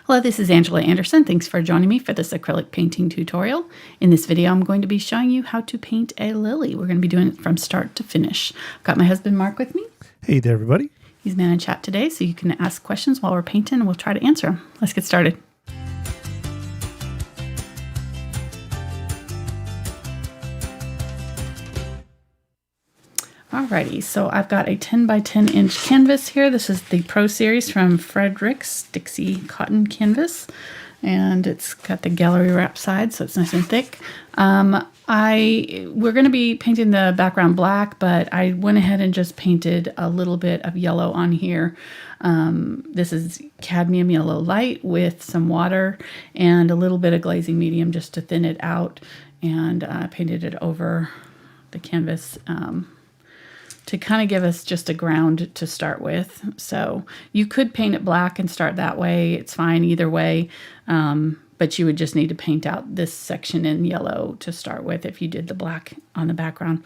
Hello, this is Angela Anderson. Thanks for joining me for this acrylic painting tutorial. In this video, I'm going to be showing you how to paint a lily. We're going to be doing it from start to finish. I've got my husband Mark with me. Hey there, everybody. He's man in chat today, so you can ask questions while we're painting and we'll try to answer them. Let's get started. Alrighty, so I've got a 10 by 10 inch canvas here. This is the Pro Series from Fredrix Dixie Cotton Canvas, and it's got the gallery wrap side, so it's nice and thick. We're going to be painting the background black, but I went ahead and just painted a little bit of yellow on here. This is cadmium yellow light with some water and a little bit of glazing medium just to thin it out, and I painted it over the canvas to kind of give us just a ground to start with. So you could paint it black and start that way. It's fine either way. But you would just need to paint out this section in yellow to start with. If you did the black on the background,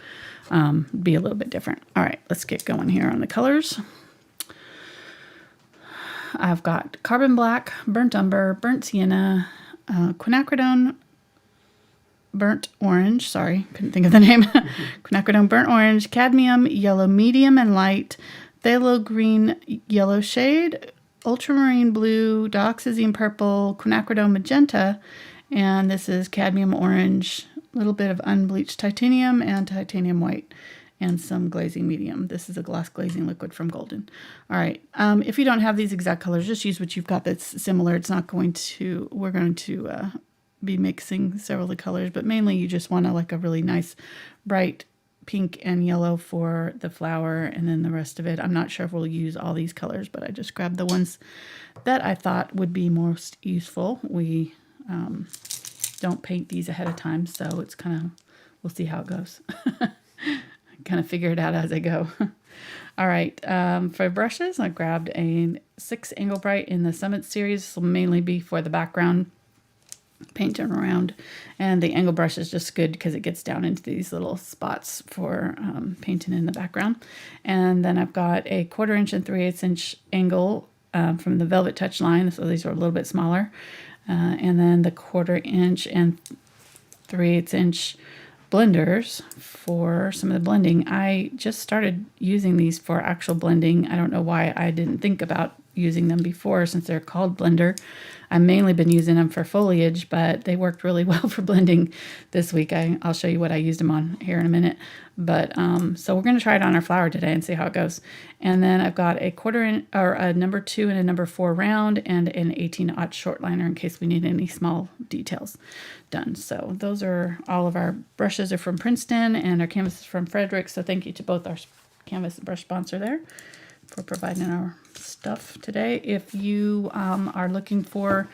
be a little bit different. All right, let's get going here on the colors. I've got carbon black, burnt umber, burnt sienna, quinacridone burnt orange, sorry, couldn't think of the name. Quinacridone burnt orange, cadmium yellow medium and light, phthalo green yellow shade, ultramarine blue, dioxazine purple, quinacridone magenta, and this is cadmium orange, a little bit of unbleached titanium and titanium white, and some glazing medium. This is a gloss glazing liquid from Golden. All right, if you don't have these exact colors, just use what you've got that's similar. It's not going to, we're going to be mixing several of the colors, but mainly you just want like a really nice bright pink and yellow for the flower, and then the rest of it, I'm not sure if we'll use all these colors, but I just grabbed the ones that I thought would be most useful. We don't paint these ahead of time, so it's kind of, we'll see how it goes. Kind of figure it out as I go. All right, for brushes, I grabbed a 6 Angle Bright in the Summit series. This will mainly be for the background, painting around, and the angle brush is just good because it gets down into these little spots for painting in the background. And then I've got a 1/4 inch and 3/8 inch angle from the VelvetTouch line, so these are a little bit smaller, and then the 1/4 inch and 3/8 inch blenders for some of the blending. I just started using these for actual blending. I don't know why I didn't think about using them before, since they're called blender. I've mainly been using them for foliage, but they worked really well for blending this week. I'll show you what I used them on here in a minute. But so we're going to try it on our flower today and see how it goes. And then I've got a 1/4 inch, or a number 2 and a number 4 round, and an 18-aught short liner in case we need any small details done. So those are all of our brushes are from Princeton, and our canvas is from Fredrix. So thank you to both our canvas and brush sponsor there for providing our stuff today. If you are looking for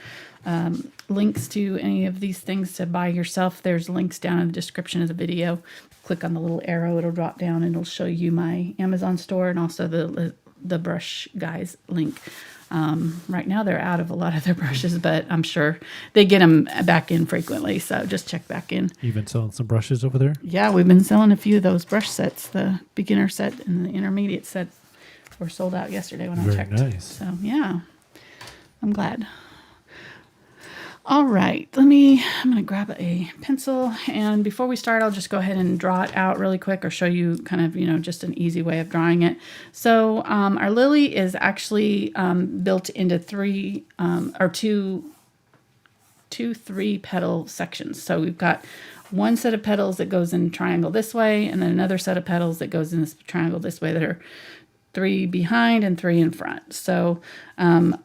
links to any of these things to buy yourself, there's links down in the description of the video. Click on the little arrow, it'll drop down and it'll show you my Amazon store and also the brush guys link. Right now they're out of a lot of their brushes, but I'm sure they get them back in frequently, so just check back in. You've been selling some brushes over there? Yeah, we've been selling a few of those brush sets. The beginner set and the intermediate set were sold out yesterday when I checked. Very nice. So yeah, I'm glad. All right, I'm going to grab a pencil, and before we start, I'll just go ahead and draw it out really quick, or show you kind of, just an easy way of drawing it. So our lily is actually built into two 3-petal sections. So we've got one set of petals that goes in triangle this way, and then another set of petals that goes in this triangle this way, that are 3 behind and 3 in front. So of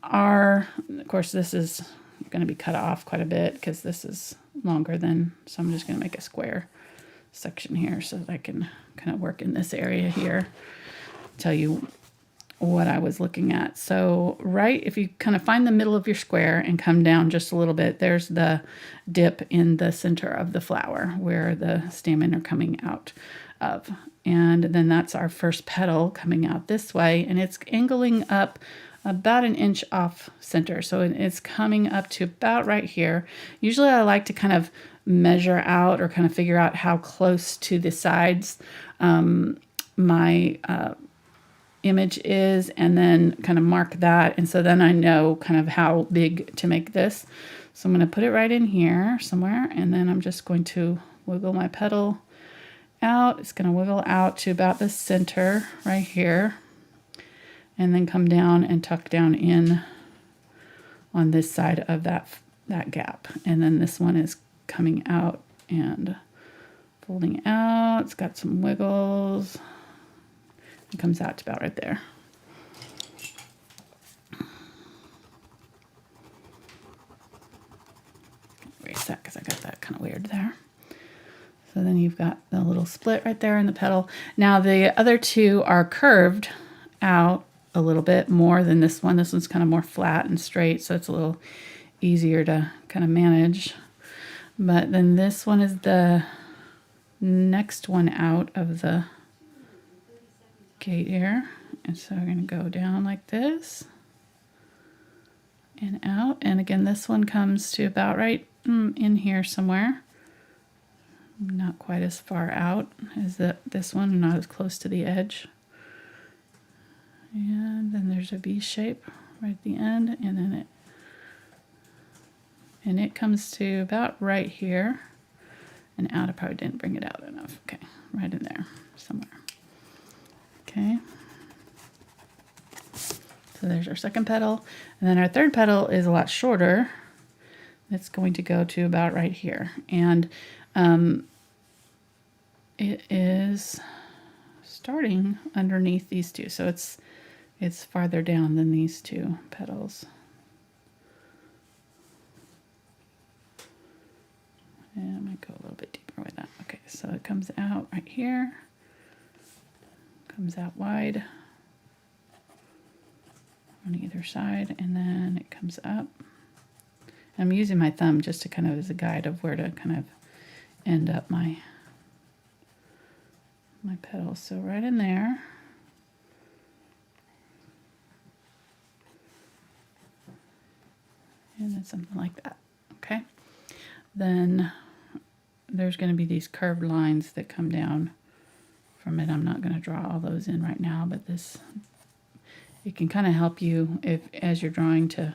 course, this is going to be cut off quite a bit because this is longer than, so I'm just going to make a square section here so that I can kind of work in this area here, tell you what I was looking at. So if you kind of find the middle of your square and come down just a little bit, there's the dip in the center of the flower where the stamen are coming out of. And then that's our first petal coming out this way, and it's angling up about 1 inch off center. So it's coming up to about right here. Usually I like to kind of measure out or kind of figure out how close to the sides my image is and then kind of mark that. And so then I know kind of how big to make this. So I'm going to put it right in here somewhere, and then I'm just going to wiggle my petal out. It's going to wiggle out to about the center right here, and then come down and tuck down in on this side of that gap. And then this one is coming out and folding out. It's got some wiggles. It comes out to about right there. Erase that because I got that kind of weird there. So then you've got the little split right there in the petal. Now the other two are curved out a little bit more than this one. This one's kind of more flat and straight, so it's a little easier to kind of manage. But then this one is the next one out of the gate here. And so we're going to go down like this and out. And again, this one comes to about right in here somewhere. Not quite as far out as this one, not as close to the edge. And then there's a V shape right at the end, and then it comes to about right here and out. I probably didn't bring it out enough. Okay, right in there somewhere. Okay. So there's our second petal, and then our third petal is a lot shorter. It's going to go to about right here, and it is starting underneath these two, so it's farther down than these two petals. And I might go a little bit deeper with that. Okay, so it comes out right here, comes out wide on either side, and then it comes up. I'm using my thumb just to kind of as a guide of where to kind of end up my petals. So right in there. And then something like that. Okay. Then there's going to be these curved lines that come down from it. I'm not going to draw all those in right now, but it can kind of help you as you're drawing to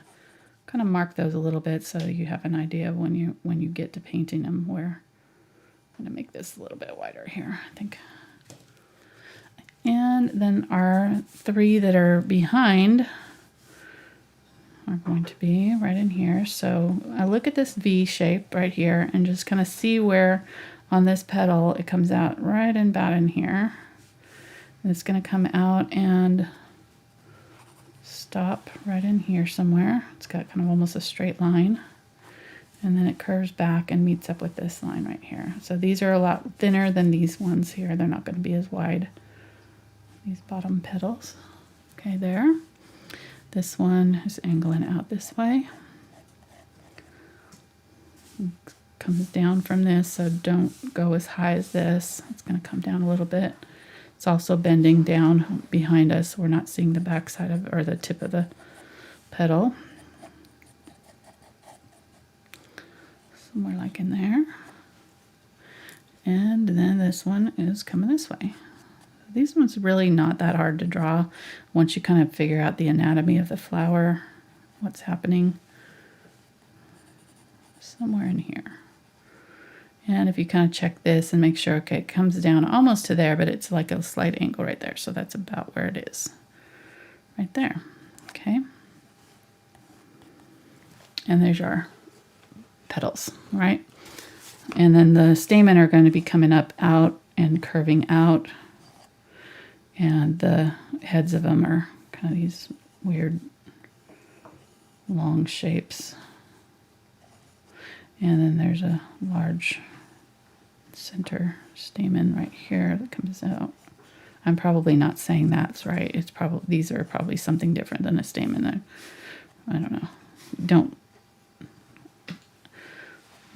kind of mark those a little bit so you have an idea of when you get to painting them where. I'm going to make this a little bit wider here, I think. And then our three that are behind are going to be right in here. So I look at this V shape right here and just kind of see where on this petal it comes out right in about in here. And it's going to come out and stop right in here somewhere. It's got kind of almost a straight line. And then it curves back and meets up with this line right here. So these are a lot thinner than these ones here. They're not going to be as wide. These bottom petals. Okay, there. This one is angling out this way. It comes down from this, so don't go as high as this. It's going to come down a little bit. It's also bending down behind us, so we're not seeing the back side of, or the tip of the petal. Somewhere like in there. And then this one is coming this way. These ones are really not that hard to draw once you kind of figure out the anatomy of the flower, what's happening. Somewhere in here. And if you kind of check this and make sure, okay, it comes down almost to there, but it's like a slight angle right there. So that's about where it is. Right there. Okay. And there's our petals, right? And then the stamen are going to be coming up out and curving out. And the heads of them are kind of these weird long shapes. And then there's a large center stamen right here that comes out. I'm probably not saying that's right. It's probably, these are probably something different than a stamen. I don't know.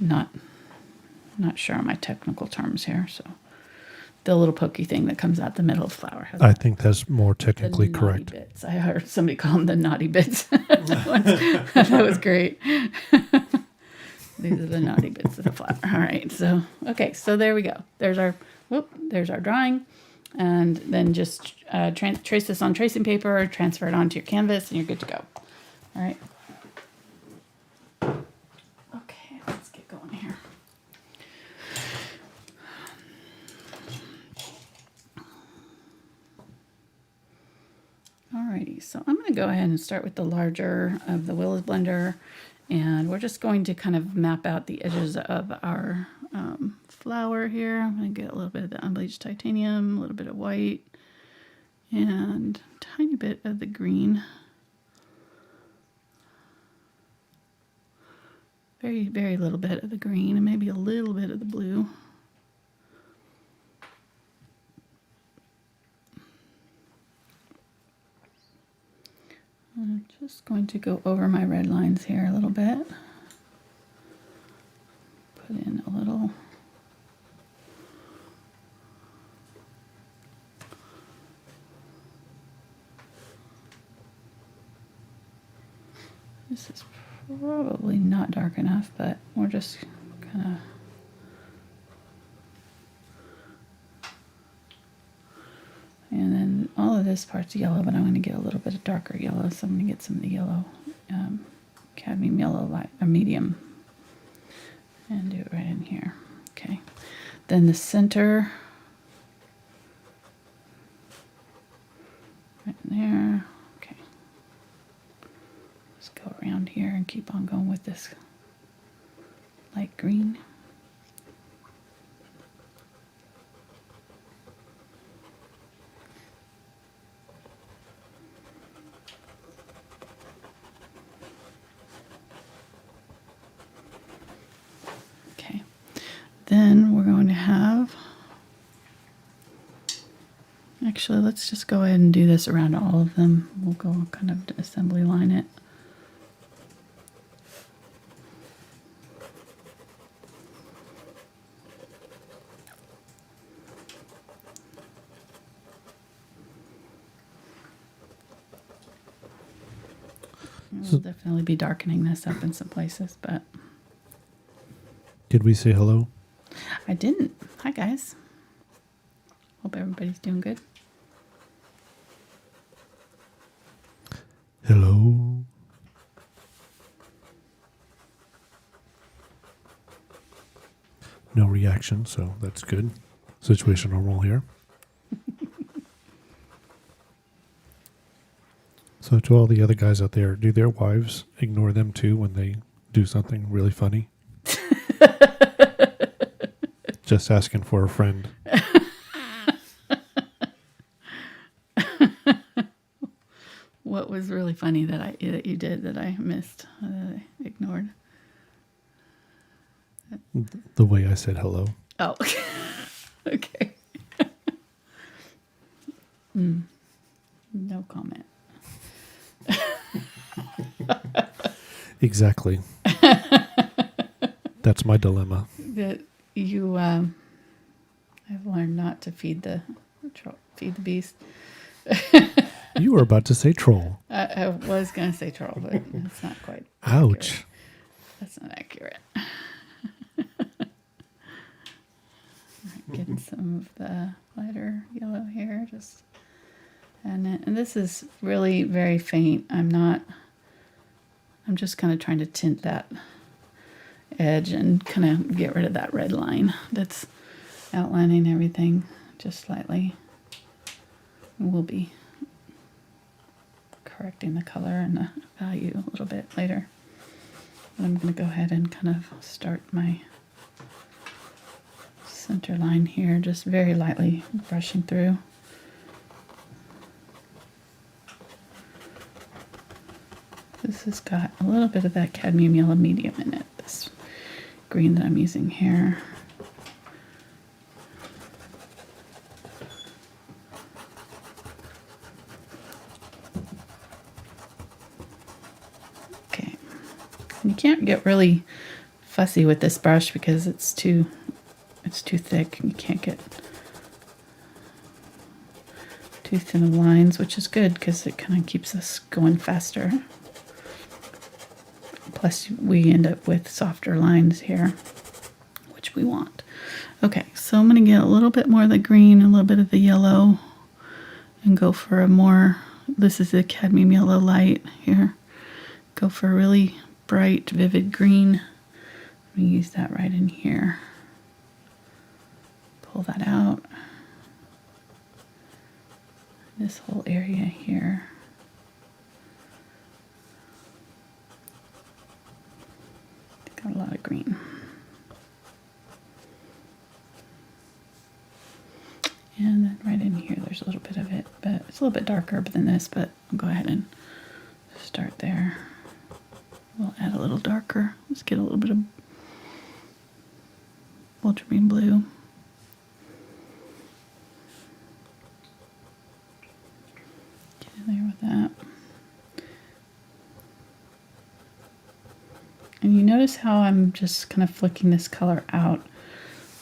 Not sure on my technical terms here, so. The little pokey thing that comes out the middle of the flower. I think that's more technically correct. Bits. I heard somebody call them the naughty bits. That was great. These are the naughty bits of the flower. All right. So, okay. So there we go. There's our drawing. And then just trace this on tracing paper, transfer it onto your canvas, and you're good to go. All right. Okay, let's get going here. Alrighty, so I'm going to go ahead and start with the larger of the Willows blender, and we're just going to kind of map out the edges of our flower here. I'm going to get a little bit of the unbleached titanium, a little bit of white, and a tiny bit of the green. Very, very little bit of the green, and maybe a little bit of the blue. I'm just going to go over my red lines here a little bit. Put in a little. This is probably not dark enough, but we're just kind of. And then all of this part's yellow, but I'm going to get a little bit of darker yellow, so I'm going to get some of the yellow, cadmium yellow, light, a medium, and do it right in here. Okay. Then the center, right in there. Okay. Just go around here and keep on going with this light green. Then we're going to have, actually, let's just go ahead and do this around all of them. We'll go kind of assembly line it. We'll definitely be darkening this up in some places, but. Did we say hello? I didn't. Hi, guys. Hope everybody's doing good. Hello. No reaction, so that's good. Situation normal here. So to all the other guys out there, do their wives ignore them too when they do something really funny? Just asking for a friend. What was really funny that you did that I missed, that I ignored? The way I said hello. Oh, okay. No comment. Exactly. That's my dilemma. That you, I've learned not to feed the beast. You were about to say troll. I was going to say troll, but it's not quite. Ouch. Accurate. That's not accurate. Right, getting some of the lighter yellow here, and this is really very faint. I'm just kind of trying to tint that edge and kind of get rid of that red line that's outlining everything just slightly. We'll be correcting the color and the value a little bit later. But I'm going to go ahead and kind of start my center line here, just very lightly brushing through. This has got a little bit of that cadmium yellow medium in it, this green that I'm using here. Okay, and you can't get really fussy with this brush because it's too thick and you can't get too thin of lines, which is good because it kind of keeps us going faster. Plus we end up with softer lines here, which we want. Okay, so I'm going to get a little bit more of the green, a little bit of the yellow, and go for a more, this is the cadmium yellow light here. Go for a really bright, vivid green. Let me use that right in here. Pull that out. This whole area here. Got a lot of green. And then right in here, there's a little bit of it, but it's a little bit darker than this, but I'll go ahead and start there. We'll add a little darker. Let's get a little bit of ultramarine blue. Get in there with that. And you notice how I'm just kind of flicking this color out,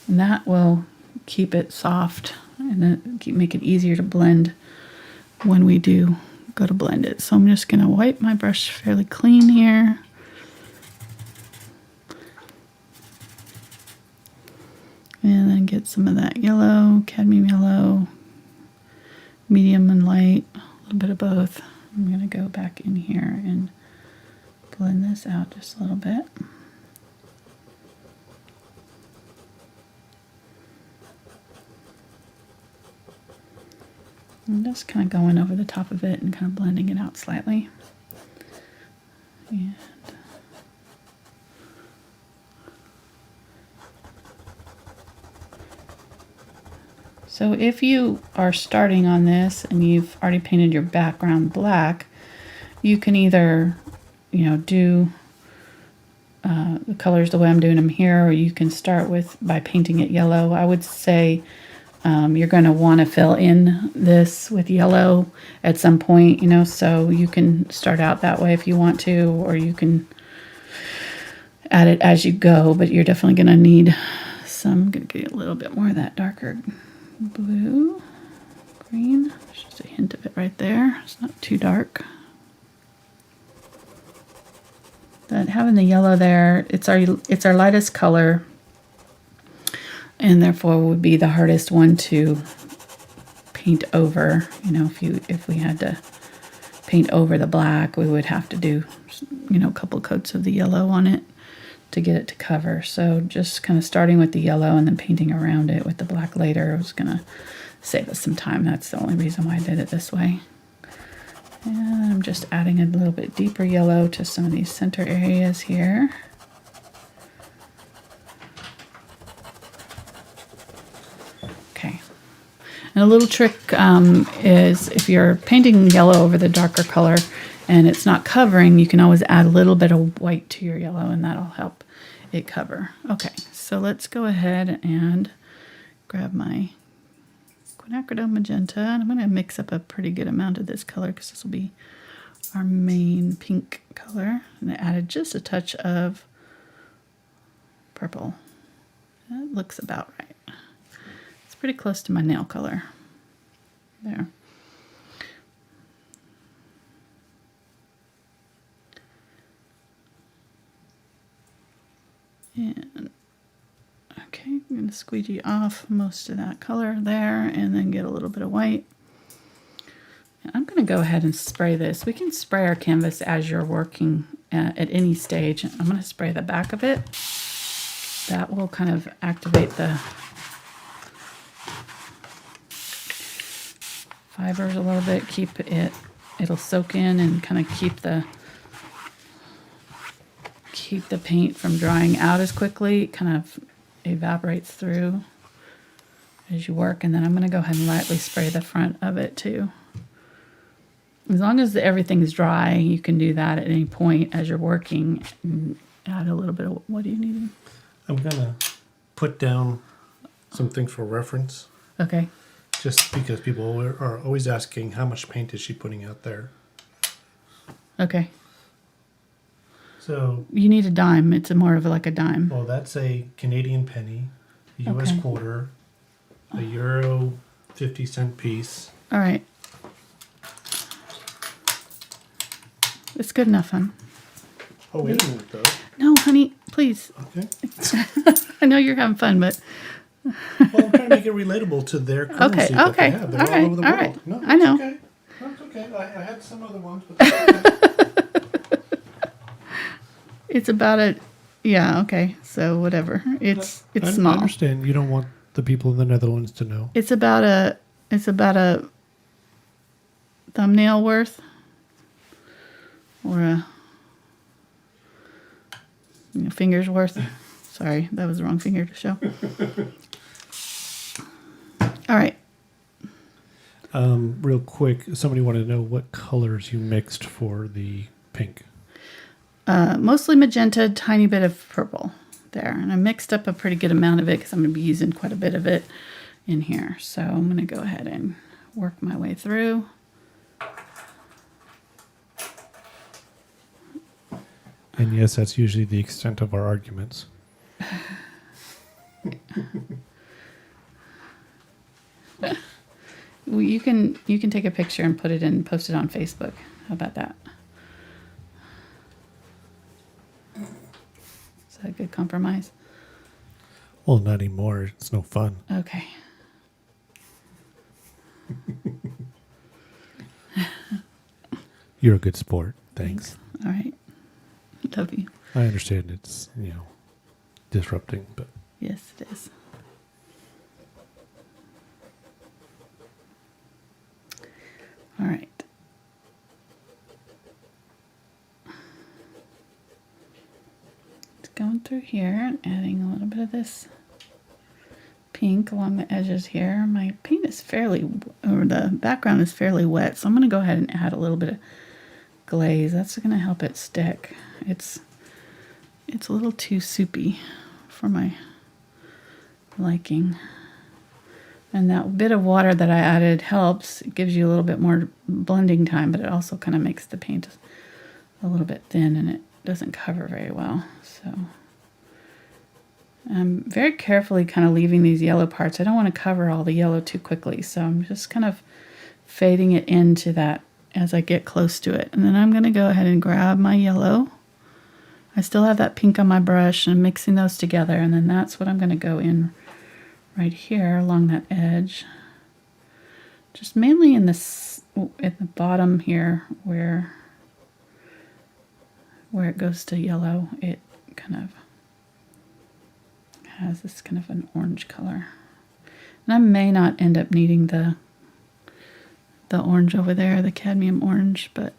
and that will keep it soft and then make it easier to blend when we do go to blend it. So I'm just going to wipe my brush fairly clean here. And then get some of that yellow, cadmium yellow, medium and light, a little bit of both. I'm going to go back in here and blend this out just a little bit. I'm just kind of going over the top of it and kind of blending it out slightly. And so if you are starting on this and you've already painted your background black, you can either, do the colors the way I'm doing them here, or you can start by painting it yellow. I would say you're going to want to fill in this with yellow at some point, so you can start out that way if you want to, or you can add it as you go, but you're definitely going to need some. I'm going to get a little bit more of that darker blue, green. There's just a hint of it right there. It's not too dark. But having the yellow there, it's our lightest color, and therefore would be the hardest one to paint over. If we had to paint over the black, we would have to do a couple coats of the yellow on it to get it to cover. So just kind of starting with the yellow and then painting around it with the black later was going to save us some time. That's the only reason why I did it this way. And I'm just adding a little bit deeper yellow to some of these center areas here. Okay. And a little trick is if you're painting yellow over the darker color and it's not covering, you can always add a little bit of white to your yellow and that'll help it cover. Okay, so let's go ahead and grab my Quinacridone Magenta, and I'm going to mix up a pretty good amount of this color because this will be our main pink color. And I added just a touch of purple. That looks about right. It's pretty close to my nail color. There. And okay, I'm going to squeegee off most of that color there and then get a little bit of white. And I'm going to go ahead and spray this. We can spray our canvas as you're working at any stage. I'm going to spray the back of it. That will kind of activate the fibers a little bit, it'll soak in and kind of keep the paint from drying out as quickly. It kind of evaporates through as you work, and then I'm going to go ahead and lightly spray the front of it too. As long as everything's dry, you can do that at any point as you're working. And add a little bit of, what do you need? I'm going to put down something for reference. Okay. Just because people are always asking how much paint is she putting out there. Okay. So you need a dime. It's more of like a dime. Well, that's a Canadian penny, US Okay. quarter, a euro 50-cent piece. All right. It's good enough, hon. Oh, wait a minute, though. No, honey, please. Okay. I know you're having fun, but Well, I'm trying to make it relatable to their currency okay, that okay, they have. They're all all right, over the all world. right. No, I know. Okay. That's okay. I had some other ones, but that's okay. It's about a, yeah, okay. So whatever. It's I small. understand. You don't want the people in the Netherlands to know. It's about a thumbnail worth, or a finger's worth. Sorry, that was the wrong finger to show. All right. Real quick, somebody wanted to know what colors you mixed for the pink. Mostly magenta, tiny bit of purple there. And I mixed up a pretty good amount of it because I'm going to be using quite a bit of it in here. So I'm going to go ahead and work my way through. And yes, that's usually the extent of our arguments. Well, you can take a picture and put it in, post it on Facebook. How about that? Is that a good compromise? Well, not anymore. It's no fun. Okay. You're a good sport. Thanks. All right. Love you. I understand it's, disrupting, but Yes, it is. All right. Just going through here and adding a little bit of this pink along the edges here. My paint is the background is fairly wet, so I'm going to go ahead and add a little bit of glaze. That's going to help it stick. It's a little too soupy for my liking. And that bit of water that I added helps. It gives you a little bit more blending time, but it also kind of makes the paint a little bit thin and it doesn't cover very well. So I'm very carefully kind of leaving these yellow parts. I don't want to cover all the yellow too quickly, so I'm just kind of fading it into that as I get close to it. And then I'm going to go ahead and grab my yellow. I still have that pink on my brush and I'm mixing those together, and then that's what I'm going to go in right here along that edge. Just mainly in this, at the bottom here where it goes to yellow, it kind of has this kind of an orange color. And I may not end up needing the orange over there, the cadmium orange, but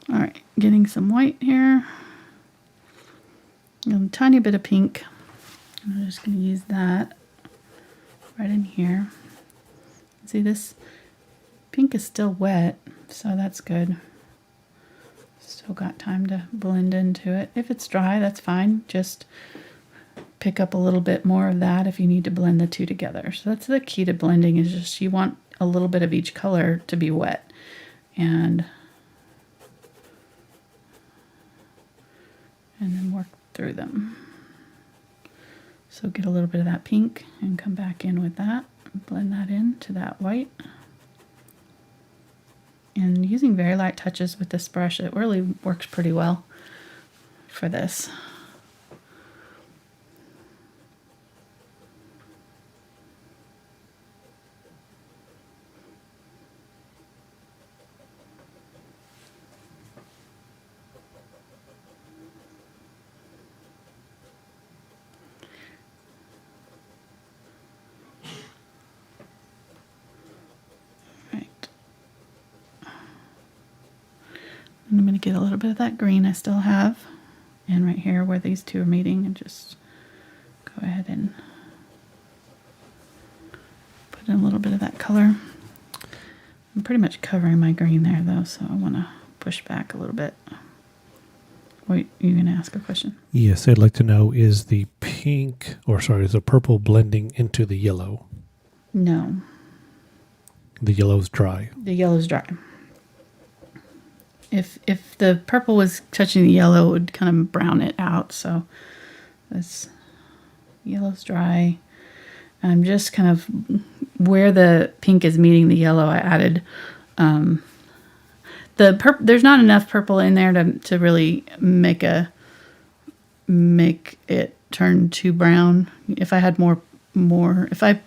all right, getting some white here. A tiny bit of pink. I'm just going to use that right in here. See, this pink is still wet, so that's good. Still got time to blend into it. If it's dry, that's fine. Just pick up a little bit more of that if you need to blend the two together. So that's the key to blending, is just you want a little bit of each color to be wet. And then work through them. So get a little bit of that pink and come back in with that. Blend that into that white. And using very light touches with this brush, it really works pretty well for this. And I'm going to get a little bit of that green I still have, and right here where these two are meeting, and just go ahead and put in a little bit of that color. I'm pretty much covering my green there though, so I want to push back a little bit. Wait, you're going to ask a question? yes, I'd like to know, is the purple blending into the yellow? No. The yellow's dry. The yellow's dry. If the purple was touching the yellow, it would kind of brown it out. So this yellow's dry. I'm just kind of where the pink is meeting the yellow. I added There's not enough purple in there to really make it turn too brown. If I had more, if I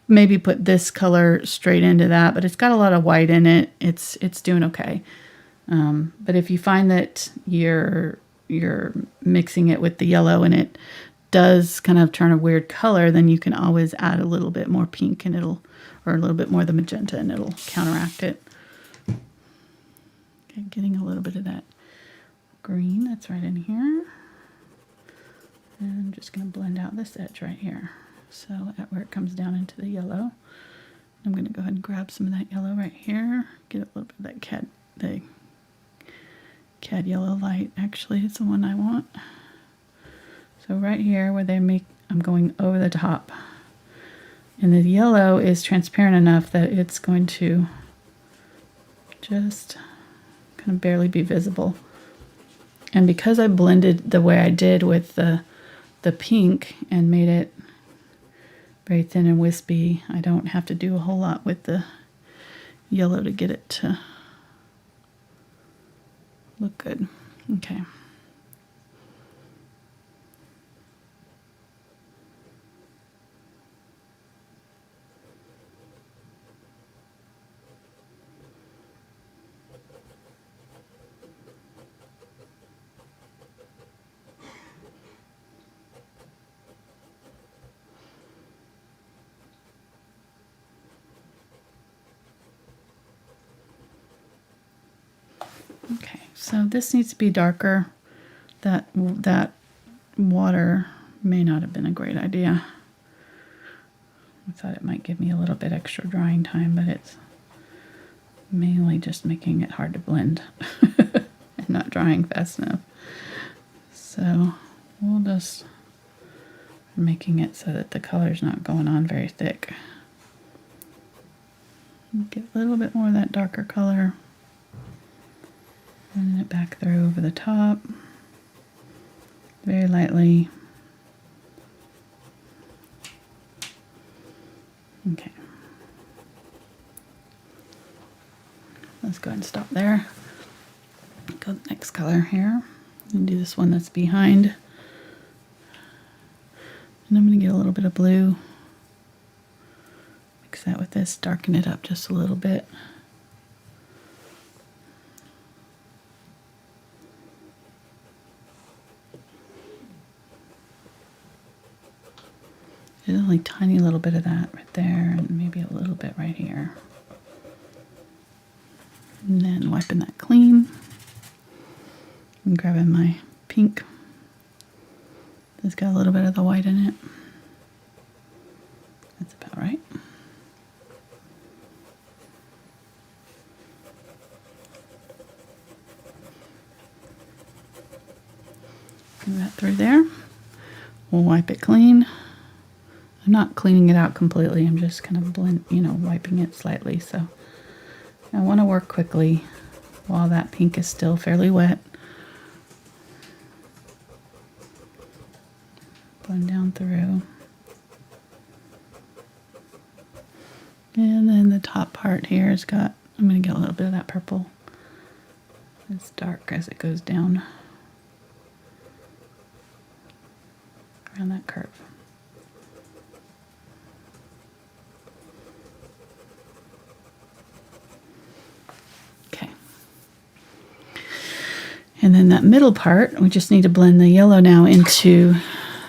maybe put this color straight into that, but it's got a lot of white in it, it's doing okay. But if you find that you're mixing it with the yellow and it does kind of turn a weird color, then you can always add a little bit more pink and or a little bit more of the magenta, and it'll counteract it. Okay, getting a little bit of that green that's right in here. And I'm just going to blend out this edge right here. So at where it comes down into the yellow. I'm going to go ahead and grab some of that yellow right here. Get a little bit of that cad yellow light. Actually, it's the one I want. So right here where I'm going over the top. And the yellow is transparent enough that it's going to just kind of barely be visible. And because I blended the way I did with the pink and made it very thin and wispy, I don't have to do a whole lot with the yellow to get it to look good. Okay. Okay, so this needs to be darker. That water may not have been a great idea. I thought it might give me a little bit extra drying time, but it's mainly just making it hard to blend and not drying fast enough. So we'll just making it so that the color's not going on very thick. Get a little bit more of that darker color. Running it back through over the top, very lightly. Okay. Let's go ahead and stop there. Go to the next color here. And do this one that's behind. And I'm going to get a little bit of blue. Mix that with this, darken it up just a little bit. There's only a tiny little bit of that right there, and maybe a little bit right here. And then wiping that clean. And grabbing my pink. It's got a little bit of the white in it. That's about right. Get that through there. We'll wipe it clean. I'm not cleaning it out completely. I'm just kind of wiping it slightly. So I want to work quickly while that pink is still fairly wet. Blend down through. And then the top part here has got, I'm going to get a little bit of that purple. It's dark as it goes down around that curve. And then that middle part, we just need to blend the yellow now into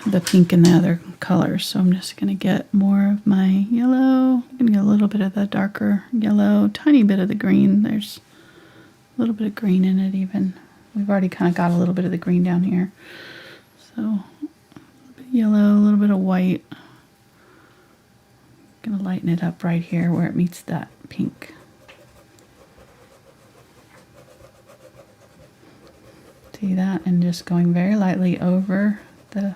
the pink and the other colors. So I'm just going to get more of my yellow. I'm going to get a little bit of the darker yellow, tiny bit of the green. There's a little bit of green in it even. We've already kind of got a little bit of the green down here. So a little bit of yellow, a little bit of white. I'm going to lighten it up right here where it meets that pink. See that? And just going very lightly over the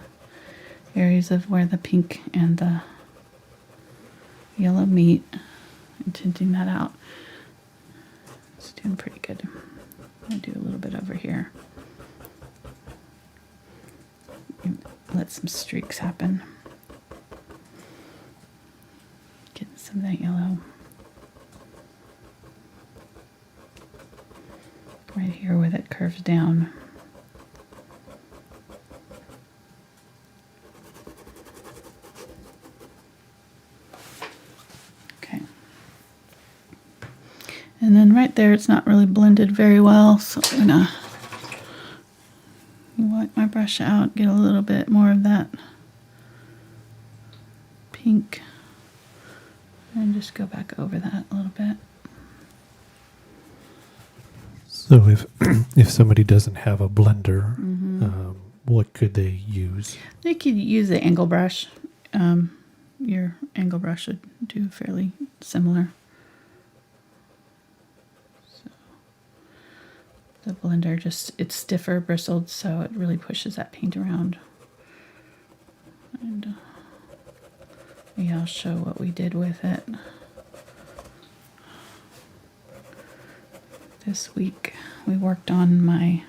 areas of where the pink and the yellow meet and tinting that out. It's doing pretty good. I'm going to do a little bit over here. And let some streaks happen. Getting some of that yellow. right here where that curves down. Okay. And then right there, it's not really blended very well, so I'm gonna wipe my brush out, get a little bit more of that pink, and just go back over that a little bit. So if somebody doesn't have a blender, what could they use? They could use the angle brush. Your angle brush would do fairly similar. So the blender it's stiffer, bristled, so it really pushes that paint around. And yeah, I'll show what we did with it. This week we worked on my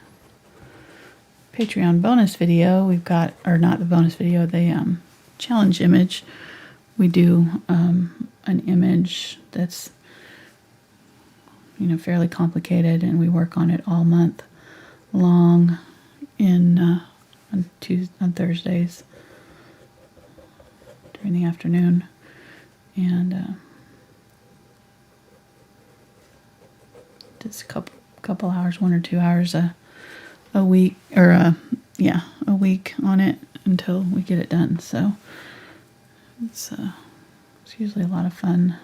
Patreon bonus video. We've got, or not the bonus video, the challenge image. We do an image that's, you know, fairly complicated, and we work on it all month long on Thursdays during the afternoon. And just a couple hours, 1 or 2 hours a week, or a week on it until we get it done. So it's usually a lot of fun,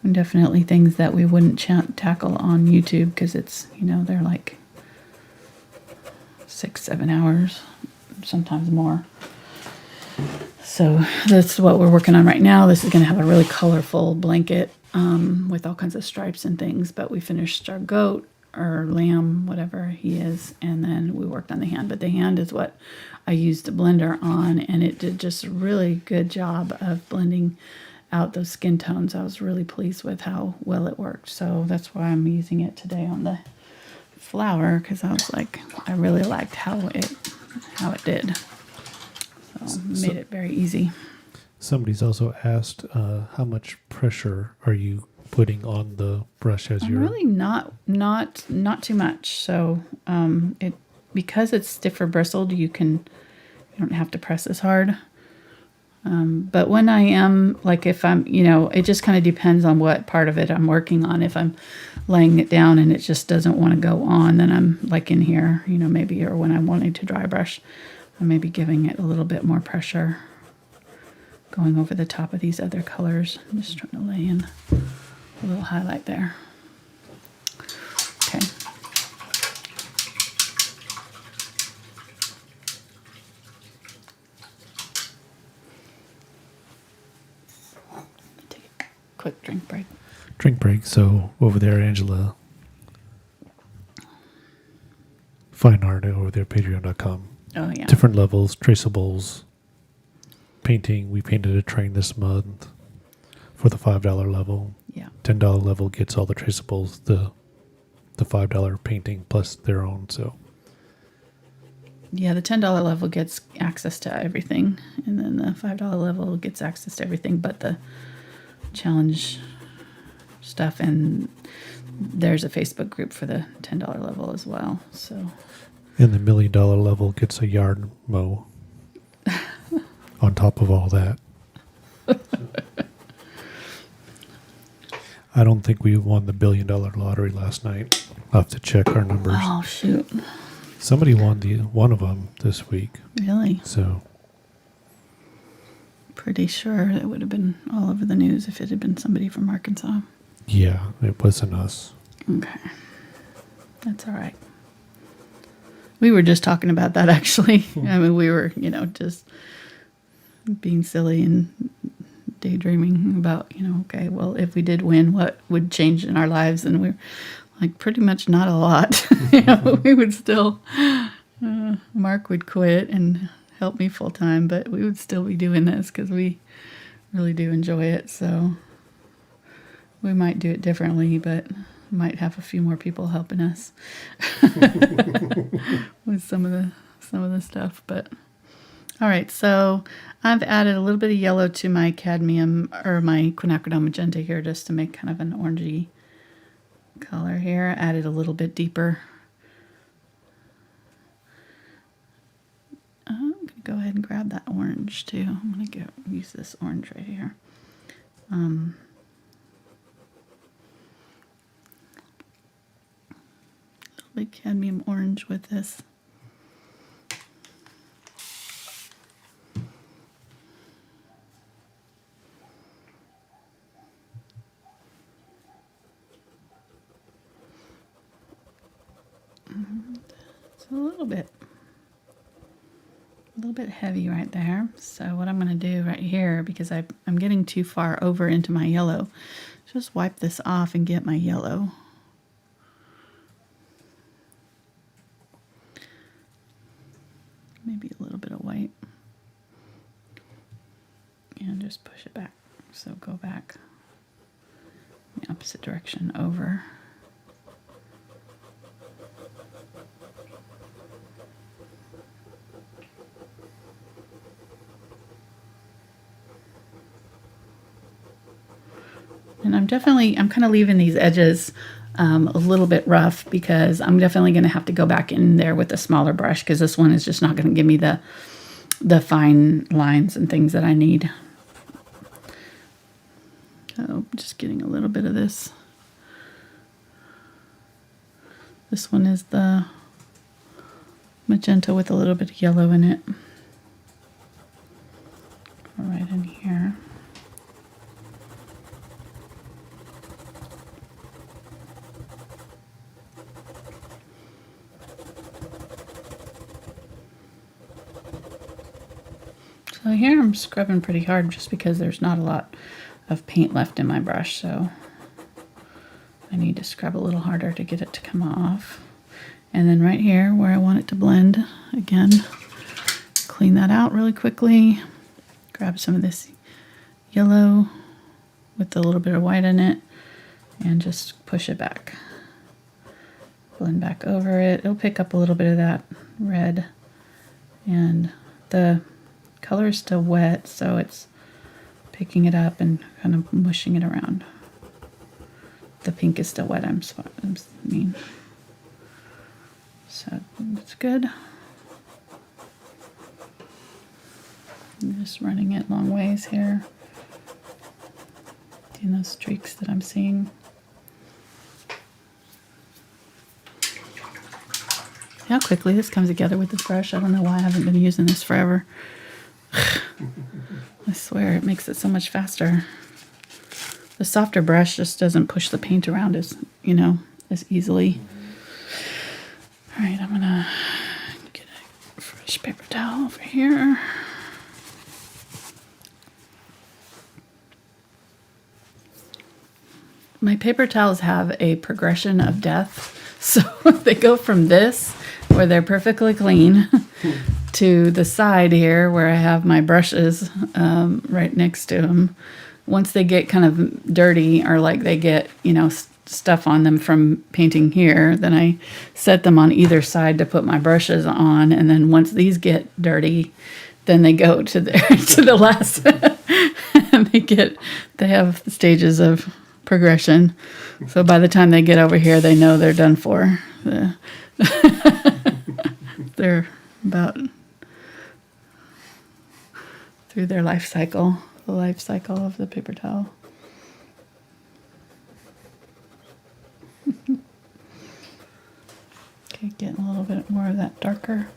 and definitely things that we wouldn't tackle on YouTube, because it's, you know, they're like 6-7 hours, sometimes more. So that's what we're working on right now. This is going to have a really colorful blanket with all kinds of stripes and things, but we finished our goat or lamb, whatever he is, and then we worked on the hand. But the hand is what I used the blender on, and it did just a really good job of blending out those skin tones. I was really pleased with how well it worked. So that's why I'm using it today on the flower, because I was like, I really liked how it did. So made it very easy. Somebody's also asked, how much pressure are you putting on the brush as you're... Really not too much. So because it's stiffer bristled, you don't have to press as hard. But when I am, like, if I'm, you know, it just kind of depends on what part of it I'm working on. If I'm laying it down and it just doesn't want to go on, then I'm like in here, you know, maybe, or when I'm wanting to dry brush, I'm maybe giving it a little bit more pressure, going over the top of these other colors. I'm just trying to lay in a little highlight there. Okay. Take a quick drink break. Drink break. So over there, Angela, fine art over there, patreon.com. Oh, yeah. Different levels, traceables, painting. We painted a train this month for the $5 level. Yeah. $10 level gets all the traceables, the $5 painting plus their own. So yeah, the $10 level gets access to everything, and then the $5 level gets access to everything but the challenge stuff. And there's a Facebook group for the $10 level as well. So, and the $1 million level gets a yard mow on top of all that. I don't think we won the $1 billion lottery last night. I'll have to check our numbers. oh shoot, Somebody won one of them this week. really? So Pretty sure it would have been all over the news if it had been somebody from Arkansas. yeah, it wasn't us. Okay, that's all right. We were just talking about that, actually. I mean, we were, you know, just being silly and daydreaming about, you know, okay, well, if we did win, what would change in our lives? And we're like, pretty much not a lot. You know, we would still, Mark would quit and help me full time, but we would still be doing this because we really do enjoy it. So we might do it differently, but might have a few more people helping us with some of the stuff. But all right, so I've added a little bit of yellow to my cadmium or my Quinacridone Magenta here, just to make kind of an orangey color here. I added a little bit deeper. I'm going to go ahead and grab that orange too. I'm going to use this orange right here. A little bit cadmium orange with this. It's a little bit heavy right there. So what I'm going to do right here, because I'm getting too far over into my yellow, just wipe this off and get my yellow. Maybe a little bit of white. And just push it back. So go back the opposite direction over. And I'm kind of leaving these edges a little bit rough because I'm definitely going to have to go back in there with a smaller brush because this one is just not going to give me the fine lines and things that I need. So just getting a little bit of this. This one is the magenta with a little bit of yellow in it. Right in here. So here I'm scrubbing pretty hard just because there's not a lot of paint left in my brush, so I need to scrub a little harder to get it to come off. And then right here where I want it to blend, again, clean that out really quickly. Grab some of this yellow with a little bit of white in it and just push it back. Blend back over it. It'll pick up a little bit of that red, and the color is still wet, so it's picking it up and kind of mushing it around. The pink is still wet, I mean. So that's good. I'm just running it long ways here. Seeing those streaks that I'm seeing. See how quickly this comes together with this brush? I don't know why I haven't been using this forever. I swear it makes it so much faster. The softer brush just doesn't push the paint around as easily. All right, I'm gonna get a fresh paper towel over here. My paper towels have a progression of death. So they go from this, where they're perfectly clean, to the side here where I have my brushes right next to them. Once they get kind of dirty, or like they get, stuff on them from painting here, then I set them on either side to put my brushes on. And then once these get dirty, then they go to the last. And they have stages of progression. So by the time they get over here, they know they're done for. They're about through their life cycle, the life cycle of the paper towel. Okay, getting a little bit more of that darker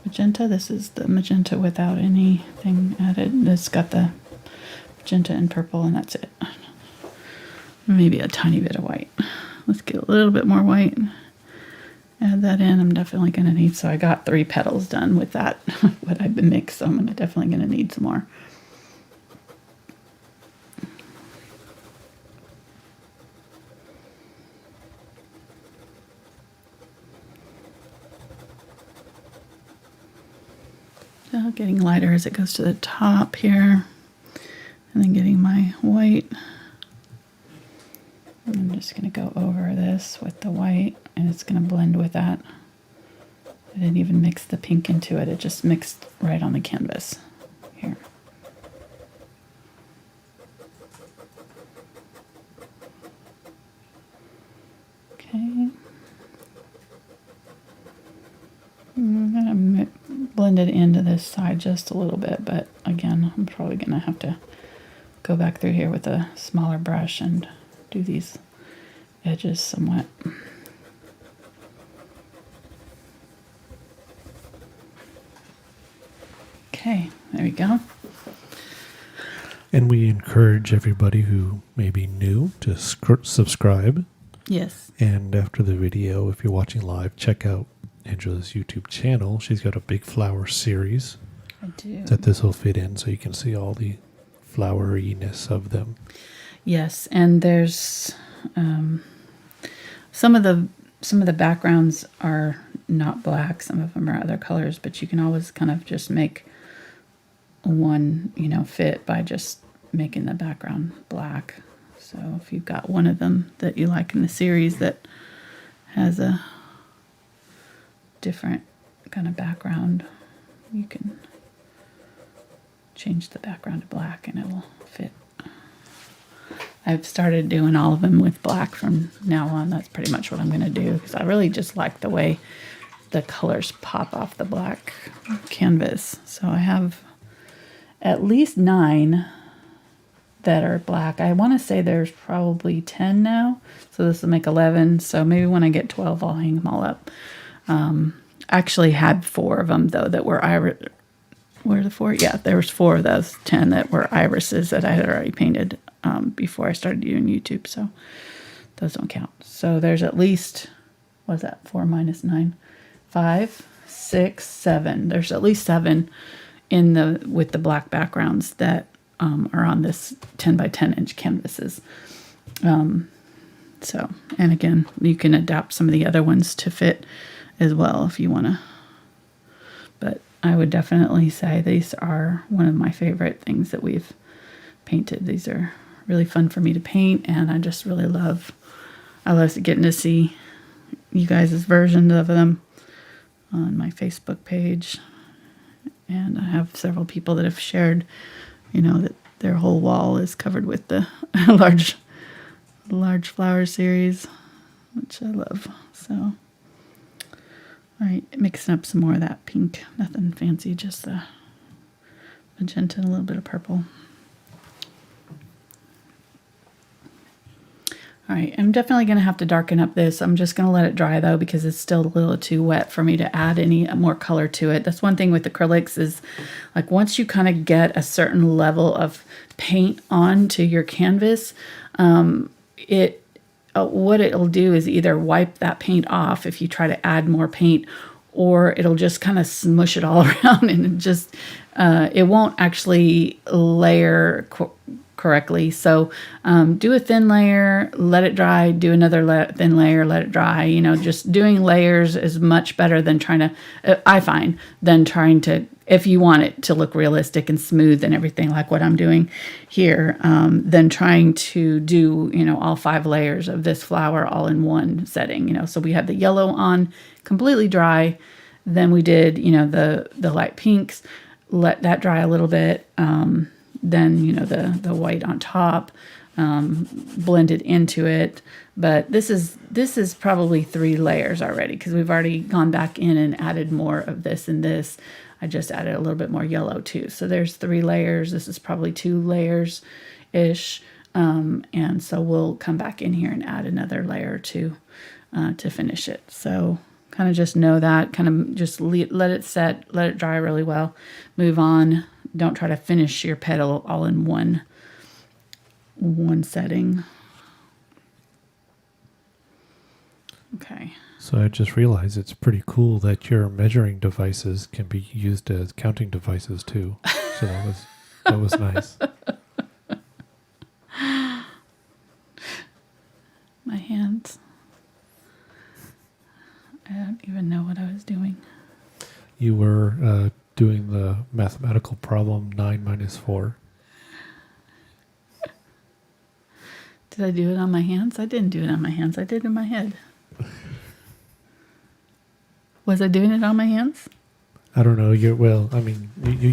magenta. This is the magenta without anything added. It's got the magenta and purple, and that's it. Maybe a tiny bit of white. Let's get a little bit more white. Add that in. I'm definitely going to need, so I got 3 petals done with that, what I've been mixed, so I'm definitely going to need some more. So getting lighter as it goes to the top here, and then getting my white. I'm just going to go over this with the white, and it's going to blend with that. I didn't even mix the pink into it. It just mixed right on the canvas here. Okay. I'm going to blend it into this side just a little bit, but again, I'm probably going to have to go back through here with a smaller brush and do these edges somewhat. Okay, there we go. And we encourage everybody who may be new to subscribe. Yes. And after the video, if you're watching live, check out Angela's YouTube channel. She's got a big flower series I do. that this will fit in, so you can see all the floweriness of them. Yes, and there's some of the backgrounds are not black. Some of them are other colors, but you can always kind of just make one, fit by just making the background black. So if you've got one of them that you like in the series that has a different kind of background, you can change the background to black and it will fit. I've started doing all of them with black from now on. That's pretty much what I'm going to do because I really just like the way the colors pop off the black canvas. So I have at least 9 that are black. I want to say there's probably 10 now. So this will make 11. So maybe when I get 12, I'll hang them all up. I actually had 4 of them, though, that were iris. Were the 4? Yeah, there was 4 of those 10 that were irises that I had already painted before I started doing YouTube. So those don't count. So there's at least, what's that, 4 minus 9? 5, 6, 7. There's at least 7 with the black backgrounds that are on this 10 by 10 inch canvases. So, and again, you can adapt some of the other ones to fit as well if you want to. But I would definitely say these are one of my favorite things that we've painted. These are really fun for me to paint, and I just really love getting to see you guys' versions of them on my Facebook page. And I have several people that have shared, that their whole wall is covered with the large flower series, which I love. So, all right, mixing up some more of that pink. Nothing fancy, just the magenta and a little bit of purple. All right, I'm definitely going to have to darken up this. I'm just going to let it dry, though, because it's still a little too wet for me to add any more color to it. That's one thing with acrylics is, like, once you kind of get a certain level of paint onto your canvas, what it'll do is either wipe that paint off if you try to add more paint, or it'll just kind of smush it all around and it won't actually layer correctly. So do a thin layer, let it dry, do another thin layer, let it dry. Just doing layers is much better than I find, if you want it to look realistic and smooth and everything like what I'm doing here, than trying to do, all 5 layers of this flower all in one setting. So we have the yellow on completely dry. Then we did, the light pinks, let that dry a little bit. Then, the white on top, blended into it. But this is probably 3 layers already because we've already gone back in and added more of this and this. I just added a little bit more yellow too. So there's 3 layers. This is probably 2 layers-ish. And so we'll come back in here and add another layer or 2 to finish it. So kind of just know that, kind of just let it set, let it dry really well, move on. Don't try to finish your petal all in one setting. Okay. So I just realized it's pretty cool that your measuring devices can be used as counting devices too. So that was nice. My hands. I don't even know what I was doing. You were doing the mathematical problem 9 minus 4. Did I do it on my hands? I didn't do it on my hands. I did it in my head. Was I doing it on my hands? I don't know. You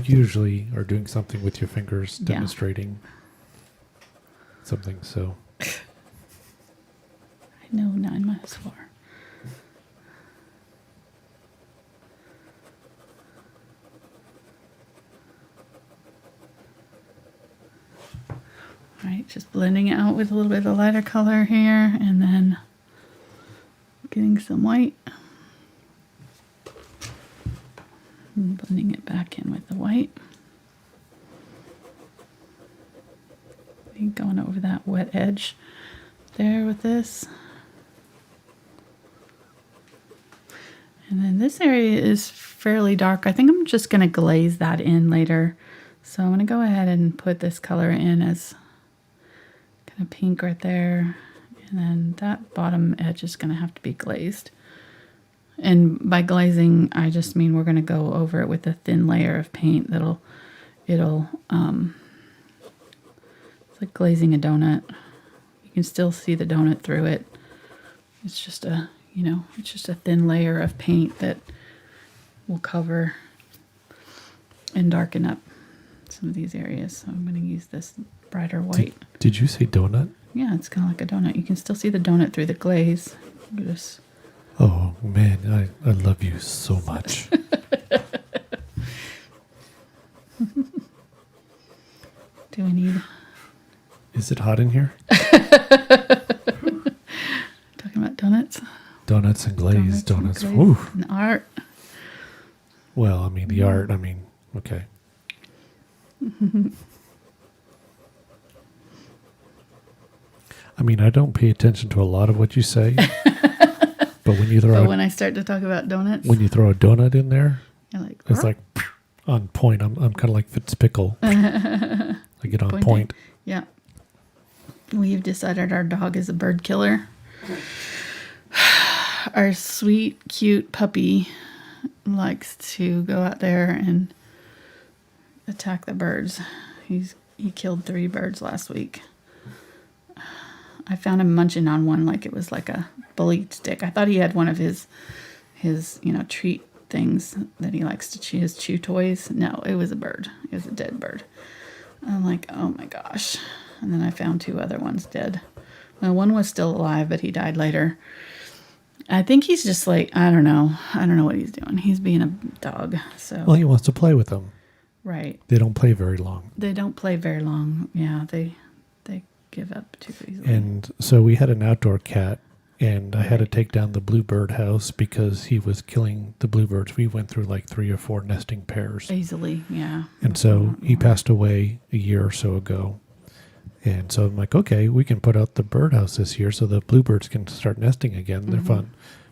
usually are doing something with your fingers, demonstrating something. So I No, 9 minus 4. All right, just blending it out with a little bit of the lighter color here, and then getting some white. And blending it back in with the white. And going over that wet edge there with this. And then this area is fairly dark. I think I'm just going to glaze that in later. So I'm going to go ahead and put this color in as kind of pink right there. And then that bottom edge is going to have to be glazed. And by glazing, I just mean we're going to go over it with a thin layer of paint it's like glazing a donut. You can still see the donut through it. It's just a, it's just a thin layer of paint that will cover and darken up some of these areas. So I'm going to use this brighter white. Did you say donut? Yeah, it's kind of like a donut. You can still see the donut through the glaze. Just... Oh, man, I love you so much. Do we need... Is it hot in here? Talking about donuts? Donuts and glaze. Donuts and Woo. glaze. And art. Well, I mean, the art, okay. I don't pay attention to a lot of what you say. But when you throw when I start to talk about donuts, when you throw a donut in there, you're like, it's like on point. I'm kind of like Fitzpickle. I get on point. Yeah. We've decided our dog is a bird killer. Our sweet, cute puppy likes to go out there and attack the birds. He killed 3 birds last week. I found him munching on one like it was like a bully stick. I thought he had one of his treat things that he likes to chew, his chew toys. No, it was a bird. It was a dead bird. I'm like, oh my gosh. And then I found 2 other ones dead. Well, one was still alive, but he died later. I think he's just like, I don't know what he's doing. He's being a dog. So Well, he wants to play with them. Right. They don't play very long. They don't play very long. Yeah, they give up too easily. And so we had an outdoor cat, and I had to take down the bluebird house because he was killing the bluebirds. We went through like 3 or 4 nesting pairs. Easily, yeah. And so he passed away a year or so ago. And so I'm like, okay, we can put out the birdhouse this year so the bluebirds can start nesting again. They're fun.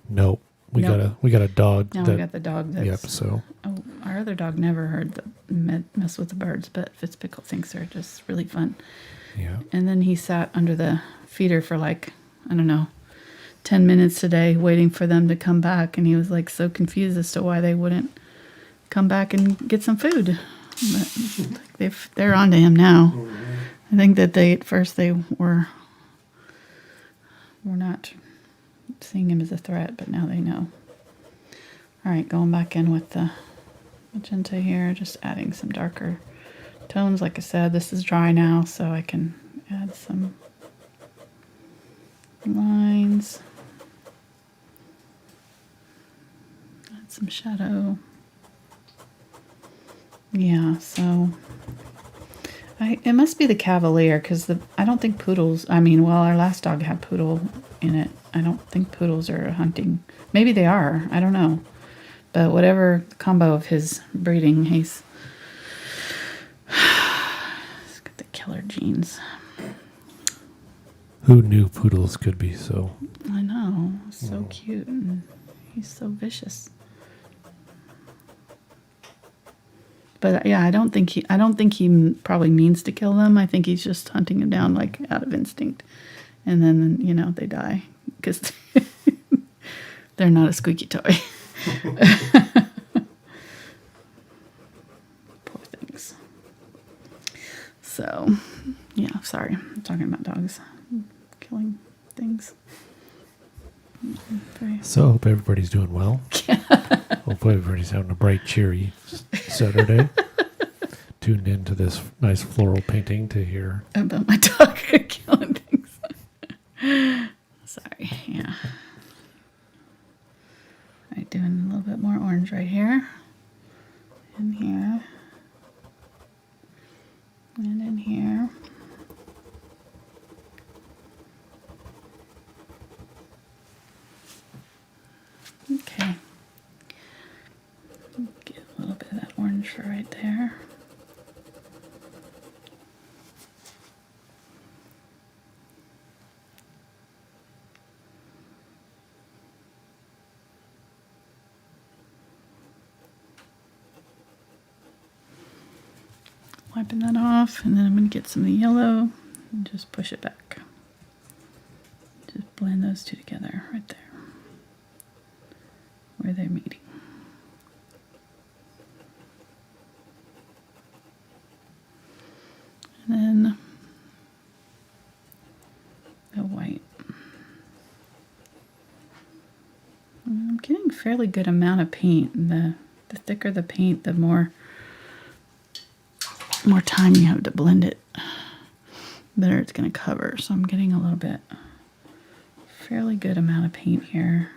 Nope. We got a dog. Now we got the dog that's... Yep, so... Oh, our other dog never heard the mess with the birds, but Fitzpickle thinks they're just really fun. Yeah. And then he sat under the feeder for 10 minutes today waiting for them to come back. And he was like so confused as to why they wouldn't come back and get some food. But they're on to him now. I think that at first they were not seeing him as a threat, but now they know. All right, going back in with the magenta here, just adding some darker tones. Like I said, this is dry now, so I can add some lines, add some shadow. Yeah, so it must be the Cavalier, because I don't think poodles, our last dog had poodle in it. I don't think poodles are hunting. Maybe they are, I don't know. But whatever combo of his breeding, he's got the killer genes. Who knew poodles could be so... I know, so cute, and he's so vicious. But yeah, I don't think he probably means to kill them. I think he's just hunting them down like out of instinct, and then they die because they're not a squeaky toy. Poor things. So, yeah, sorry, I'm talking about dogs killing things. So, hope everybody's doing well. Hope everybody's having a bright, cheery Saturday. Tuned into this nice floral painting to hear about my dog killing things. Sorry. Yeah. Right, doing a little bit more orange right here. In here. And in here. Okay. Get a little bit of that orange for right there. Wiping that off, and then I'm going to get some of the yellow and just push it back. Just blend those two together right there, where they're meeting. And then the white. And I'm getting a fairly good amount of paint. And the thicker the paint, the more time you have to blend it, better it's going to cover. So I'm getting a little bit, fairly good amount of paint here.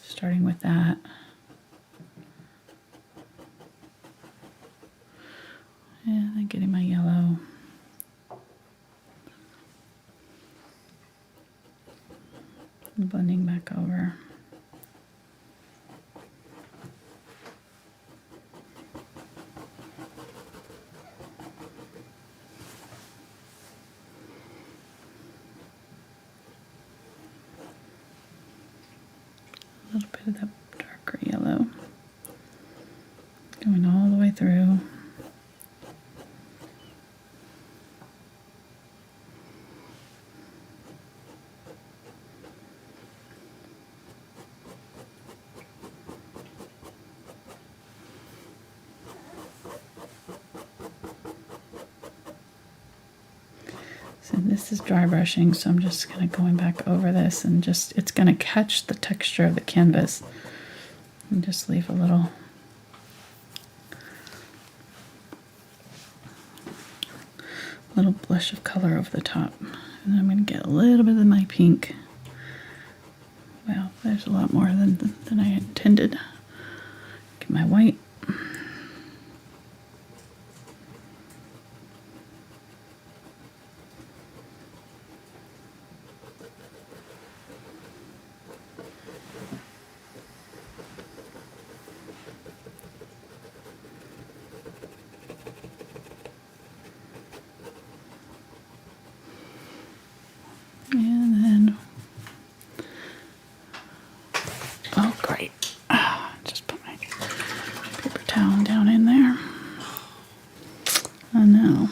Starting with that. And then getting my yellow. And blending back over. A little bit of that darker yellow going all the way through. So this is dry brushing, so I'm just kind of going back over this and just, it's going to catch the texture of the canvas and just leave a little blush of color over the top. And then I'm going to get a little bit of my pink. Well, there's a lot more than I intended. Get my white. And then, oh great, just put my paper towel down in there. Oh no.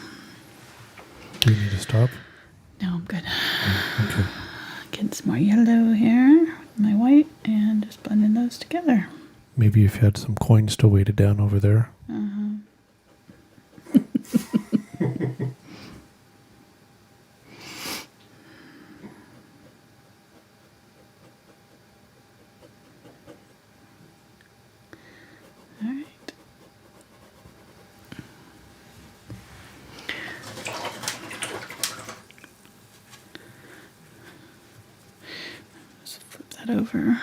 Do you need to stop? No, I'm good. Okay. Getting some more yellow here, my white, and just blending those together. Maybe if you had some coins still weighted down over there. All right. Just flip that over.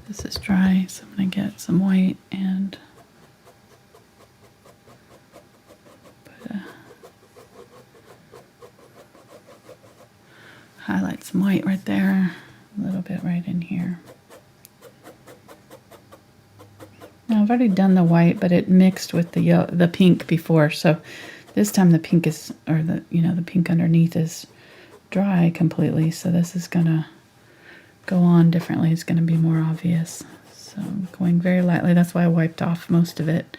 This is dry, so I'm going to get some white and put highlight some white right there, a little bit right in here. Now I've already done the white, but it mixed with the pink before, so this time the pink is, or the pink underneath is dry completely, so this is gonna go on differently. It's gonna be more obvious. So I'm going very lightly. That's why I wiped off most of it.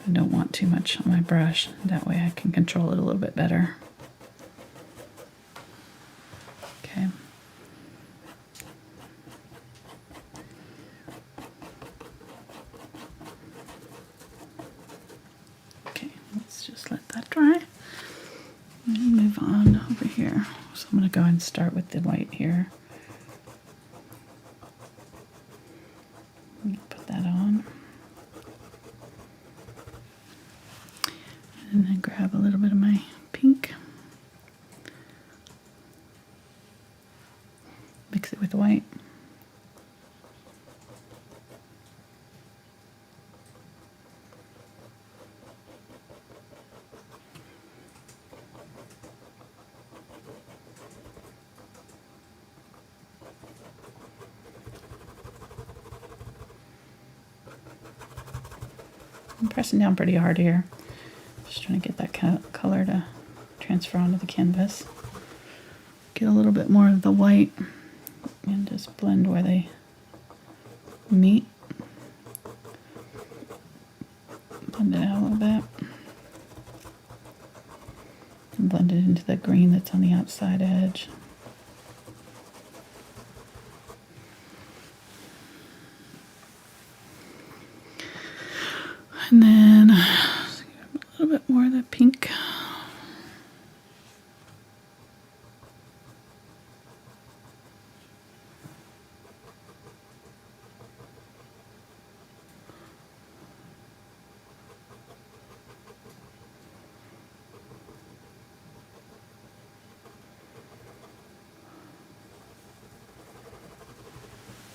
I don't want too much on my brush. That way I can control it a little bit better. Okay. Okay, let's just let that dry and move on over here. So I'm going to go and start with the white here. Put that on. And then grab a little bit of my pink. mix it with the white. I'm pressing down pretty hard here. Just trying to get that color to transfer onto the canvas. Get a little bit more of the white and just blend where they meet. Blend it out a little bit. And blend it into the green that's on the outside edge. And then a little bit more of the pink.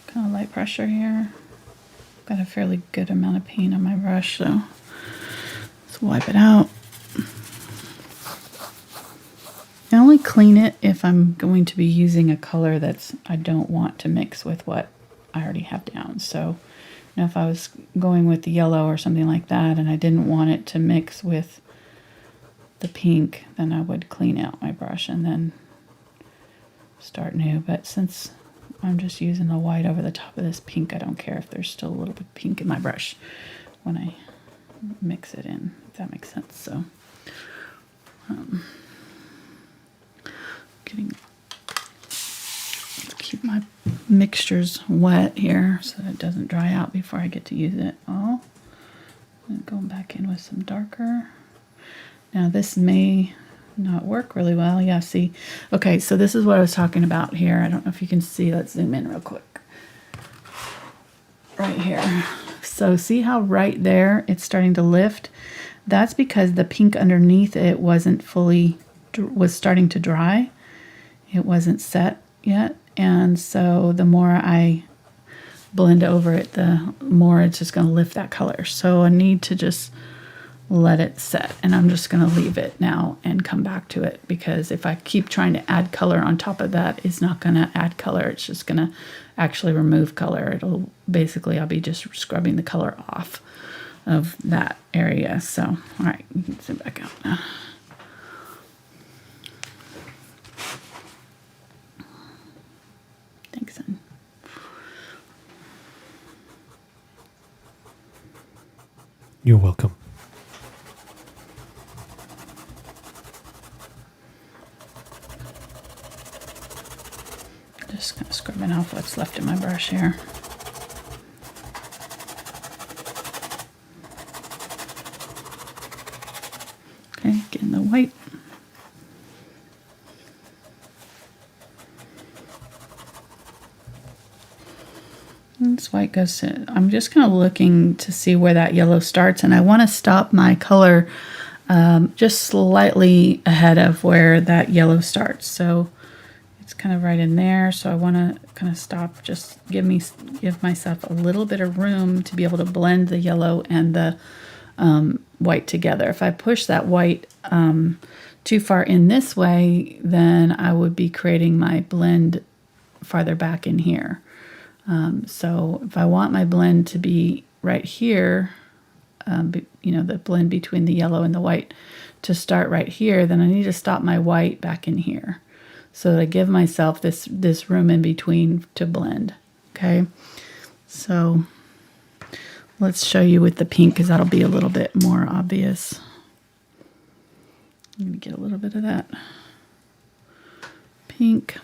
Kind of light pressure here. Got a fairly good amount of paint on my brush, so let's wipe it out. I only clean it if I'm going to be using a color that's I don't want to mix with what I already have down. So, you know, if I was going with the yellow or something like that and I didn't want it to mix with the pink, then I would clean out my brush and then start new. But since I'm just using the white over the top of this pink, I don't care if there's still a little bit of pink in my brush when I mix it in, if that makes sense. So, keep my mixtures wet here so that it doesn't dry out before I get to use it all. And going back in with some darker. Now this may not work really well. Yeah, see. Okay, so this is what I was talking about here. I don't know if you can see. Let's zoom in real quick. Right here. So see how right there it's starting to lift? That's because the pink underneath it wasn't fully, was starting to dry. It wasn't set yet. And so the more I blend over it, the more it's just going to lift that color. So I need to just let it set, and I'm just going to leave it now and come back to it, because if I keep trying to add color on top of that, it's not going to add color. It's just going to actually remove color. It'll basically, I'll be just scrubbing the color off of that area. So, all right, you can zoom back out now. Thanks, son. You're welcome. Just kind of scrubbing off what's left in my brush here. Okay, getting the white. And this white goes to, I'm just kind of looking to see where that yellow starts, and I want to stop my color just slightly ahead of where that yellow starts. So it's kind of right in there, so I want to kind of stop, just give myself a little bit of room to be able to blend the yellow and the white together. If I push that white too far in this way, then I would be creating my blend farther back in here. So if I want my blend to be right here, you know, the blend between the yellow and the white to start right here, then I need to stop my white back in here, so that I give myself this room in between to blend. Okay, so let's show you with the pink, because that'll be a little bit more obvious. I'm going to get a little bit of that pink.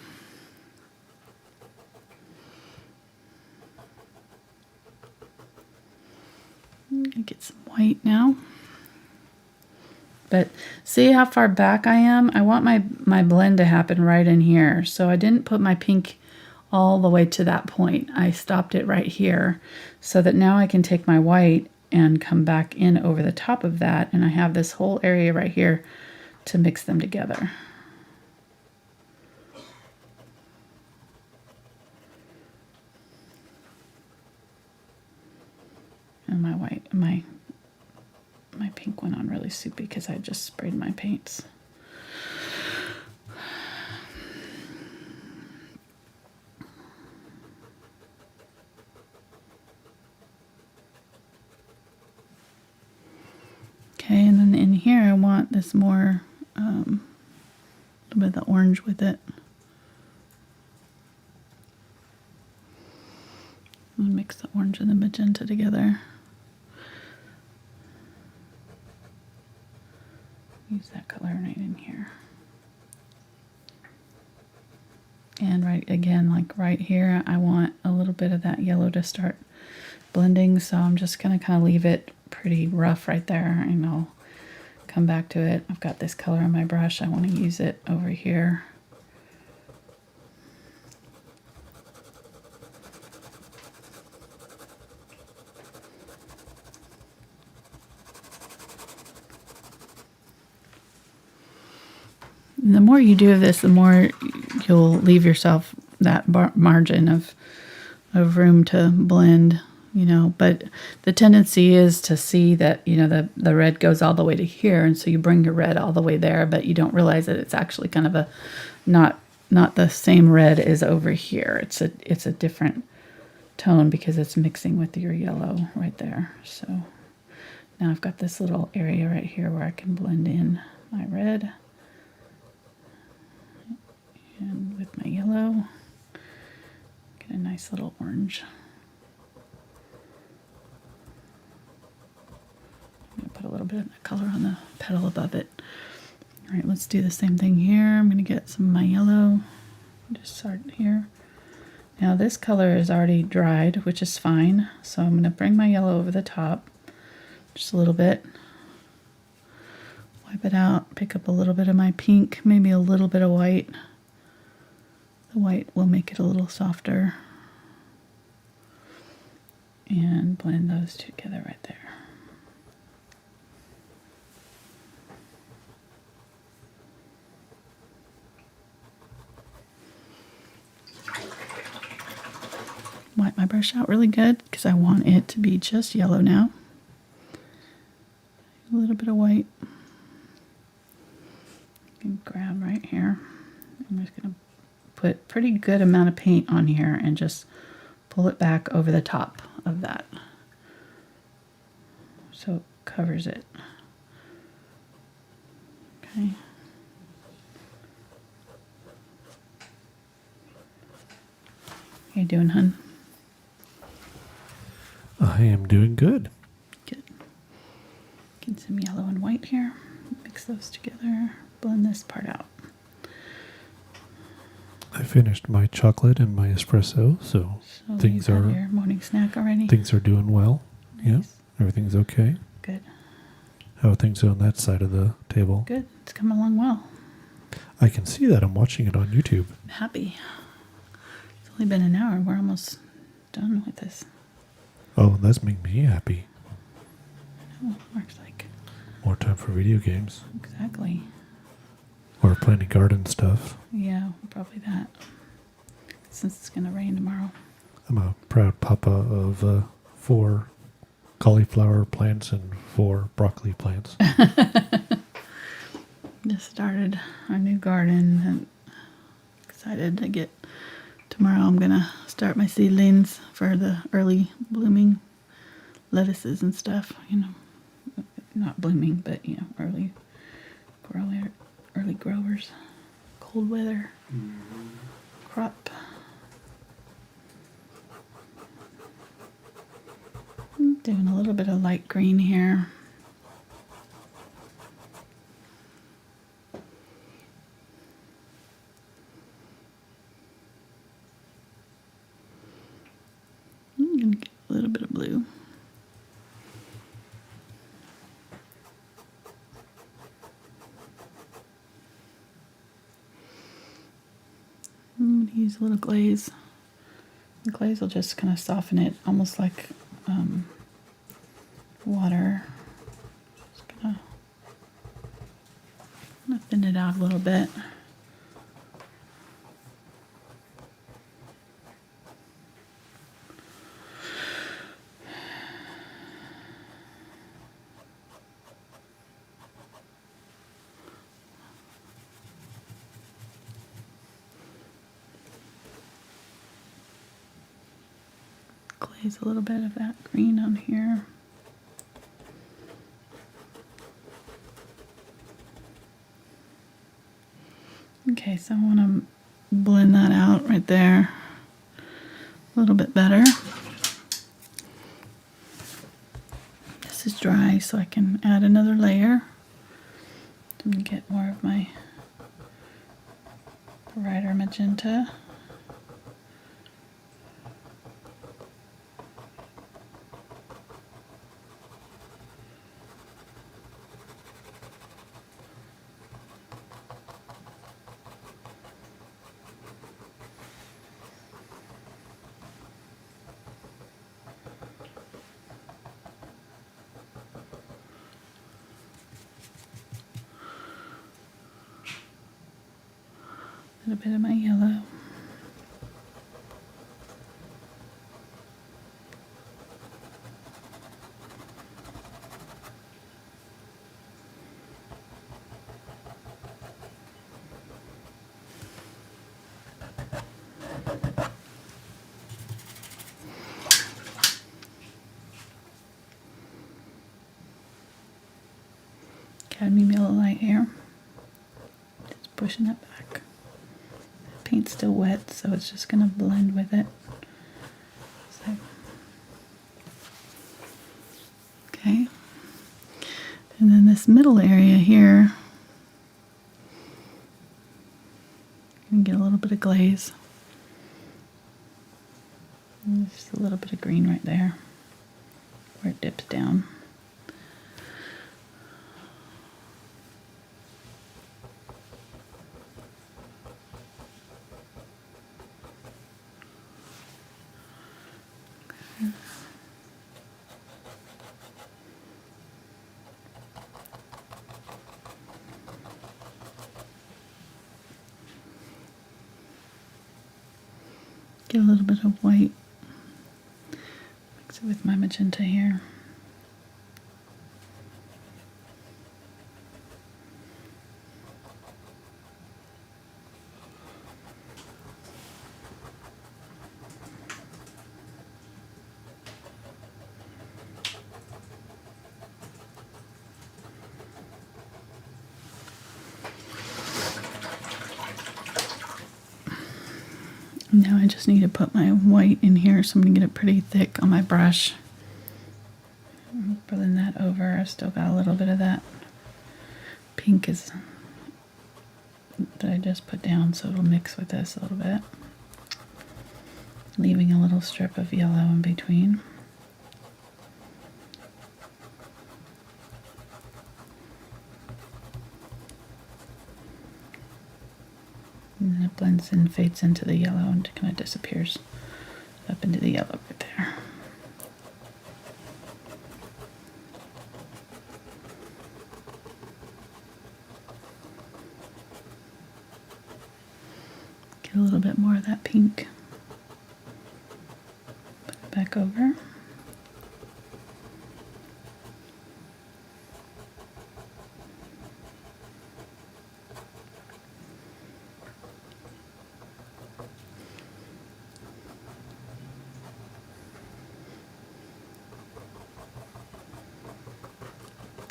I'm going to get some white now. But see how far back I am? I want my blend to happen right in here. So I didn't put my pink all the way to that point. I stopped it right here, so that now I can take my white and come back in over the top of that, and I have this whole area right here to mix them together. And my pink went on really soupy because I just sprayed my paints. Okay, and then in here I want this more, a little bit of the orange with it. I'll mix the orange and the magenta together. Use that color right in here. And right again, like right here, I want a little bit of that yellow to start blending, so I'm just gonna kind of leave it pretty rough right there, and I'll come back to it. I've got this color on my brush. I want to use it over here. And the more you do of this, the more you'll leave yourself that margin of room to blend, you know. But the tendency is to see that, you know, the red goes all the way to here, and so you bring your red all the way there, but you don't realize that it's actually kind of a not the same red as over here. It's a different tone because it's mixing with your yellow right there. So now I've got this little area right here where I can blend in my red. And with my yellow, get a nice little orange. I'm going to put a little bit of that color on the petal above it. All right, let's do the same thing here. I'm going to get some of my yellow. Just start here. Now this color is already dried, which is fine. So I'm going to bring my yellow over the top, just a little bit. Wipe it out, pick up a little bit of my pink, maybe a little bit of white. The white will make it a little softer. And blend those two together right there. Wipe my brush out really good because I want it to be just yellow now. A little bit of white. And grab right here. I'm just going to put pretty good amount of paint on here and just pull it back over the top of that so it covers it. Okay. How you doing, hun? I am doing good. Good. Get some yellow and white here. Mix those together. Blend this part out. I finished my chocolate and my espresso, so things you are have your morning snack already. things are doing well. Nice. Yeah, everything's okay. Good. How are things on that side of the table? Good. It's coming along well. I can see that. I'm watching it on YouTube. I'm happy. It's only been an hour. We're almost done with this. Oh, that's making me happy. I know what it works like. More time for video games. Exactly. Or planting garden stuff. Yeah, probably that. Since it's going to rain tomorrow. I'm a proud papa of 4 cauliflower plants and 4 broccoli plants. Just started our new garden and excited to get tomorrow. I'm going to start my seedlings for the early blooming lettuces and stuff, you know. Not blooming, but, you know, early growers. Cold weather. Crop. I'm doing a little bit of light green here. I'm going to get a little bit of blue. I'm going to use a little glaze. The glaze will just kind of soften it, almost like water. Just going to thin it out a little bit. glaze a little bit of that green on here. Okay, so I want to blend that out right there a little bit better. This is dry, so I can add another layer to get more of my brighter magenta. A little bit of my yellow. Cadmium yellow light here. Just pushing it back. Paint's still wet, so it's just going to blend with it. So, okay. And then this middle area here, I'm going to get a little bit of glaze. And just a little bit of green right there, where it dips down. Get a little bit of white, mix it with my magenta here. Now I just need to put my white in here, so I'm going to get it pretty thick on my brush. Blend that over. I've still got a little bit of that pink that I just put down, so it'll mix with this a little bit. Leaving a little strip of yellow in between. And then it blends and fades into the yellow and kind of disappears up into the yellow right there. Get a little bit more of that pink. Put it back over.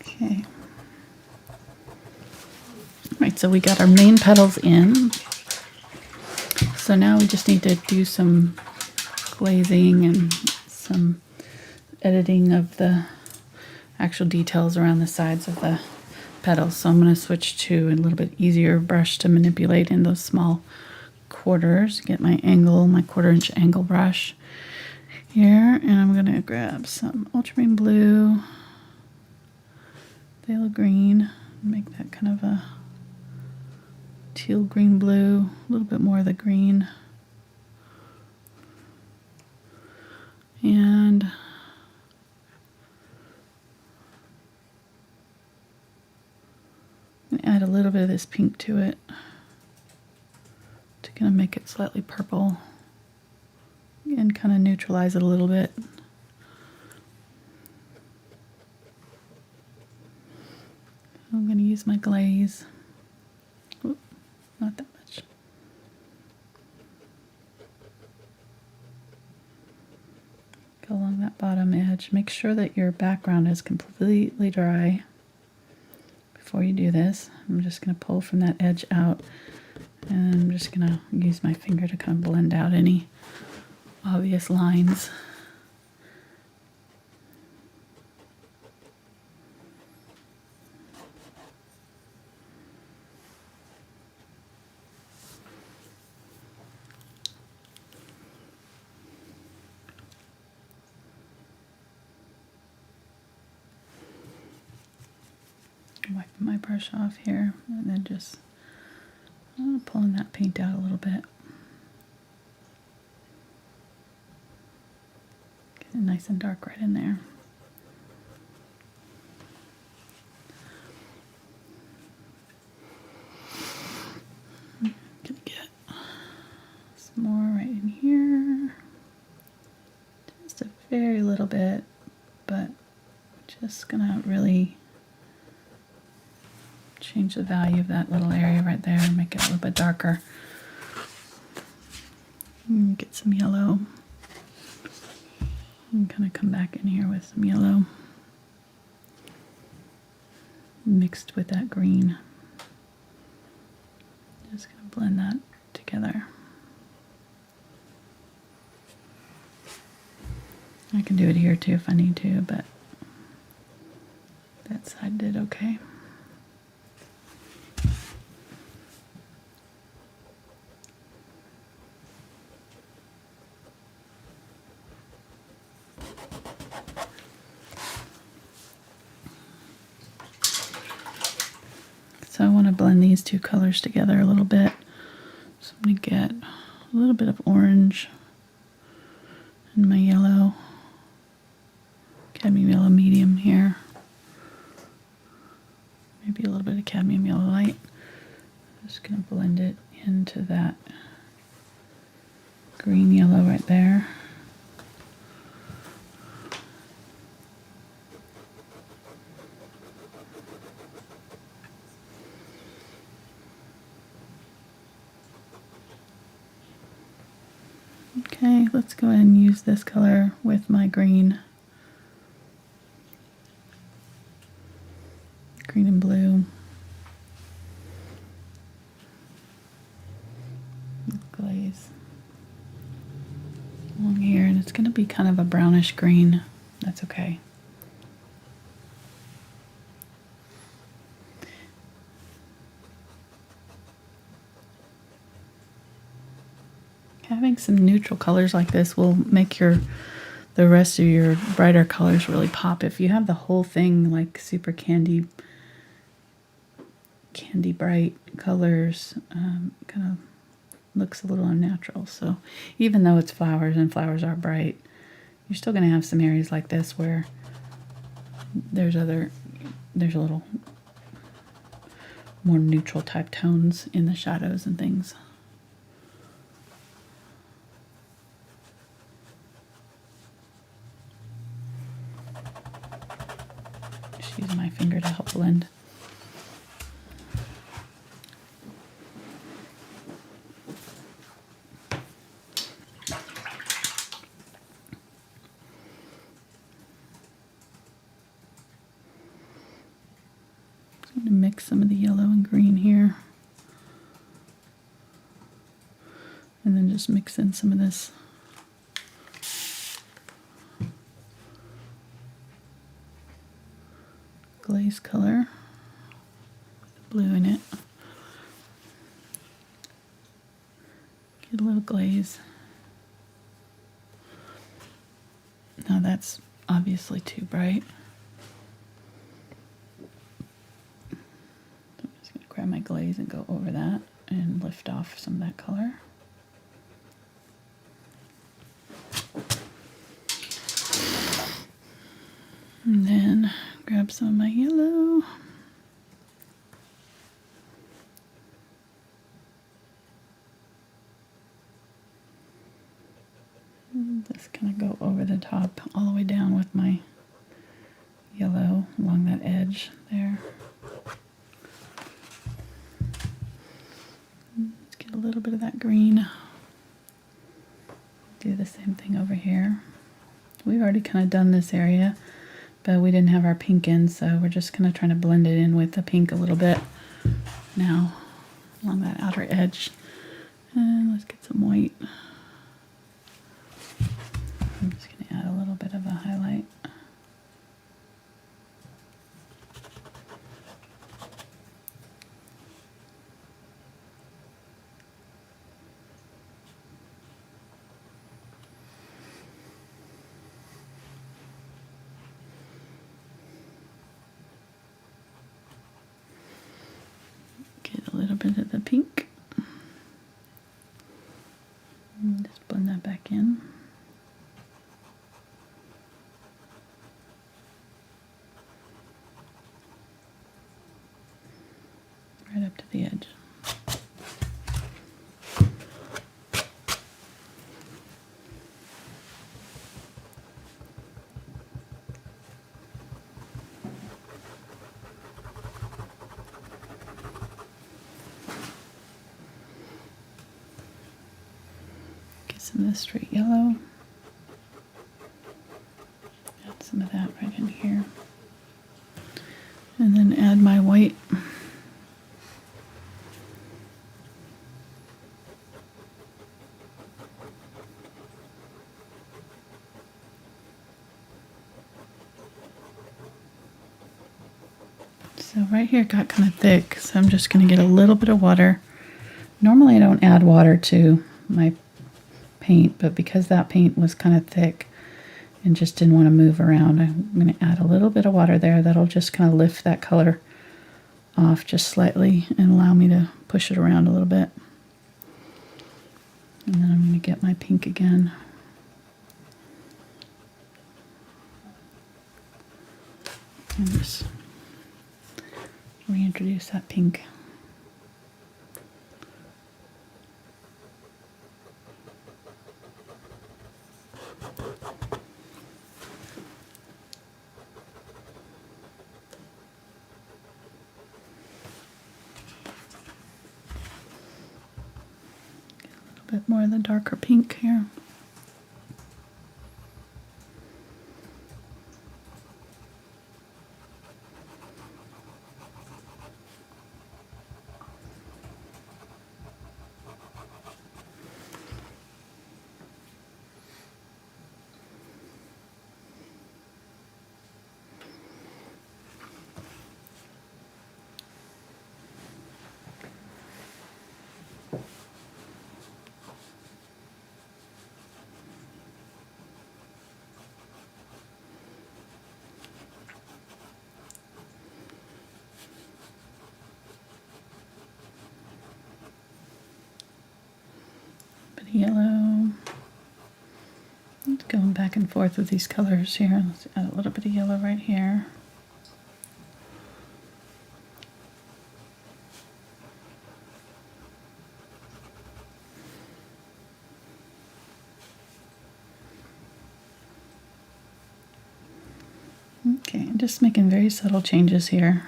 Okay. Right, so we got our main petals in. So now we just need to do some glazing and some editing of the actual details around the sides of the petals. So I'm going to switch to a little bit easier brush to manipulate in those small quarters. Get my angle, my 1/4 inch angle brush here, and I'm going to grab some Ultramarine Blue, Phthalo green, make that kind of a teal green blue, a little bit more of the green, and add a little bit of this pink to it to kind of make it slightly purple and kind of neutralize it a little bit. I'm going to use my glaze. Oop, not that much. go along that bottom edge. Make sure that your background is completely dry before you do this. I'm just going to pull from that edge out, and I'm just going to use my finger to kind of blend out any obvious lines. Wiping my brush off here, and then just pulling that paint out a little bit. Get it nice and dark right in there. Gonna get some more right in here. Just a very little bit, but just gonna really change the value of that little area right there and make it a little bit darker. And get some yellow. And kind of come back in here with some yellow mixed with that green. Just going to blend that together. I can do it here too if I need to, but that side did okay. So I want to blend these two colors together a little bit. So I'm going to get a little bit of orange in my yellow, cadmium yellow medium here. Maybe a little bit of cadmium yellow light. Just going to blend it into that green yellow right there. Okay, let's go ahead and use this color with my green. Green and blue. Glaze along here, and it's going to be kind of a brownish green. That's okay. Having some neutral colors like this will make the rest of your brighter colors really pop. If you have the whole thing like super candy bright colors, kind of looks a little unnatural. So even though it's flowers and flowers are bright, you're still going to have some areas like this where there's a little more neutral type tones in the shadows and things. Just using my finger to help blend. I'm going to mix some of the yellow and green here. And then just mix in some of this glaze color with the blue in it. Get a little glaze. Now that's obviously too bright. So I'm just going to grab my glaze and go over that and lift off some of that color. And then grab some of my yellow. And just kind of go over the top all the way down with my yellow along that edge there. Let's get a little bit of that green. Do the same thing over here. We've already kind of done this area, but we didn't have our pink in, so we're just kind of trying to blend it in with the pink a little bit now along that outer edge. And let's get some white. I'm just going to add a little bit of a highlight. Get a little bit of the pink. And just blend that back in. Right up to the edge. Get some of this straight yellow. Add some of that right in here. And then add my white. So right here it got kind of thick, so I'm just going to get a little bit of water. Normally I don't add water to my paint, but because that paint was kind of thick and just didn't want to move around, I'm going to add a little bit of water there. That'll just kind of lift that color off just slightly and allow me to push it around a little bit. And then I'm going to get my pink again. And just reintroduce that pink. Get a little bit more of the darker pink here. Yellow. Just going back and forth with these colors here. Let's add a little bit of yellow right here. Okay, I'm just making very subtle changes here.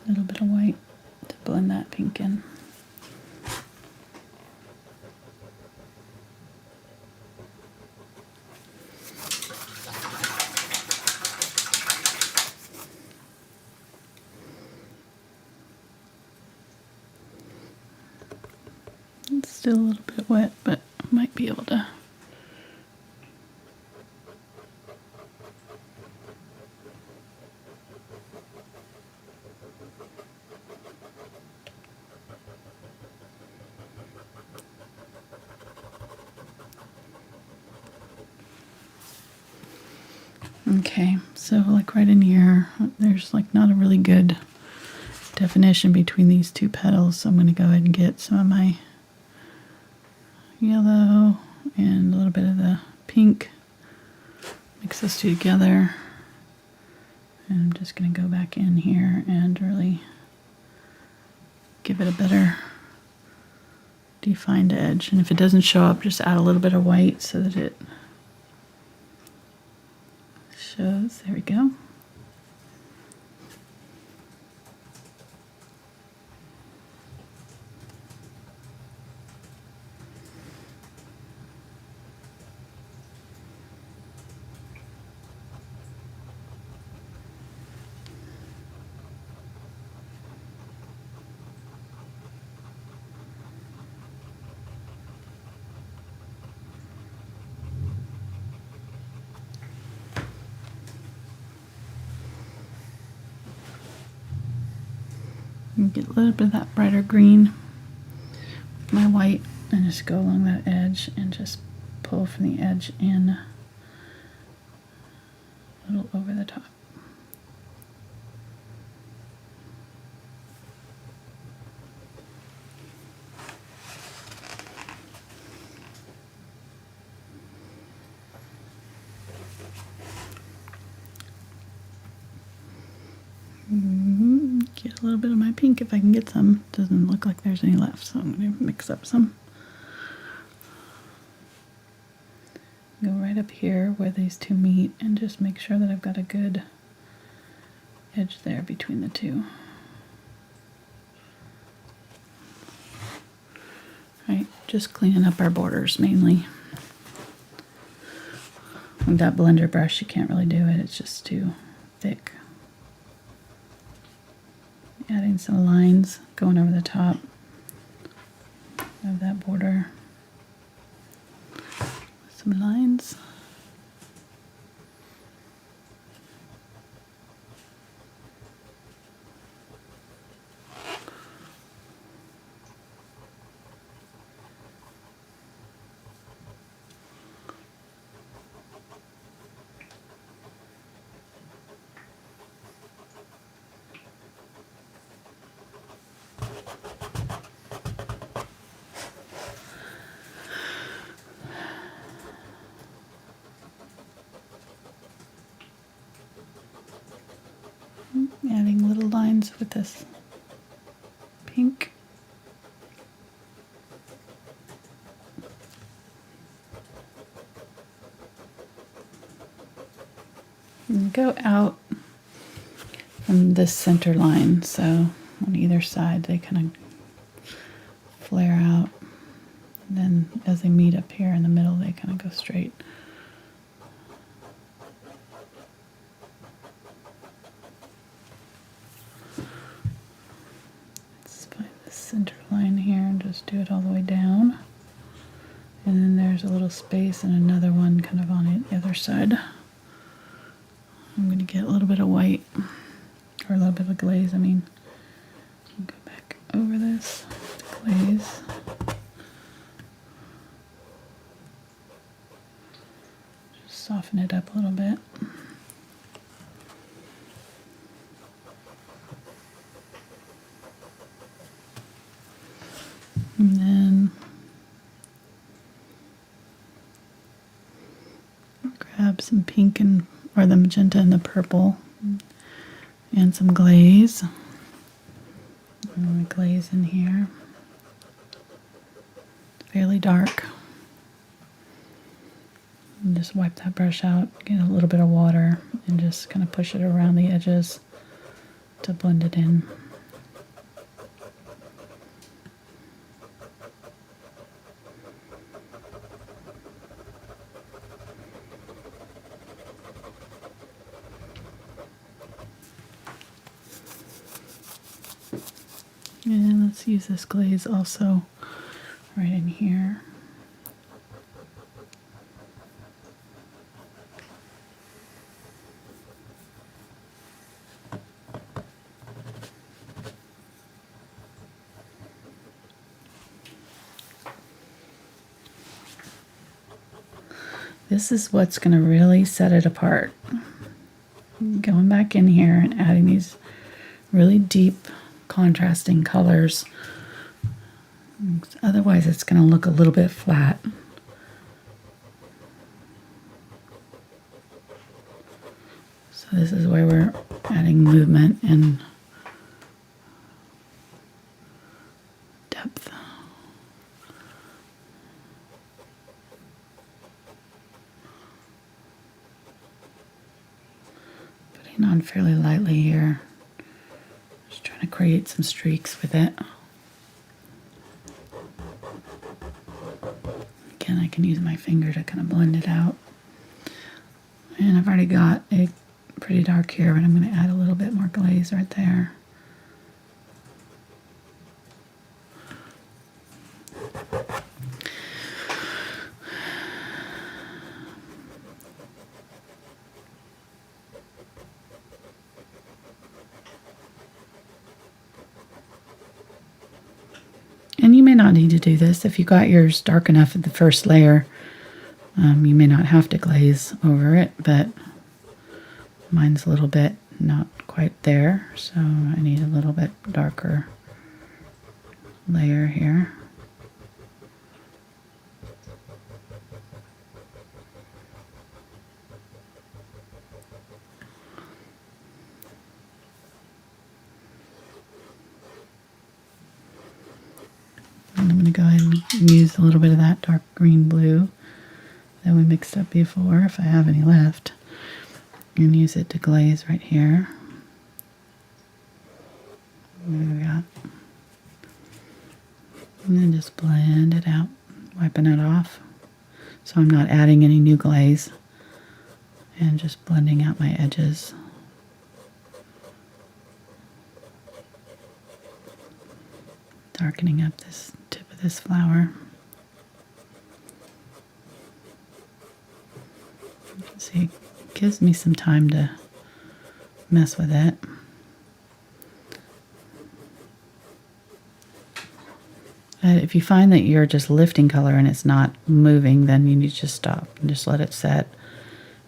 A little bit of white to blend that pink in. It's still a little bit wet, but I might be able to. Okay, so like right in here, there's like not a really good definition between these two petals, so I'm going to go ahead and get some of my yellow and a little bit of the pink, mix those two together, and I'm just going to go back in here and really give it a better defined edge. And if it doesn't show up, just add a little bit of white so that it shows. There we go. And get a little bit of that brighter green with my white and just go along that edge and just pull from the edge in a little over the top. Get a little bit of my pink if I can get some. Doesn't look like there's any left, so I'm going to mix up some. Go right up here where these two meet and just make sure that I've got a good edge there between the two. Right, just cleaning up our borders mainly. With that blender brush, you can't really do it, it's just too thick. Adding some lines going over the top of that border. Some lines. Adding little lines with this pink. And go out from this center line, so on either side they kind of flare out. And then as they meet up here in the middle, they kind of go straight. Center line here and just do it all the way down, and then there's a little space and another one kind of on the other side. I'm going to get a little bit of white, or a little bit of glaze, I mean. Go back over this glaze. Just soften it up a little bit. And then grab some pink or the magenta and the purple and some glaze. And the glaze in here. Fairly dark. And just wipe that brush out, get a little bit of water, and just kind of push it around the edges to blend it in. And let's use this glaze also right in here. This is what's going to really set it apart. Going back in here and adding these really deep contrasting colors. Otherwise it's going to look a little bit flat. So this is where we're adding movement and depth. Putting on fairly lightly here. Just trying to create some streaks with it. Again, I can use my finger to kind of blend it out. And I've already got a pretty dark here, but I'm going to add a little bit more glaze right there. may not need to do this. If you got yours dark enough at the first layer, you may not have to glaze over it, but mine's a little bit not quite there, so I need a little bit darker layer here. And I'm going to go ahead and use a little bit of that dark green blue that we mixed up before, if I have any left, and use it to glaze right here. There we go. And then just blend it out, wiping it off, so I'm not adding any new glaze, and just blending out my edges. Darkening up this tip of this flower. You can see it gives me some time to mess with it. If you find that you're just lifting color and it's not moving, then you need to just stop and just let it set.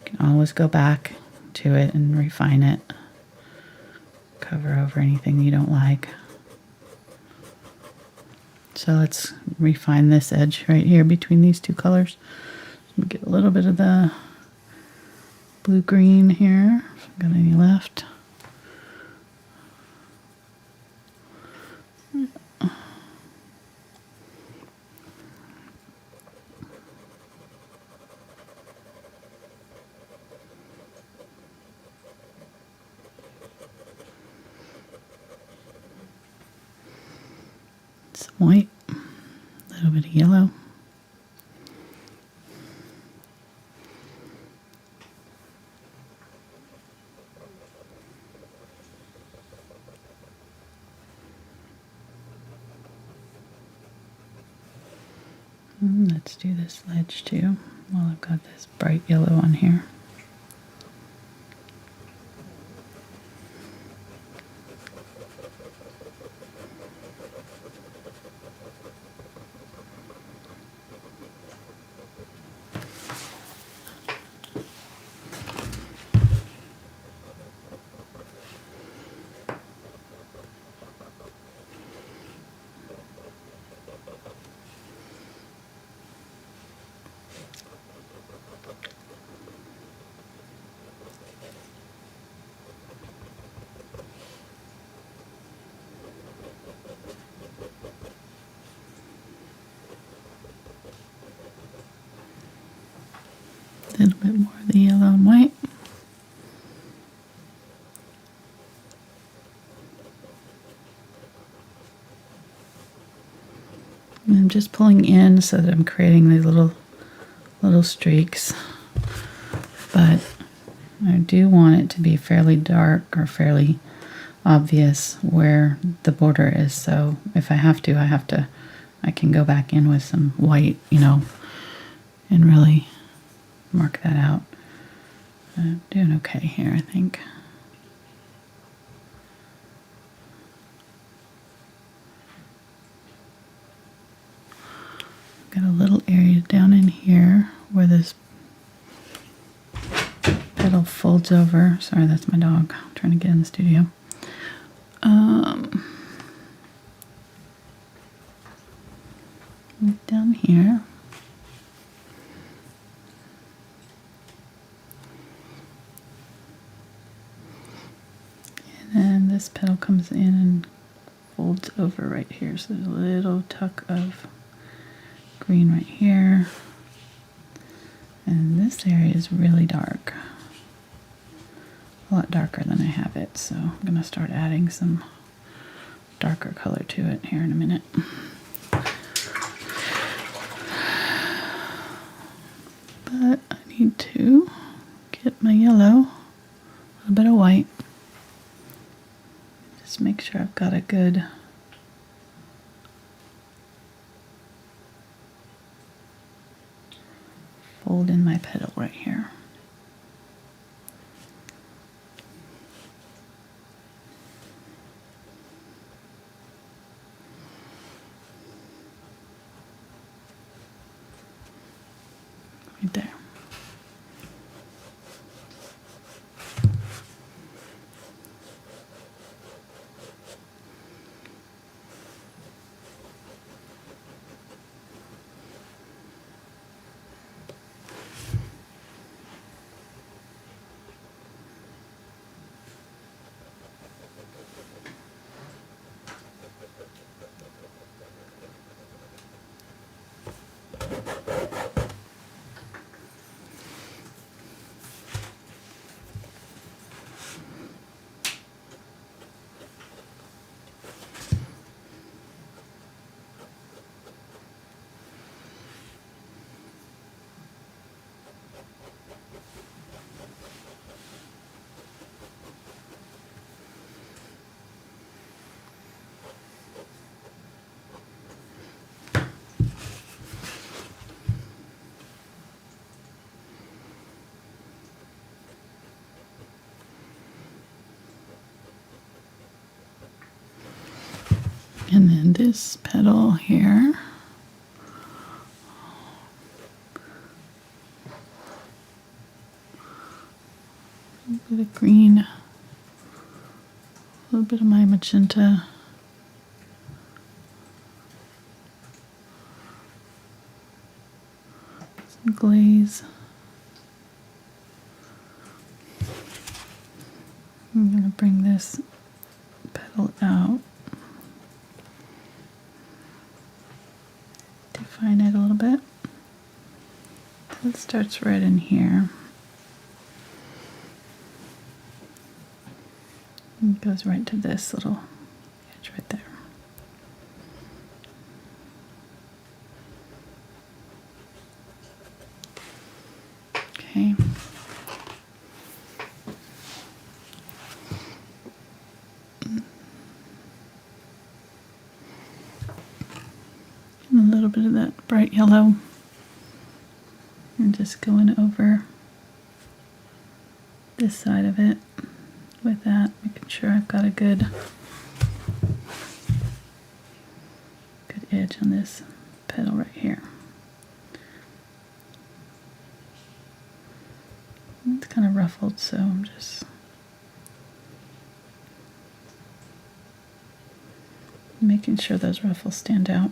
You can always go back to it and refine it. Cover over anything you don't like. So let's refine this edge right here between these two colors. Get a little bit of the blue-green here, if I've got any left. Some white, a little bit of yellow. Let's do this ledge too, while I've got this bright yellow on here. A little bit more of the yellow and white. And I'm just pulling in so that I'm creating these little streaks. But I do want it to be fairly dark or fairly obvious where the border is. So if I have to, I can go back in with some white, and really mark that out. I'm doing okay here, I think. Got a little area down in here where this petal folds over. Sorry, that's my dog. I'm trying to get in the studio. Down here. And this petal comes in and folds over right here. So there's a little tuck of green right here. And this area is really dark. A lot darker than I have it. So I'm going to start adding some darker color to it here in a minute. But I need to get my yellow, a little bit of white. Just make sure I've got a good fold in my petal right here. And then this petal here. A little bit of green. A little bit of my magenta. Some glaze. I'm going to bring this petal out. Define it a little bit. So it starts right in here. And goes right to this little edge right there. Okay. And a little bit of that bright yellow. And just going over this side of it with that, making sure I've got a good edge on this petal right here. It's kind of ruffled, so I'm just making sure those ruffles stand out.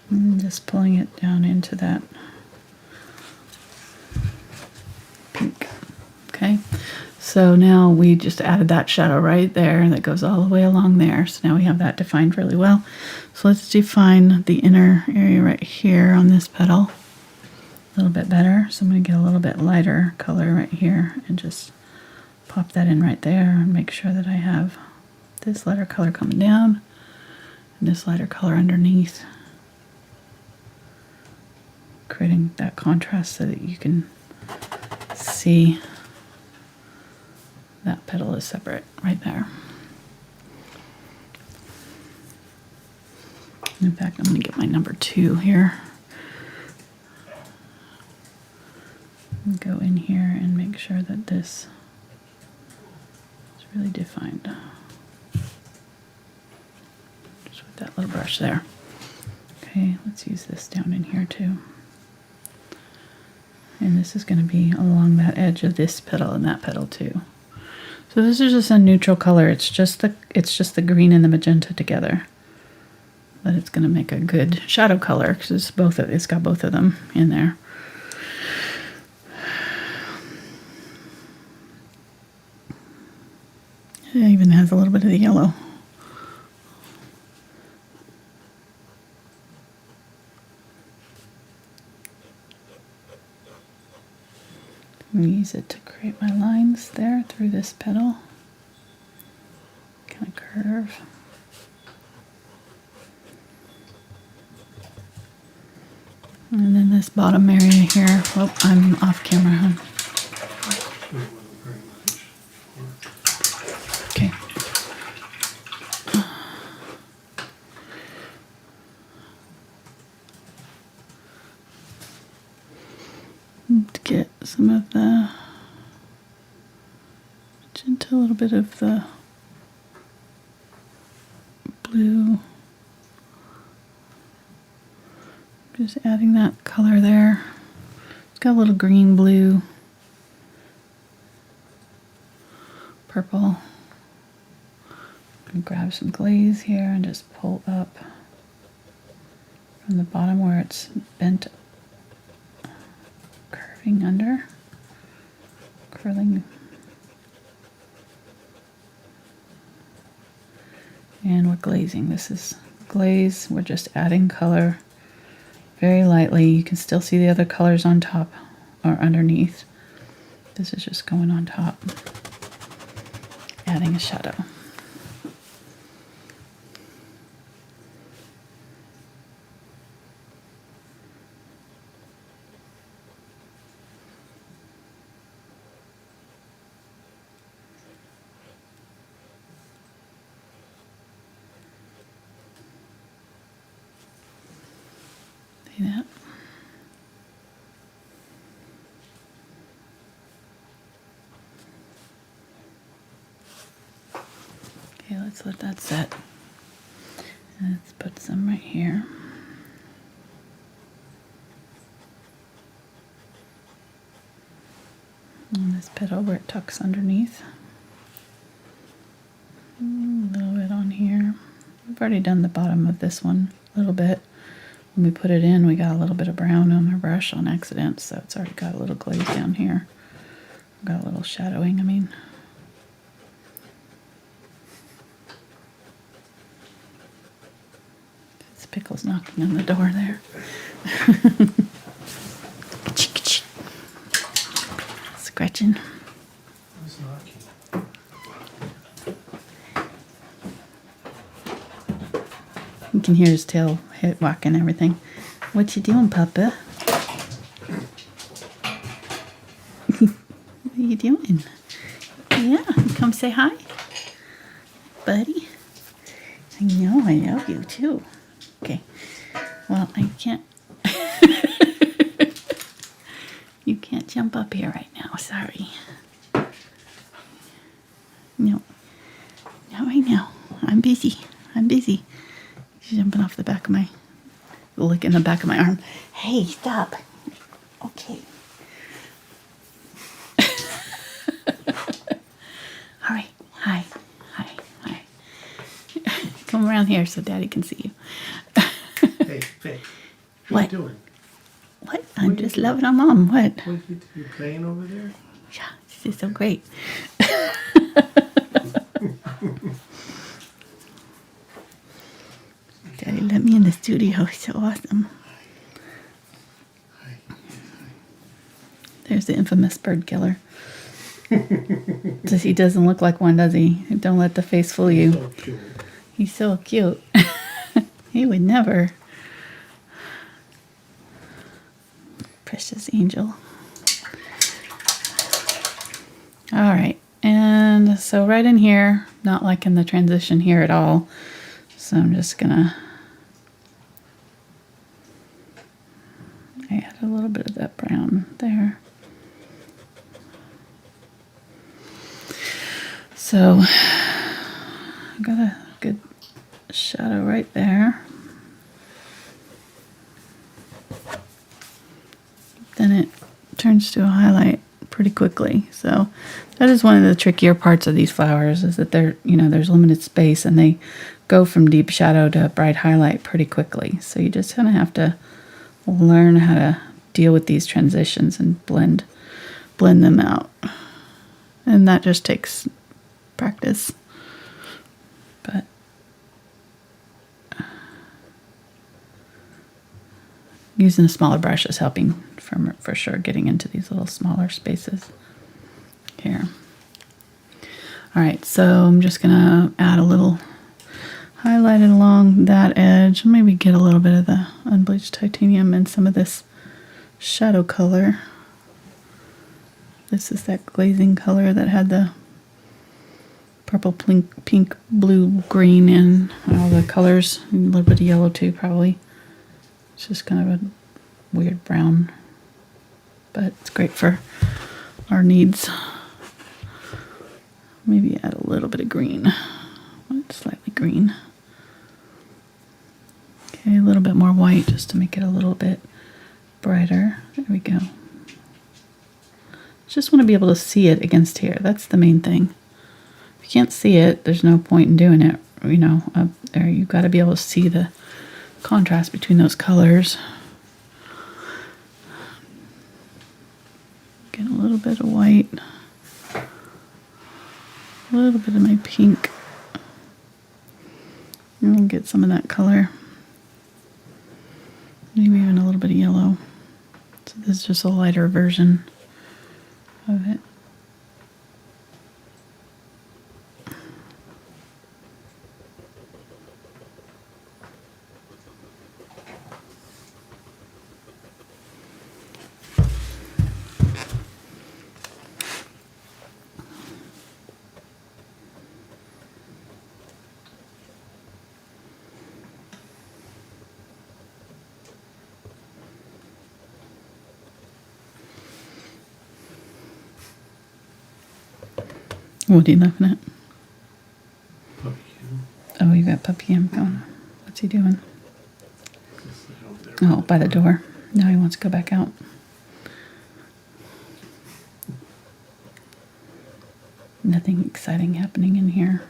And just pulling it down into that pink. Okay, so now we just added that shadow right there that goes all the way along there. So now we have that defined really well. So let's define the inner area right here on this petal a little bit better. So I'm going to get a little bit lighter color right here and just pop that in right there and make sure that I have this lighter color coming down and this lighter color underneath, creating that contrast so that you can see that petal is separate right there. In fact, I'm going to get my number 2 here. And go in here and make sure that this is really defined. Just with that little brush there. Okay, let's use this down in here too. And this is going to be along that edge of this petal and that petal too. So this is just a neutral color. It's just the green and the magenta together. But it's going to make a good shadow color because it's got both of them in there. It even has a little bit of the yellow. I'm going to use it to create my lines there through this petal. Kind of curve. And then this bottom area here. Oh, I'm off camera, huh? Okay. To get some of the magenta, a little bit of the blue. Just adding that color there. It's got a little green, blue, purple. And grab some glaze here and just pull up from the bottom where it's bent, curving under, curling. And we're glazing. This is glaze. We're just adding color very lightly. You can still see the other colors on top or underneath. This is just going on top, adding a shadow. See that? let's let that set. Let's put some right here. And this petal where it tucks underneath. A little bit on here. We've already done the bottom of this one a little bit. When we put it in, we got a little bit of brown on our brush on accident, so it's already got a little glaze down here. Got a little shadowing, I mean. It's Pickle's knocking on the door there. Scratching. You can hear his tail hit whacking and everything. What you doing, Papa? What are you doing? Yeah, come say hi, buddy. I know I love you too. Okay. Well, I can't. You can't jump up here right now. Sorry. No. Not right now. I'm busy. I'm busy. She's jumping off the back of my, licking the back of my arm. Hey, stop. Okay. All right. Hi. Hi. Hi. Come around here so Daddy can see you. Hey, Faye. What? You doing? What? I'm just loving on Mom. What? What you playing over there? Yeah, this is so great. Daddy let me in the studio. It's so awesome. There's the infamous bird killer. He doesn't look like one, does he? Don't let the face fool you. So cute. He's so cute. He would never. Precious angel. All right. And so right in here, not liking the transition here at all. So I'm just gonna add a little bit of that brown there. So I've got a good shadow right there. Then it turns to a highlight pretty quickly. So that is one of the trickier parts of these flowers, is that they're, there's limited space and they go from deep shadow to bright highlight pretty quickly. So you just kind of have to learn how to deal with these transitions and blend them out. And that just takes practice. But using a smaller brush is helping for sure, getting into these little smaller spaces here. All right, so I'm just gonna add a little highlighted along that edge. Maybe get a little bit of the unbleached titanium and some of this shadow color. This is that glazing color that had the purple, pink, blue, green, and all the colors. And a little bit of yellow too, probably. It's just kind of a weird brown, but it's great for our needs. Maybe add a little bit of green, slightly green. Okay, a little bit more white just to make it a little bit brighter. There we go. Just want to be able to see it against here. That's the main thing. If you can't see it, there's no point in doing it. Up there, you've got to be able to see the contrast between those colors. Get a little bit of white, a little bit of my pink, and we'll get some of that color. Maybe even a little bit of yellow. So this is just a lighter version of it. What are you laughing at? Puppy. puppy I'm going. What's he doing? Just sit out there. Oh, by the door. Now he wants to go back out. Nothing exciting happening in here.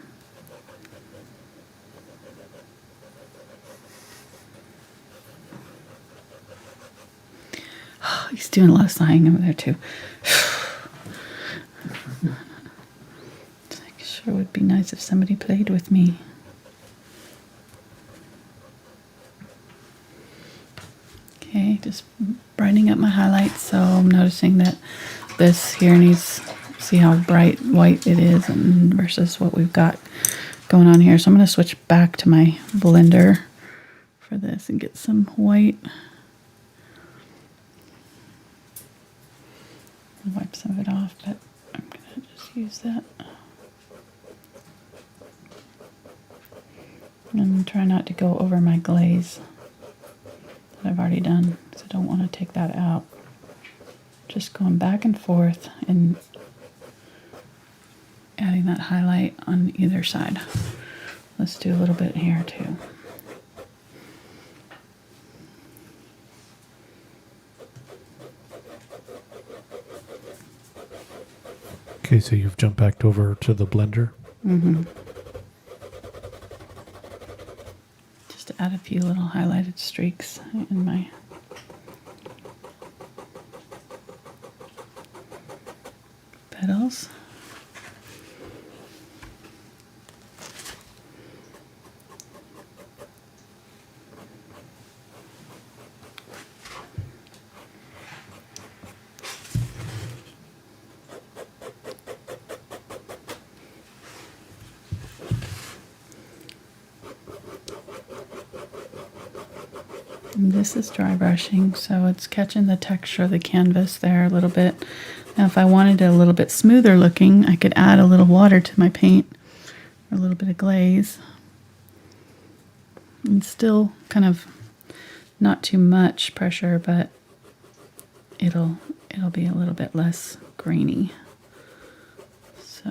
He's doing a lot of sighing over there too. It sure would be nice if somebody played with me. Okay, just brightening up my highlights. So I'm noticing that this here needs, see how bright white it is and versus what we've got going on here. So I'm going to switch back to my blender for this and get some white. Wipe some of it off, but I'm going to just use that. And try not to go over my glaze that I've already done, so I don't want to take that out. Just going back and forth and adding that highlight on either side. Let's do a little bit here too. Okay, so you've jumped back over to the blender. Mm-hmm. Just to add a few little highlighted streaks in my petals. And this is dry brushing, so it's catching the texture of the canvas there a little bit. Now if I wanted it a little bit smoother looking, I could add a little water to my paint, or a little bit of glaze. And still kind of not too much pressure, but it'll be a little bit less grainy. So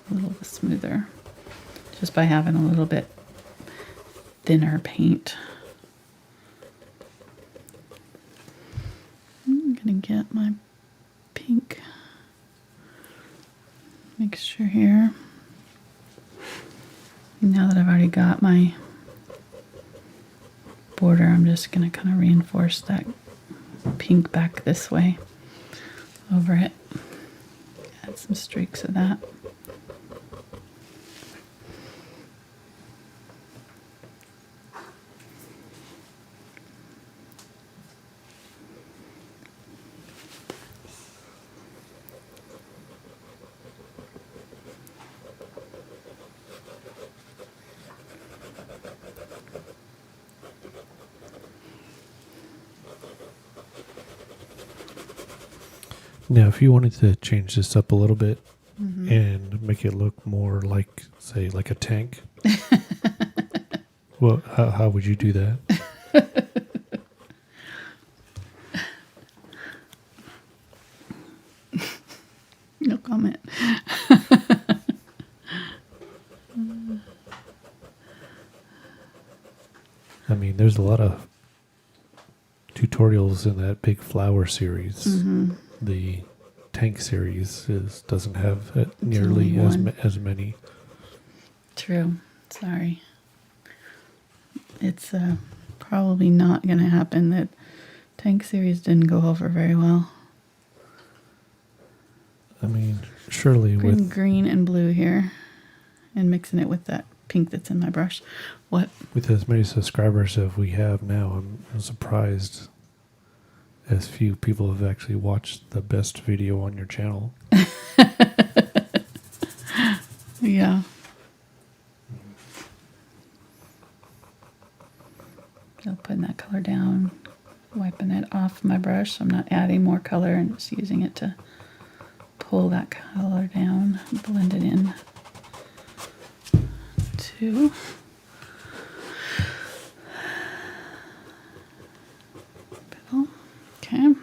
a little bit smoother, just by having a little bit thinner paint. I'm gonna get my pink mixture here. And now that I've already got my border, I'm just gonna kind of reinforce that pink back this way over it. Add some streaks of that. Now, if you wanted to change this up a little bit and make it look more like, say, like a tank, well, how would you do that? No comment. I mean, there's a lot of tutorials in that big flower series. The tank series doesn't have nearly only as many. True. Sorry. It's probably not going to happen. That tank series didn't go over very well. I mean, surely Putting with green and blue here and mixing it with that pink that's in my brush. What? with as many subscribers as we have now, I'm surprised as few people have actually watched the best video on your channel. Yeah. So putting that color down, wiping it off my brush so I'm not adding more color and just using it to pull that color down, blend it in too. Petal. Okay.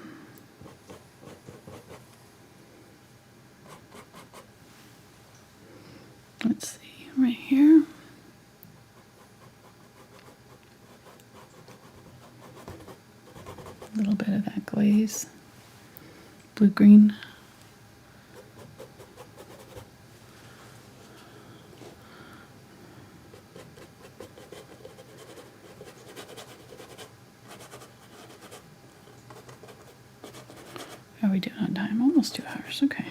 little bit of that glaze, blue-green. How are we doing on time? Almost 2 hours. Okay.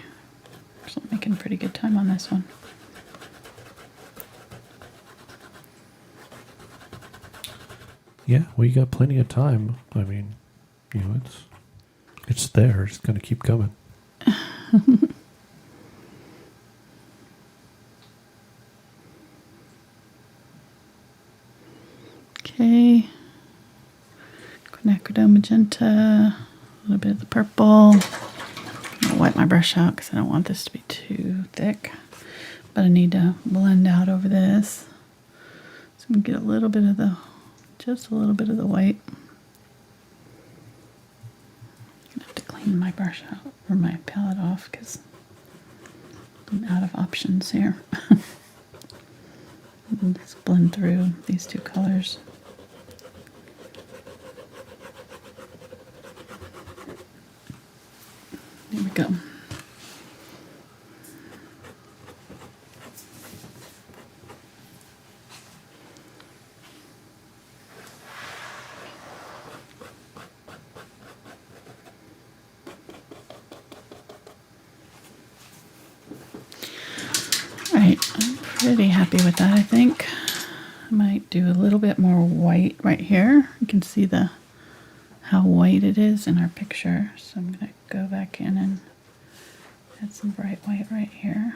So I'm making pretty good time on this one. Yeah, we got plenty of time. I mean, you know, it's there. It's going to keep coming. Okay. Quinacridone Magenta, a little bit of the purple. I'm going to wipe my brush out because I don't want this to be too thick. But I need to blend out over this. So I'm going to get a little bit of the, just a little bit of the white. I'm going to have to clean my brush out, or my palette off, because I'm out of options here. And just blend through these two colors. There we go. All right, I'm pretty happy with that, I think. I might do a little bit more white right here. You can see how white it is in our picture. So I'm going to go back in and add some bright white right here.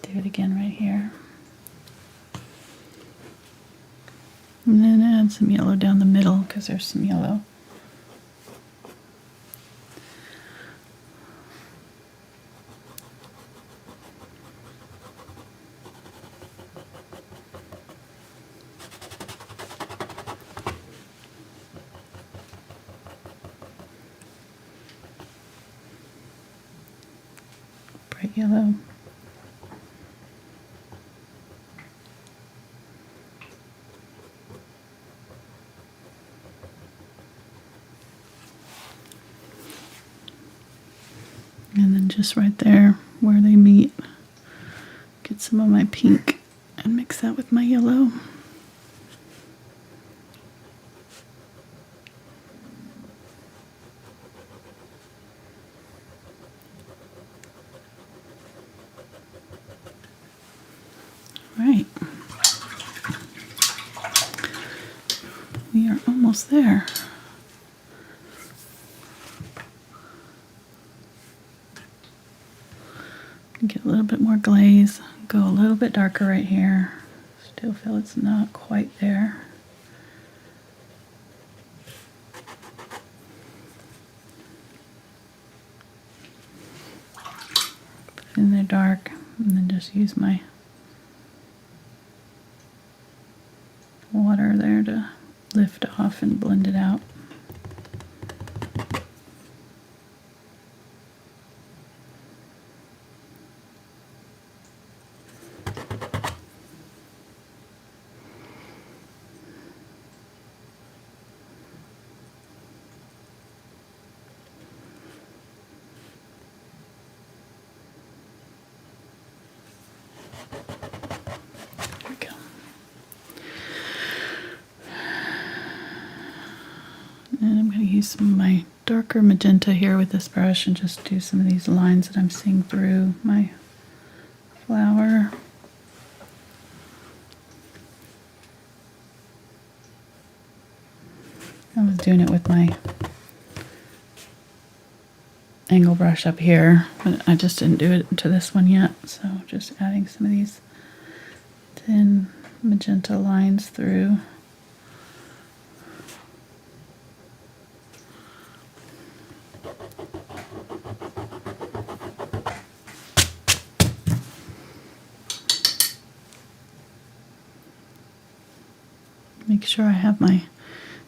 Do it again right here. And then add some yellow down the middle because there's some yellow. Bright yellow. And then just right there where they meet, get some of my pink and mix that with my yellow. Right. We are almost there. Get a little bit more glaze, go a little bit darker right here. Still feel it's not quite there. Put it in there dark, and then just use my water there to lift off and blend it out. There we go. And I'm going to use some of my darker magenta here with this brush and just do some of these lines that I'm seeing through my flower. I was doing it with my angle brush up here, but I just didn't do it to this one yet, so just adding some of these thin magenta lines through. Make sure I have my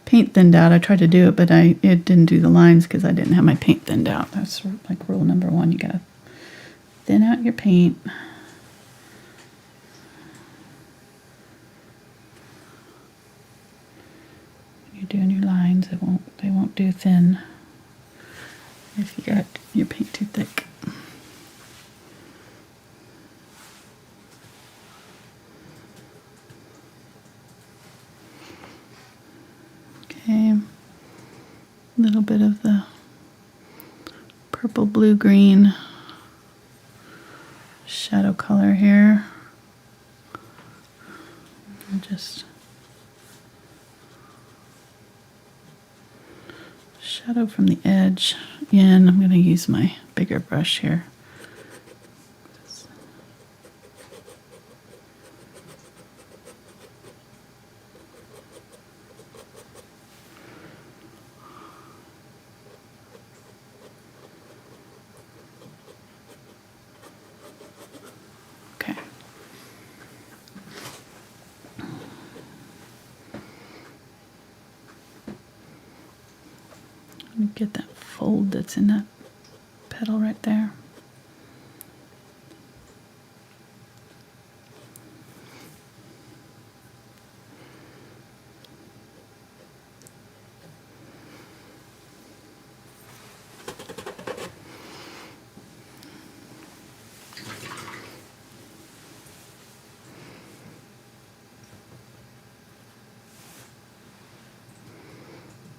paint thinned out. I tried to do it, but it didn't do the lines because I didn't have my paint thinned out. That's like rule number one. You gotta thin out your paint. When you're doing your lines. lines. They won't do thin if you got your paint too thick. Okay, a little bit of the purple, blue, green shadow color here. And just shadow from the edge in. I'm going to use my bigger brush here. Okay. Let me get that fold that's in that petal right there.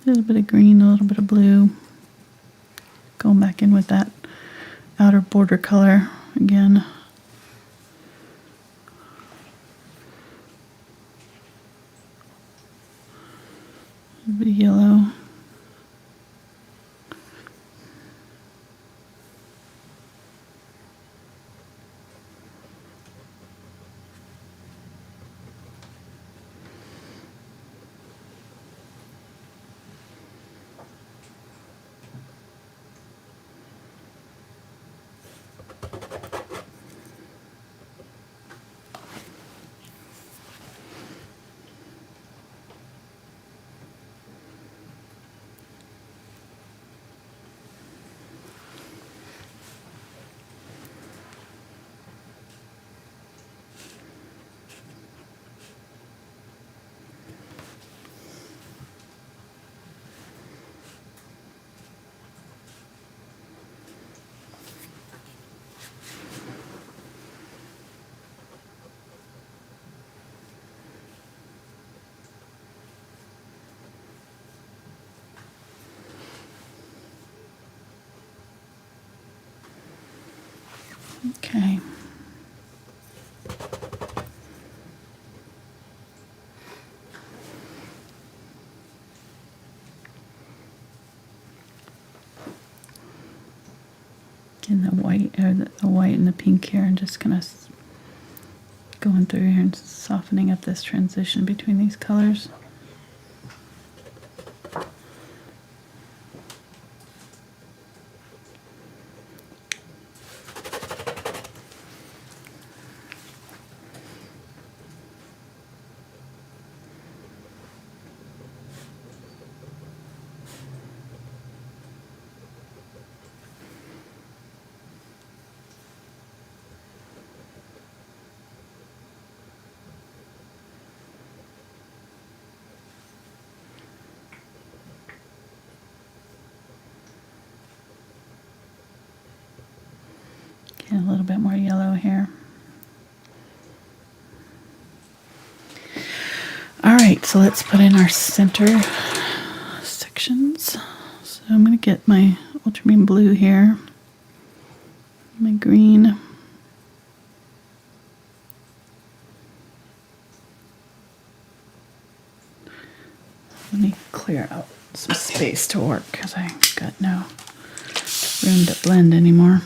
A little bit of green, a little bit of blue. Going back in with that outer border color again. A little bit of yellow. Okay. Getting the white or the white and the pink here, and just kind of going through here and softening up this transition between these colors. A little bit more yellow here. All right, so let's put in our center sections. So I'm going to get my ultramarine blue here, my green, let me clear out some space to work because I got no room to blend anymore.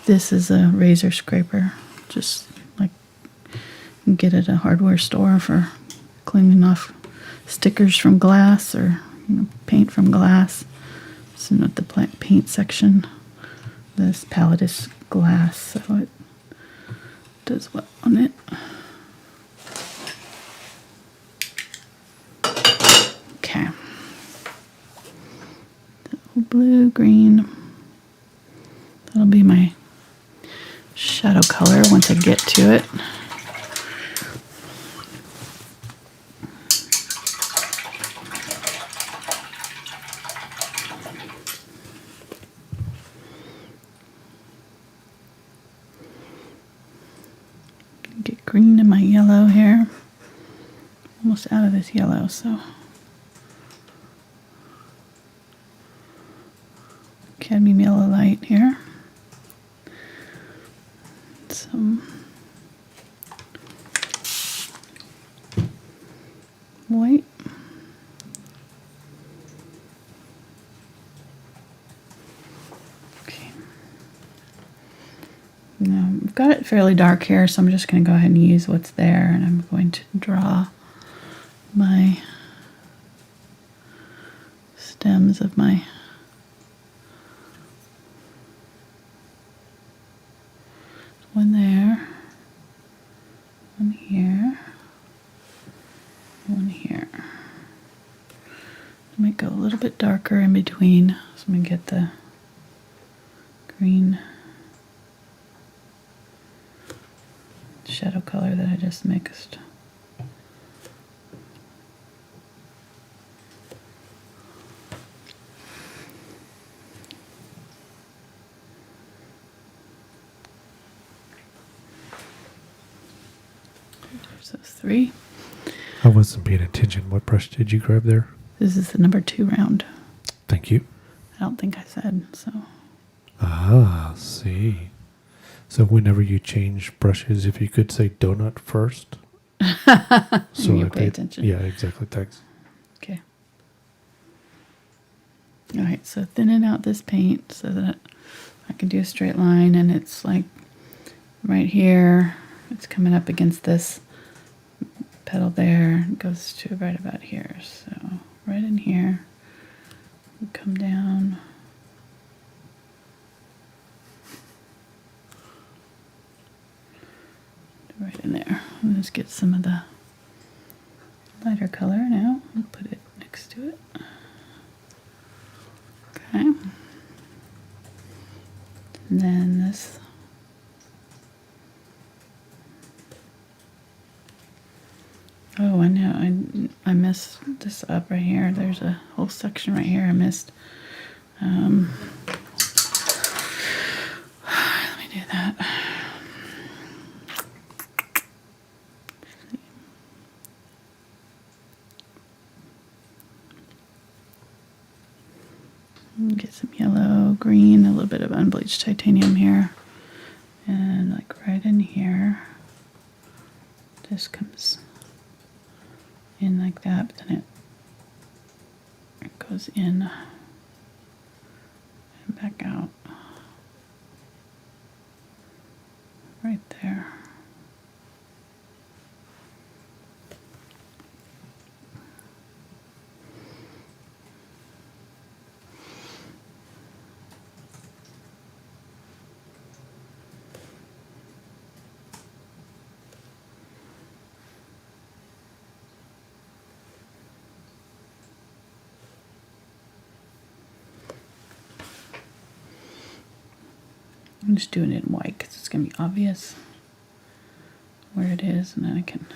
This is a razor scraper, just like you can get at a hardware store for cleaning off stickers from glass or paint from glass. So note the paint section. This palette is glass, so it does well on it. Okay. Blue, green. That'll be my shadow color once I get to it. Get green in my yellow here. Almost out of this yellow, so cadmium yellow light here. Some white. Okay. Now I've got it fairly dark here, so I'm just going to go ahead and use what's there, and I'm going to draw my stems of my one there, one here, one here. I might go a little bit darker in between, so I'm going to get the green shadow color that I just mixed. There's those three. I wasn't paying attention. What brush did you grab there? This is the number 2 round. Thank you. I don't think I said so. Ah, see. So whenever you change brushes, if you could say donut first. So you I pay attention. Yeah, exactly. Thanks. Okay. All right, so thinning out this paint so that I can do a straight line, and it's like right here. It's coming up against this petal there. It goes to right about here. So right in here, come down. Right in there. Let's get some of the lighter color now and put it next to it. Okay. And then this. Oh, I know. I messed this up right here. There's a whole section right here I missed. Let me do that. Get some yellow, green, a little bit of unbleached titanium here. And like right in here, this comes in like that, but then it goes in and back out. Right there. I'm just doing it in white because it's going to be obvious where it is, and then I can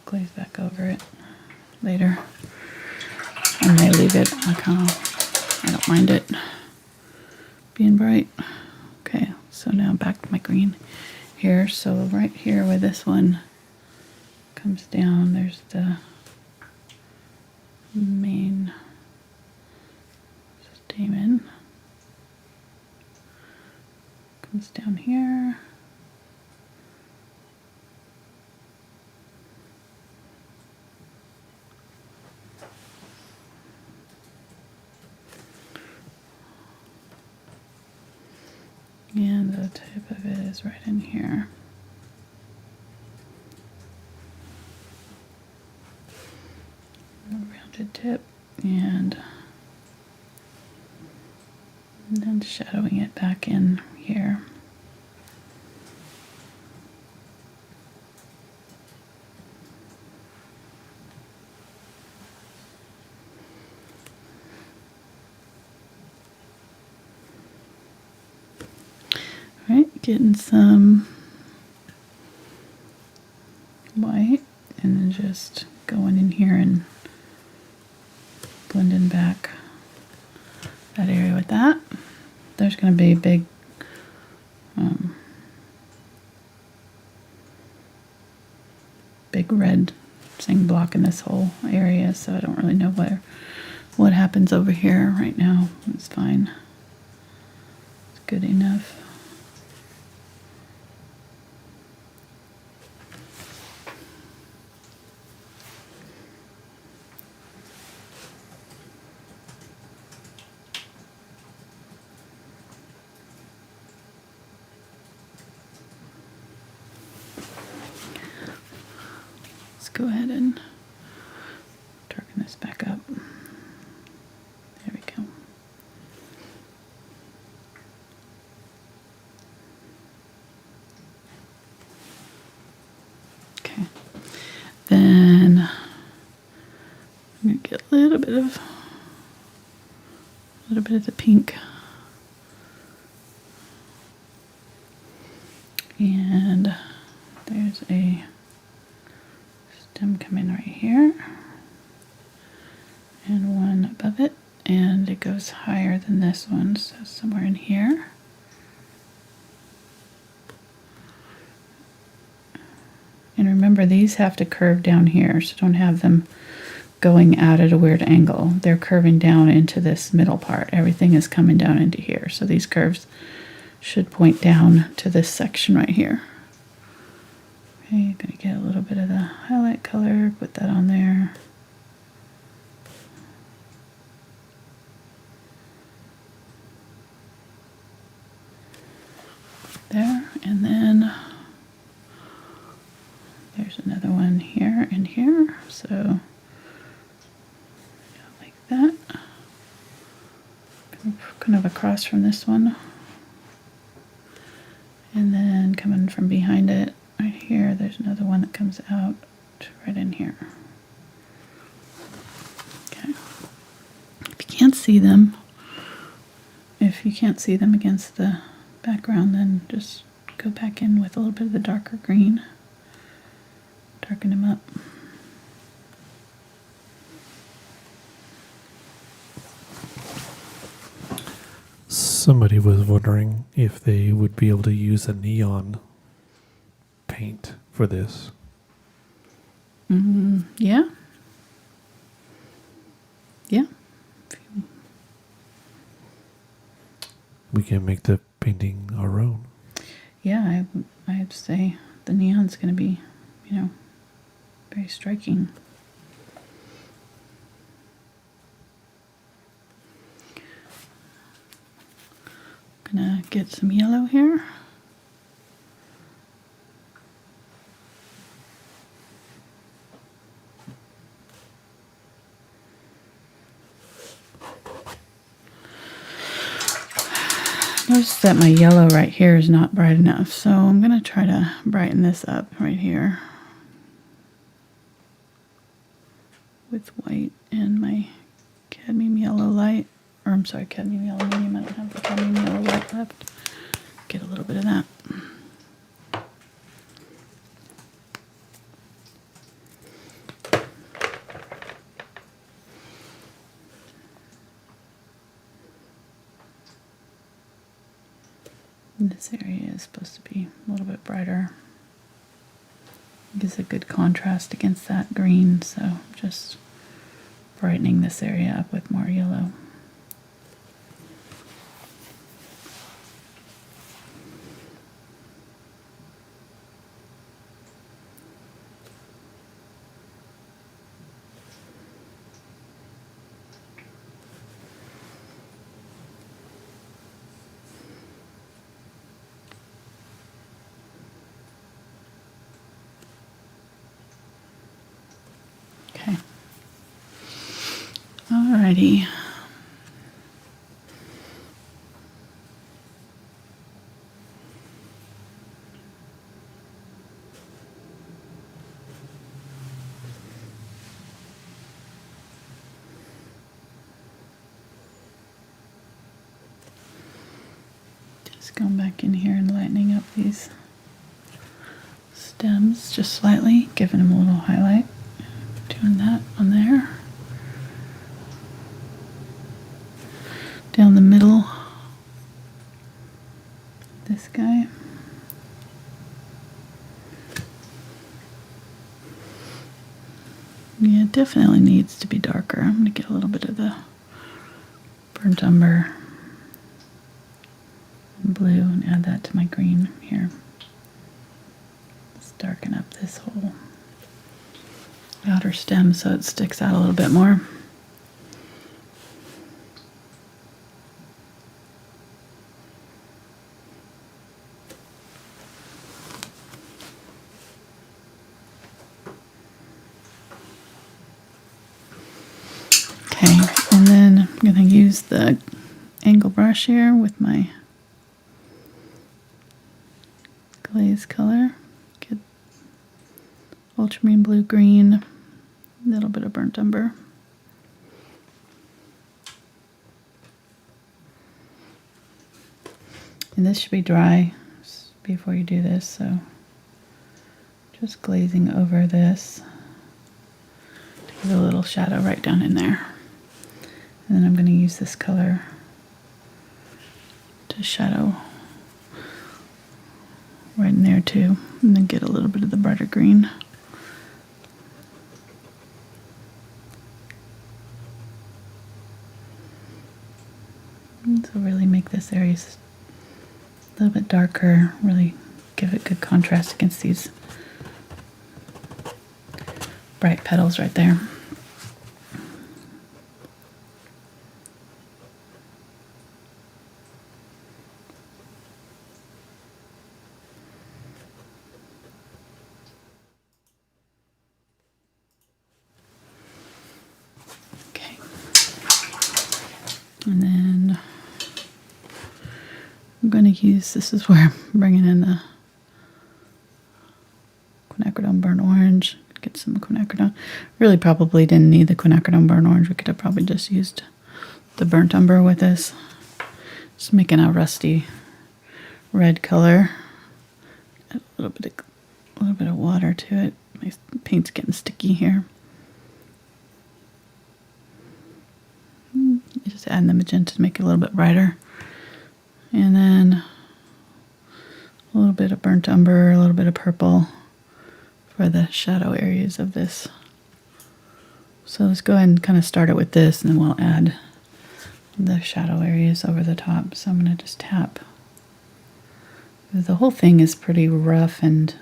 glaze back over it later. I may leave it like I don't mind it being bright. Okay, so now back to my green here. So right here where this one comes down, there's the main stamen. Comes down here. And the tip of it is right in here. A rounded tip, and then shadowing it back in here. Getting some white and then just going in here and blending back that area with that. There's going to be a big big red thing blocking this whole area, so I don't really know what happens over here right now. It's fine. It's good enough. Go ahead and darken this back up. There we go. Okay. Then I'm gonna get a little bit of the pink. And there's a stem coming right here and one above it, and it goes higher than this one, so somewhere in here. And remember, these have to curve down here, so don't have them going out at a weird angle. They're curving down into this middle part. Everything is coming down into here, so these curves should point down to this section right here. Okay, you're going to get a little bit of the highlight color, put that on there. There, and then there's another one here and here, so like that. Kind of across from this one. And then coming from behind it, right here, there's another one that comes out right in here. Okay. If you can't see them against the background, then just go back in with a little bit of the darker green. Darken them up. Somebody was wondering if they would be able to use a neon paint for this. Yeah. Yeah. We can make the painting our own. Yeah, I'd say the neon's going to be, very striking. Gonna get some yellow here. Notice that my yellow right here is not bright enough, so I'm going to try to brighten this up right here with white and my cadmium yellow light, or I'm sorry, cadmium yellow medium. I don't have the cadmium yellow light left. Get a little bit of that. This area is supposed to be a little bit brighter. Gives a good contrast against that green, so just brightening this area up with more yellow. Okay. Alrighty. Just going back in here and lightening up these stems just slightly, giving them a little highlight. Doing that on there. Down the middle. This guy. Yeah, it definitely needs to be darker. I'm going to get a little bit of the burnt umber and blue and add that to my green here. Let's darken up this whole outer stem so it sticks out a little bit more. Okay, and then I'm going to use the angle brush here with my glaze color. Get ultramarine blue, green, a little bit of burnt umber. And this should be dry before you do this, so just glazing over this to give a little shadow right down in there. And then I'm going to use this color to shadow right in there too, and then get a little bit of the brighter green. And so really make this area a little bit darker, really give it good contrast against these bright petals right there. Okay. And then I'm going to use, this is where I'm bringing in the Quinacridone Burnt Orange. Get some quinacridone. Really probably didn't need the Quinacridone Burnt Orange. We could have probably just used the burnt umber with this. Just making a rusty red color. Add a little bit of water to it. My paint's getting sticky here. Just adding the magenta to make it a little bit brighter. And then a little bit of burnt umber, a little bit of purple for the shadow areas of this. So let's go ahead and kind of start it with this, and then we'll add the shadow areas over the top. So I'm going to just tap. The whole thing is pretty rough, and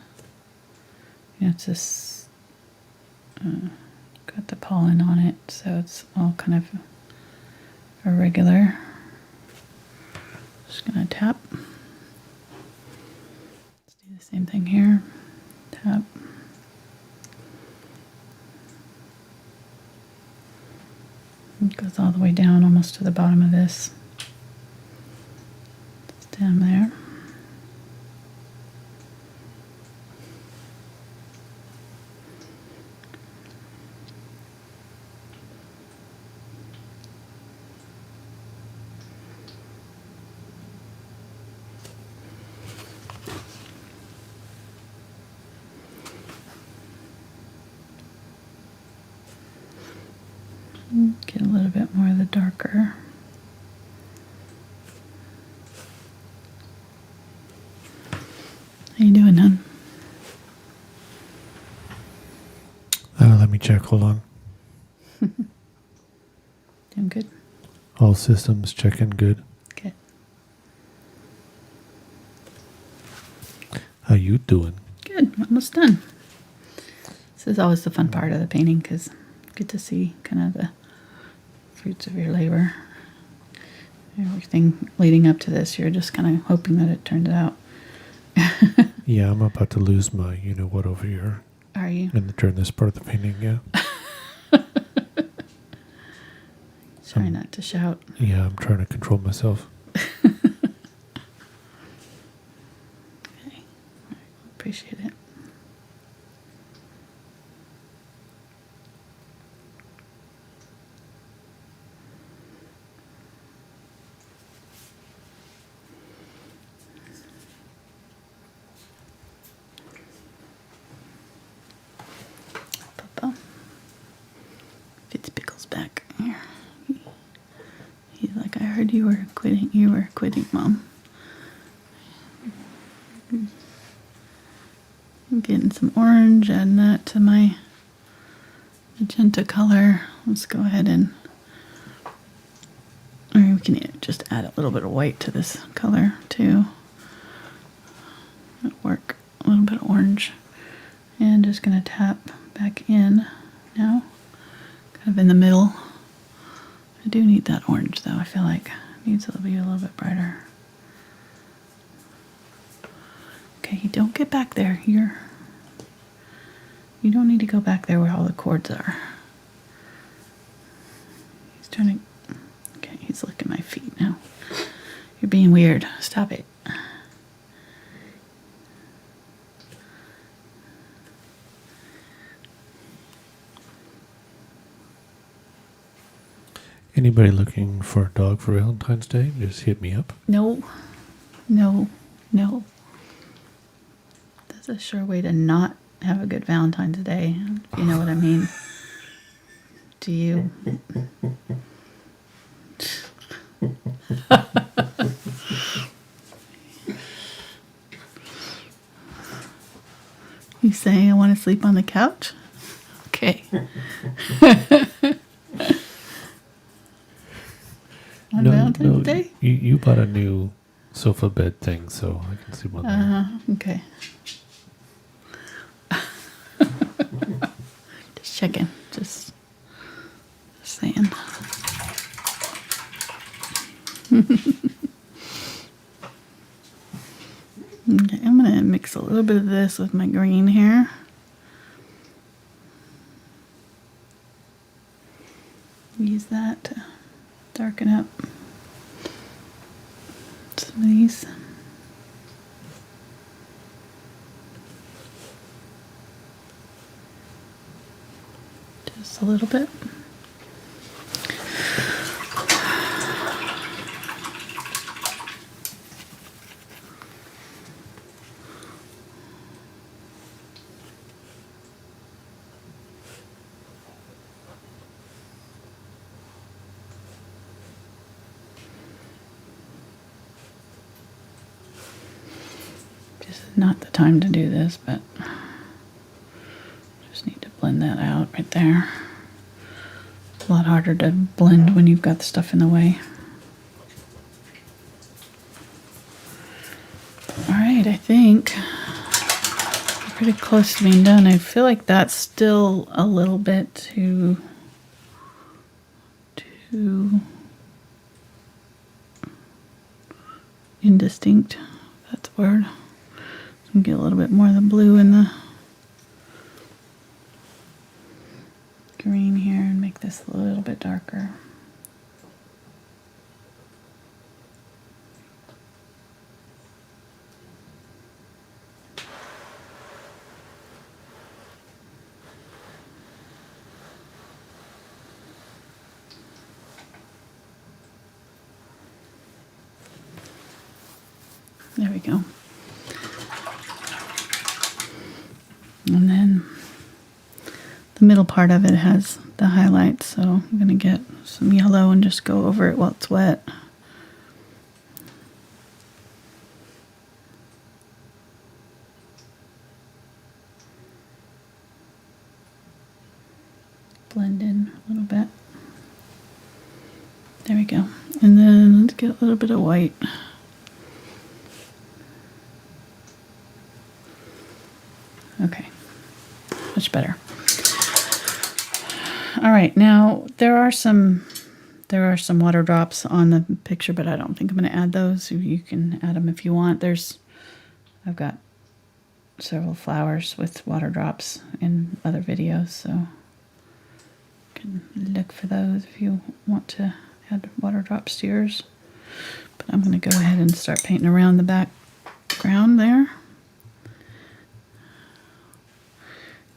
it's just got the pollen on it, so it's all kind of irregular. Just going to tap. Let's do the same thing here. Tap. It goes all the way down almost to the bottom of this. It's down there. Get a little bit more of the darker. How you doing, hon? Let me check. Hold on. Doing good? All systems checking good. Good. How you doing? Good. Almost done. This is always the fun part of the painting, because you get to see kind of the fruits of your labor. Everything leading up to this, you're just kind of hoping that it turns out. Yeah, I'm about to lose my you-know-what over here. Are you? And during this part of the painting, yeah. Try not to shout. Yeah, I'm trying to control myself. Okay. Appreciate it. Bill's back here. He's like, I heard you were quitting. You were quitting, Mom. I'm getting some orange, adding that to my magenta color. Let's go ahead and, or we can just add a little bit of white to this color too. That'll work. A little bit of orange. And just gonna tap back in now, kind of in the middle. I do need that orange though. I feel like it needs to be a little bit brighter. Okay, don't get back there. You don't need to go back there where all the cords are. He's trying to, okay, he's licking my feet now. You're being weird. Stop it. Anybody looking for a dog for Valentine's Day, just hit me up. No, no, no. That's a sure way to not have a good Valentine's Day, if you know what I mean. Do you? You saying I want to sleep on the couch? Okay. On Valentine's Day? You bought a new sofa bed thing, so I can sleep on there. Okay. Just checking. Just saying. Okay, I'm going to mix a little bit of this with my green here. Use that to darken up some of these. Just a little bit. This is not the time to do this, but just need to blend that out right there. A lot harder to blend when you've got the stuff in the way. Alright, I think we're pretty close to being done. I feel like that's still a little bit too indistinct, if that's a word. So get a little bit more of the blue in the green here and make this a little bit darker. There we go. And then the middle part of it has the highlights, so I'm going to get some yellow and just go over it while it's wet. Blend in a little bit. There we go. And then let's get a little bit of white. Okay, much better. All right, now there are some water drops on the picture, but I don't think I'm going to add those. You can add them if you want. I've got several flowers with water drops in other videos, so you can look for those if you want to add water drops to yours. But I'm going to go ahead and start painting around the background there.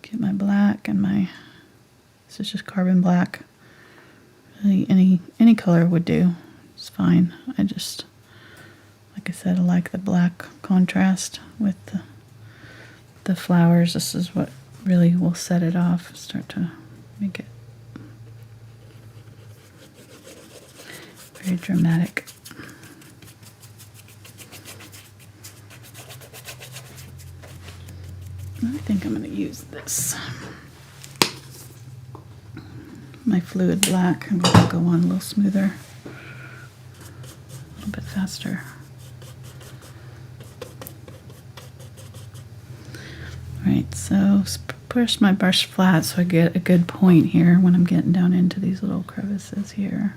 Get my black and this is just carbon black. Really any color would do. It's fine. I just, like I said, I like the black contrast with the flowers. This is what really will set it off. Start to make it Very dramatic. I think I'm going to use this. My fluid black. I'm going to go on a little smoother. A little bit faster. Alright, so push my brush flat so I get a good point here when I'm getting down into these little crevices here.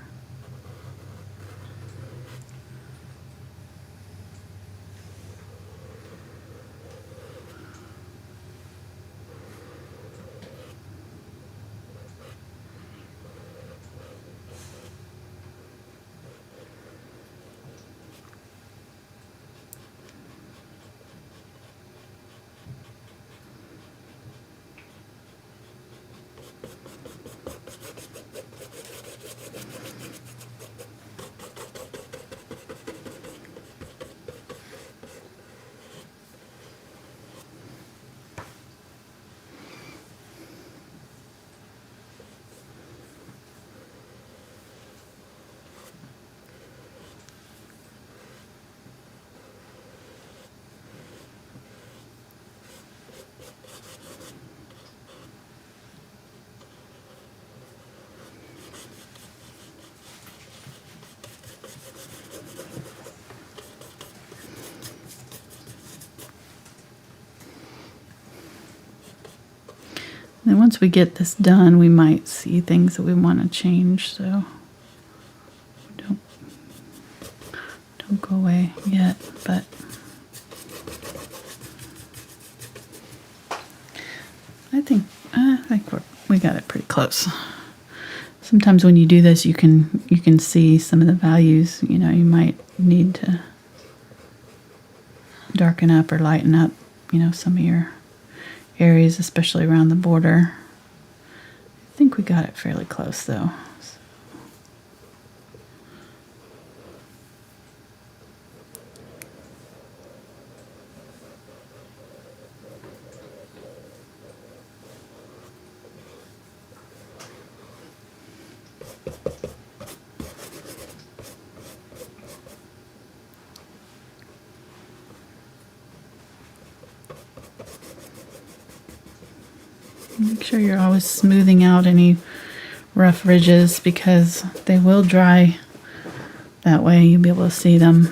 And once we get this done, we might see things that we want to change, so don't go away yet, but I think we got it pretty close. Sometimes when you do this, you can see some of the values. You know, you might need to darken up or lighten up, you know, some of your areas, especially around the border. I think we got it fairly close though. Make sure you're always smoothing out any rough ridges because they will dry. That way you'll be able to see them,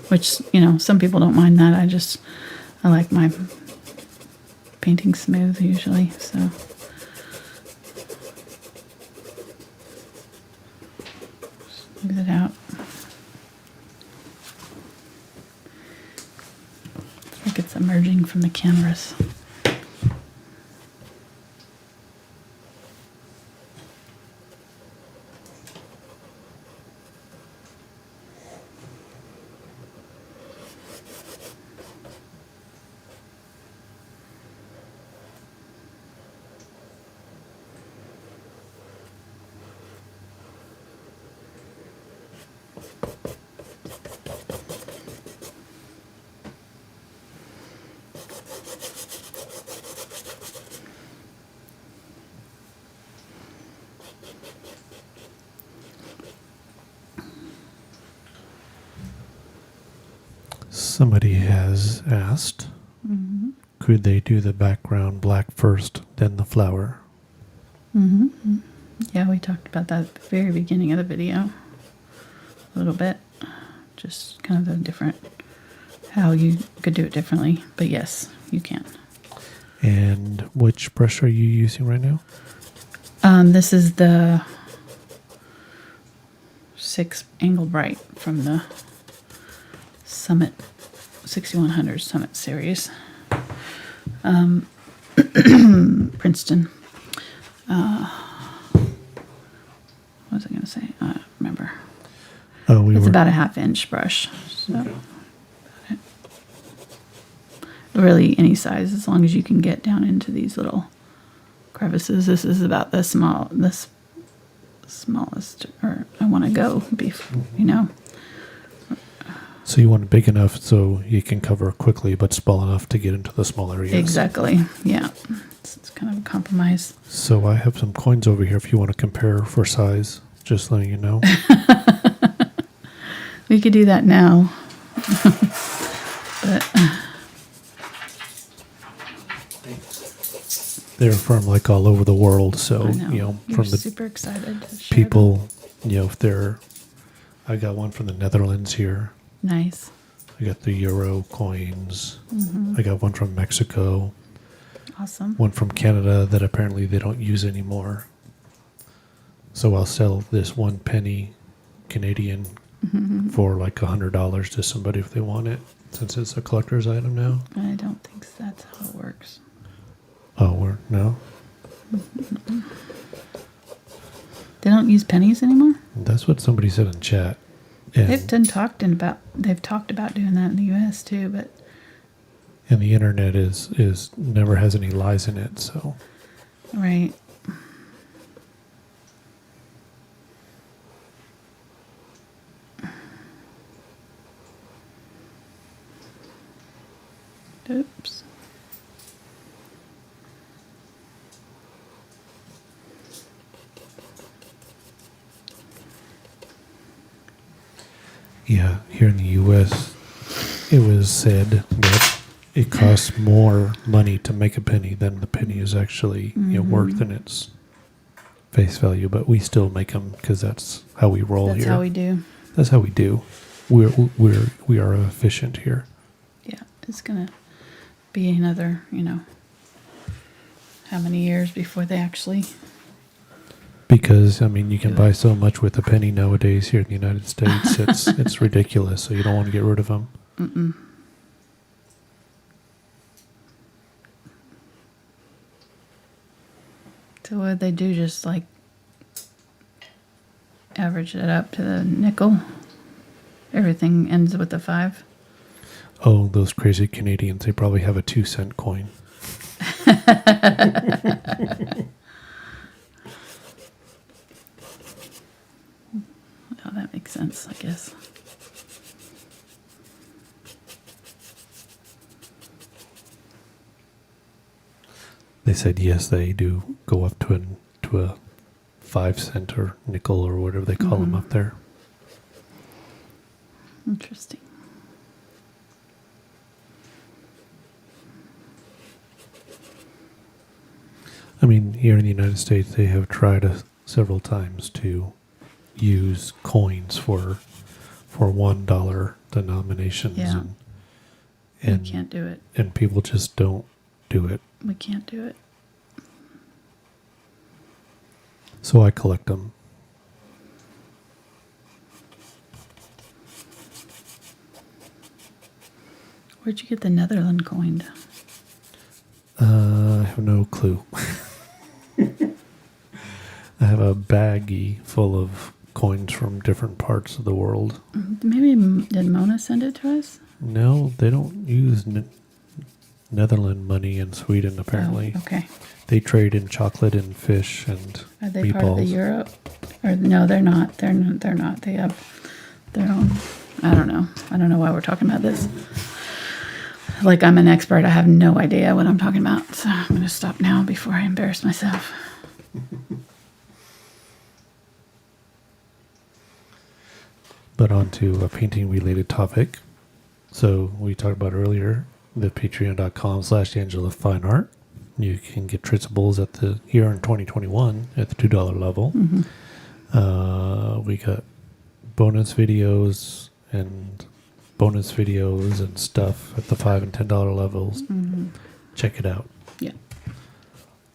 which, you know, some people don't mind that. I like my painting smooth usually, so. Smooth it out. It's like it's emerging from the canvas. Somebody has asked, could they do the background black first, then the flower? Mm-hmm. Yeah, we talked about that at the very beginning of the video. A little bit. Just kind of a different, how you could do it differently. But yes, you can. And which brush are you using right now? This is the 6 Angle Bright from the Summit 6100 Summit series. Princeton. What was I going to say? I don't remember. Oh, It's about a 1/2 inch brush. So really any size, as long as you can get down into these little crevices. This is about the smallest, or I want to go, you know. So you want it big enough so you can cover quickly, but small enough to get into the small areas. Exactly. Yeah. It's kind of a compromise. So I have some coins over here if you want to compare for size, just letting you know. We could do that now. But They're from like all over the world, so I know. you know, You're from the super excited to share people, you know, if they're. I got one from the Netherlands here. them. Nice. I got the euro coins. I got one from Mexico. Awesome. One from Canada that apparently they don't use anymore. So I'll sell this 1 penny Canadian for like $100 to somebody if they want it, since it's a collector's item now. I don't think that's how it works. Oh, no? They don't use pennies anymore? That's what somebody said in chat. And, They've talked about doing that in the US too, but and the internet is never has any lies in it, so right. Oops. yeah, here in the US it was said that it costs more money to make a penny than the penny is actually you know, worth in its face value, but we still make them because that's how we roll That's here. how we do. That's how we do. We are efficient here. Yeah, it's gonna be another, how many years before they actually. Because I mean, you can buy so much with a penny nowadays here in the United States. It's ridiculous. So you don't want to get rid of them. So what they do, just like average it up to the nickel. Everything ends with a 5. Oh, those crazy Canadians! They probably have a 2-cent coin. Oh, that makes sense, I guess. They said yes, they do go up to a 5-cent or nickel or whatever they call them up there. Interesting. I mean, here in the United States, they have tried several times to use coins for $1 denominations, Yeah. and We can't do it. and people just don't do it. We can't do it. So I collect them. Where'd you get the Netherland coin? I have no clue. I have a baggie full of coins from different parts of the world. Maybe did Mona send it to us? No, they don't use Netherland money in Sweden, apparently. Oh, okay. They trade in chocolate and fish and Are they meatballs. part of the Euro? Or no, they're not. They're not. They have their own. I don't know. I don't know why we're talking about this. Like I'm an expert. I have no idea what I'm talking about. So I'm going to stop now before I embarrass myself. But on to a painting-related topic. So we talked about earlier the patreon.com/AngelaFineArt. You can get traceables at the here in 2021 at the $2 level. We got bonus videos and stuff at the $5 and $10 levels. Check it out. Yeah.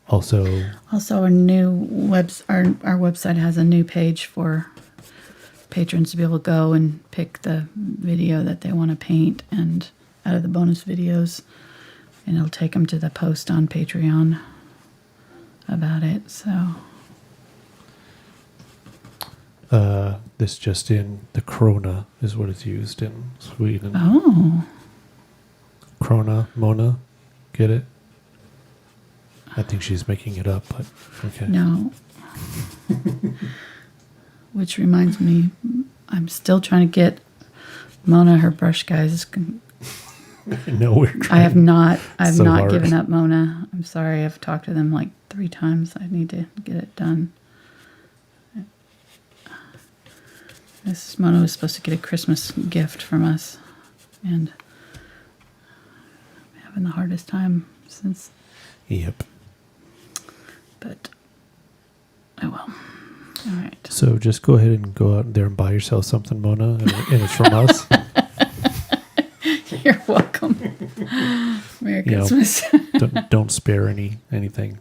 Also, our new our website has a new page for patrons to be able to go and pick the video that they want to paint and out of the bonus videos, and it'll take them to the post on Patreon about it. So this just in, the krona is what is used in Sweden. oh, Krona, Mona, get it? I think she's making it up, but okay. no. Which reminds me, I'm still trying to get Mona her brush guys. No, we're trying. I have not So hard. given up Mona. I'm sorry. I've talked to them like 3 times. I need to get it done. This Mona was supposed to get a Christmas gift from us, and I'm having the hardest time since. Yep. But oh well. All right. So just go ahead and go out there and buy yourself something, Mona, and it's from us. You're welcome. Merry Christmas. Don't spare anything.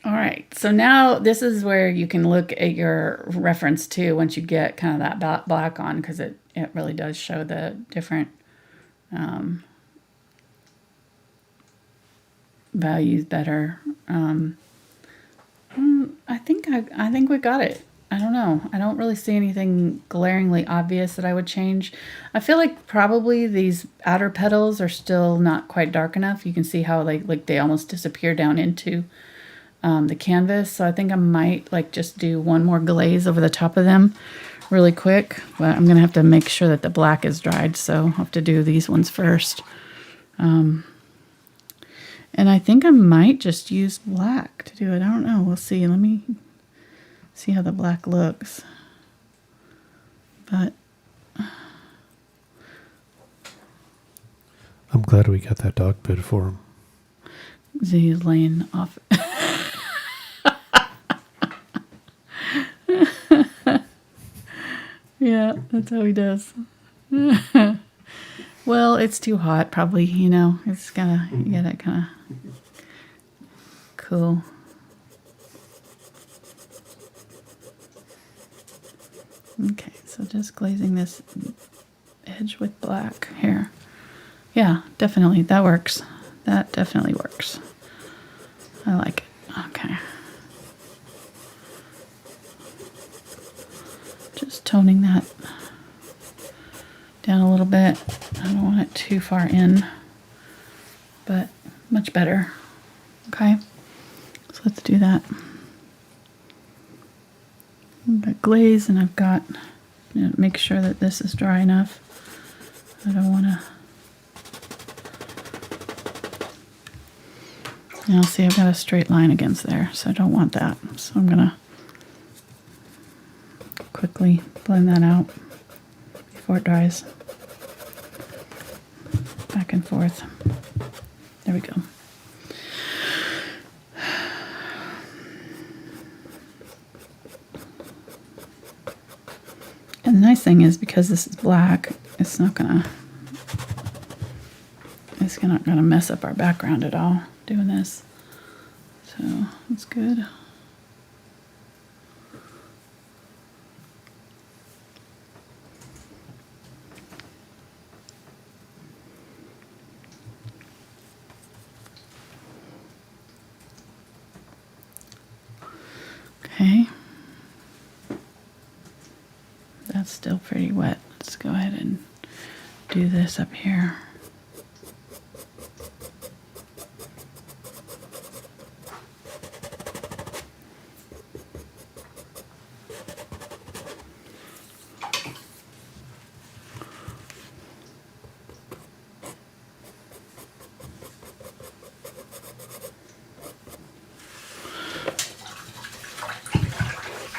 All right. So now this is where you can look at your reference too once you get kind of that black on, because it really does show the different values better. I think we got it. I don't know. I don't really see anything glaringly obvious that I would change. I feel like probably these outer petals are still not quite dark enough. You can see how like they almost disappear down into the canvas. So I think I might just do one more glaze over the top of them really quick. But I'm going to have to make sure that the black is dried. So I'll have to do these ones first. And I think I might just use black to do it. I don't know. We'll see. Let me see how the black looks. But I'm glad we got that dog bed for him. he's laying off. Yeah, that's how he does. Well, it's too hot, probably, It's gotta, you gotta kind of cool. Okay, so just glazing this edge with black here. Yeah, definitely, that works. That definitely works. I like it. Okay. Just toning that down a little bit. I don't want it too far in, but much better. Okay, so let's do that. I've got glaze, and I've got, make sure that this is dry enough. I don't want to. Now see, I've got a straight line against there, so I don't want that. So I'm gonna quickly blend that out before it dries. Back and forth. There we go. And the nice thing is, because this is black, it's not gonna mess up our background at all doing this. So that's good. Okay. That's still pretty wet. Let's go ahead and do this up here.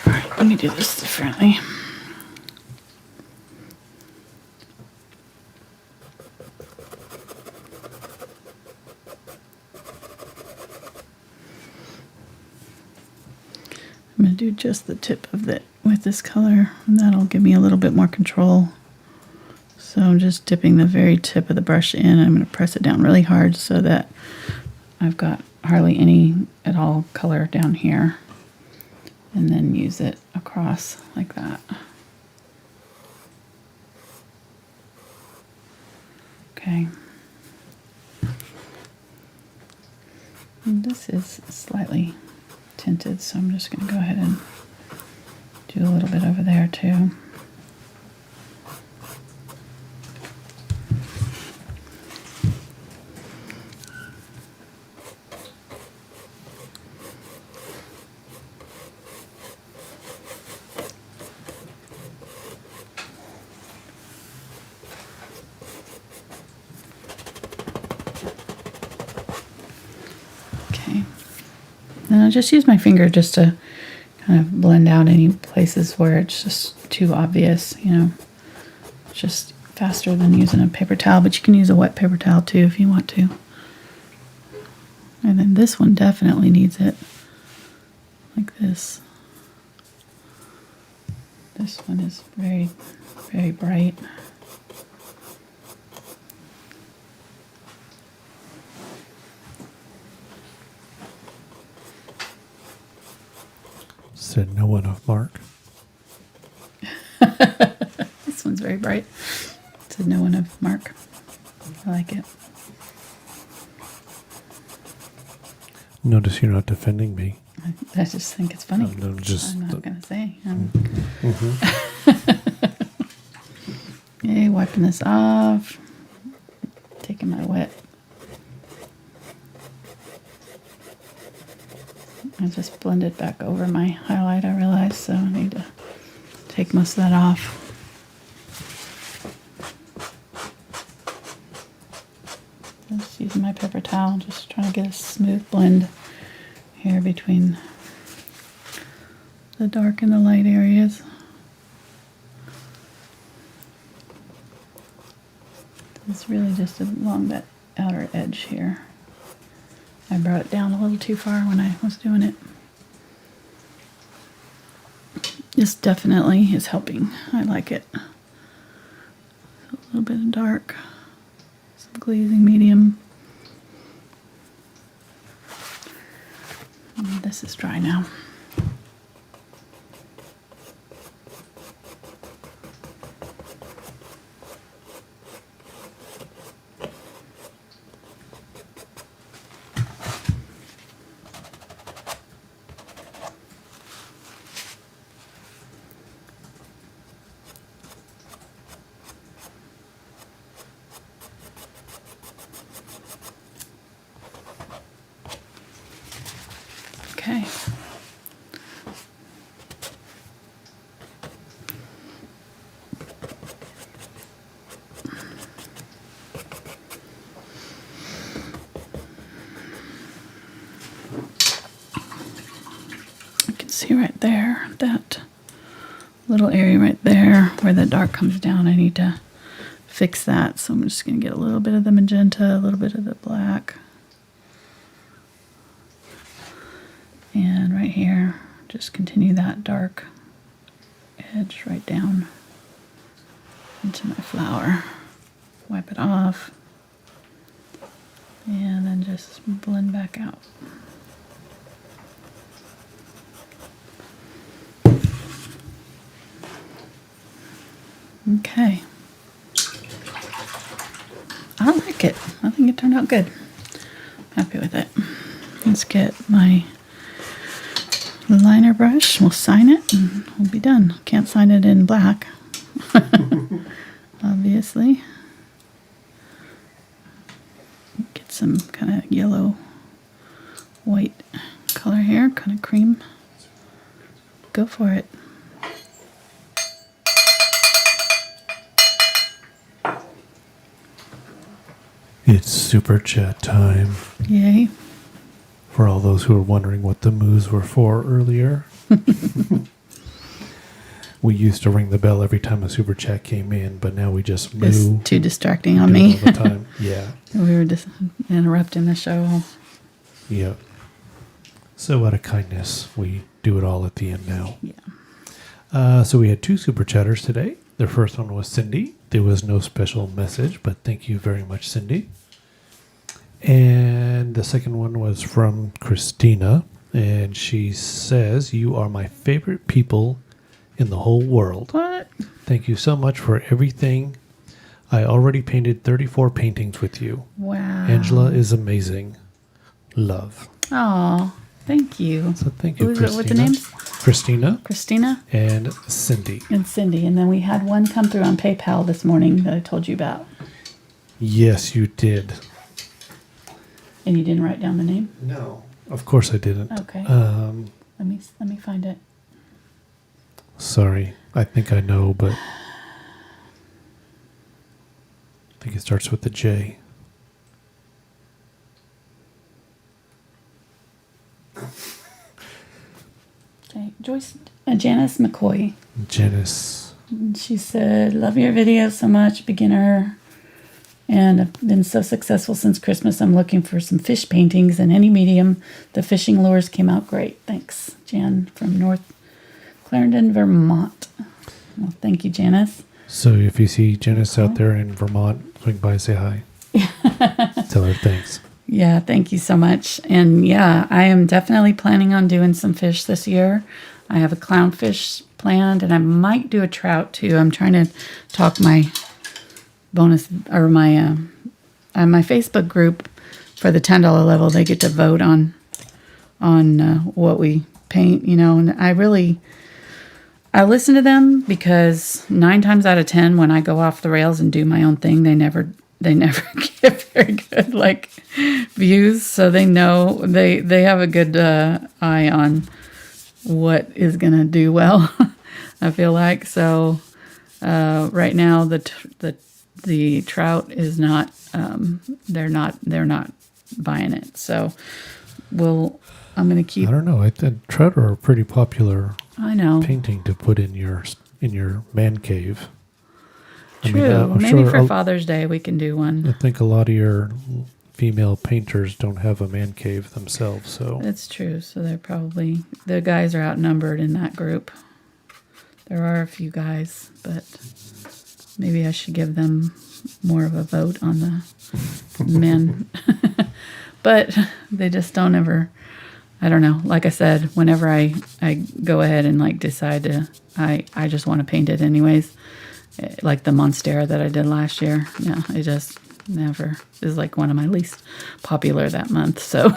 All right, let me do this differently. I'm going to do just the tip of it with this color, and that'll give me a little bit more control. So I'm just dipping the very tip of the brush in. I'm going to press it down really hard so that I've got hardly any at all color down here, and then use it across like that. Okay. And this is slightly tinted, so I'm just going to go ahead and do a little bit over there too. Okay. Then I'll just use my finger just to kind of blend out any places where it's just too obvious, you know. It's just faster than using a paper towel, but you can use a wet paper towel too if you want to. And then this one definitely needs it, like this. This one is very, very bright. Said no one of Mark. This one's very bright. It said no one of Mark. I like it. Notice you're not defending me. I just think it's funny. I'm not going to say. Mm-hmm. Okay, wiping this off. Taking my wet. I just blended back over my highlight, I realized, so I need to take most of that off. Just using my paper towel, just trying to get a smooth blend here between the dark and the light areas. It's really just along that outer edge here. I brought it down a little too far when I was doing it. This definitely is helping. I like it. A little bit of dark, some glazing medium. And this is dry now. Okay. You can see right there, that little area right there where the dark comes down. I need to fix that. So I'm just going to get a little bit of the magenta, a little bit of the black. And right here, just continue that dark edge right down into my flower. Wipe it off. And then just blend back out. Okay. I like it. I think it turned out good. Happy with it. Let's get my liner brush. We'll sign it and we'll be done. Can't sign it in black. Obviously. Get some kind of yellow white color here, kind of cream. Go for it. It's super chat time. Yay. For all those who are wondering what the moos were for earlier. We used to ring the bell every time a super chat came in, but now we just moo. It's too distracting on do it me. all the time. Yeah. We were just interrupting the show. Yeah. So out of kindness, we do it all at the end now. Yeah. So we had 2 super chatters today. The first one was Cindy. There was no special message, but thank you very much, Cindy. And the second one was from Christina, and she says, "You are my favorite people in the whole world. What? Thank you so much for everything. I already painted 34 paintings with you. Wow. Angela is amazing. Love." Oh, thank you. So thank you, Who's Christina. it? What's the names? Christina Christina and Cindy. and Cindy. And then we had one come through on PayPal this morning that I told you about. Yes, you did. And you didn't write down the name? No, of course I didn't. Okay. Um, Let me find it. Sorry, I think I know, but I think it starts with a J. Okay, Janice McCoy. Janice. She said, "Love your videos so much, beginner, and I've been so successful since Christmas. I'm looking for some fish paintings in any medium. The fishing lures came out great. Thanks, Jan from North Clarendon, Vermont." Well, thank you, Janice. So if you see Janice out there in Vermont, swing by, say hi. Tell her thanks. Yeah, thank you so much. And yeah, I am definitely planning on doing some fish this year. I have a clownfish planned, and I might do a trout too. I'm trying to talk my bonus or my my Facebook group for the $10 level. They get to vote on what we paint, and I listen to them because 9 times out of 10, when I go off the rails and do my own thing, they never get very good views. So they know they have a good eye on what is gonna do well. I feel like so. Right now the trout is not. They're not buying it. So I'm gonna keep. I don't know. I think trout are a pretty popular I know. painting to put in your man cave. True. Maybe for Father's Day we can do I one. think a lot of your female painters don't have a man cave themselves, so That's true. So they're probably the guys are outnumbered in that group. There are a few guys, but maybe I should give them more of a vote on the men. But they just don't ever. I don't know. Like I said, whenever I go ahead and decide to, I just want to paint it anyways. Like the Monstera that I did last year. Yeah, I just never is one of my least popular that month. So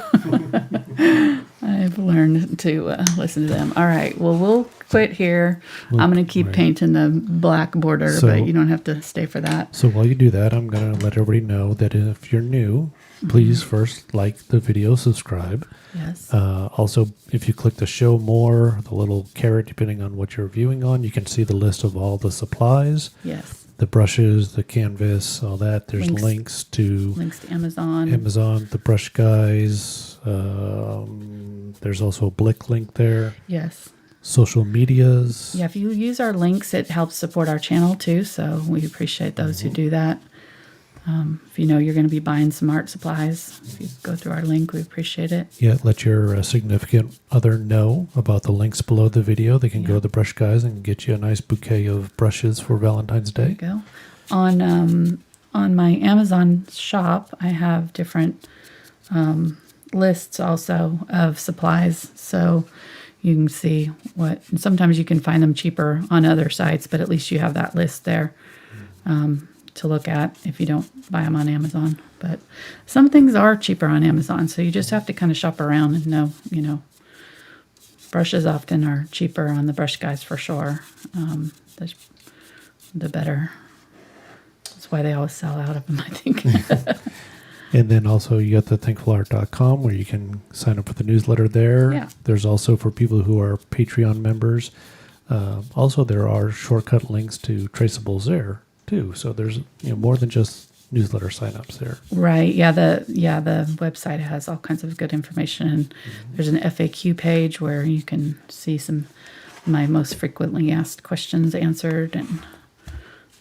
I've learned to listen to them. All right. Well, we'll quit here. I'm going to keep painting the black border, but you don't have to stay for that. So while you do that, I'm going to let everybody know that if you're new, please first like the video, subscribe. Yes. Also, if you click the show more, the little caret, depending on what you're viewing on, you can see the list of all the supplies. Yes. The brushes, the canvas, all that. There's links to Amazon, the brush guys. There's also a Blick link there. Yes. Social medias. Yeah, if you use our links, it helps support our channel too. So we appreciate those who do that. If you know you're going to be buying some art supplies, if you go through our link, we appreciate it. Yeah, let your significant other know about the links below the video. They can go to the brush guys and get you a nice bouquet of brushes for Valentine's Day. There you go. On my Amazon shop, I have different lists also of supplies, so you can see what. Sometimes you can find them cheaper on other sites, but at least you have that list there. To look at if you don't buy them on Amazon. But some things are cheaper on Amazon, so you just have to kind of shop around and know, brushes often are cheaper on the brush guys for sure. The better. That's why they always sell out of them, I think. And then also you got the thankfulart.com where you can sign up for the newsletter there. Yeah. There's also for people who are Patreon members. Also, there are shortcut links to traceables there too. So there's more than just newsletter signups there. Right. Yeah. The website has all kinds of good information. There's an FAQ page where you can see some of my most frequently asked questions answered and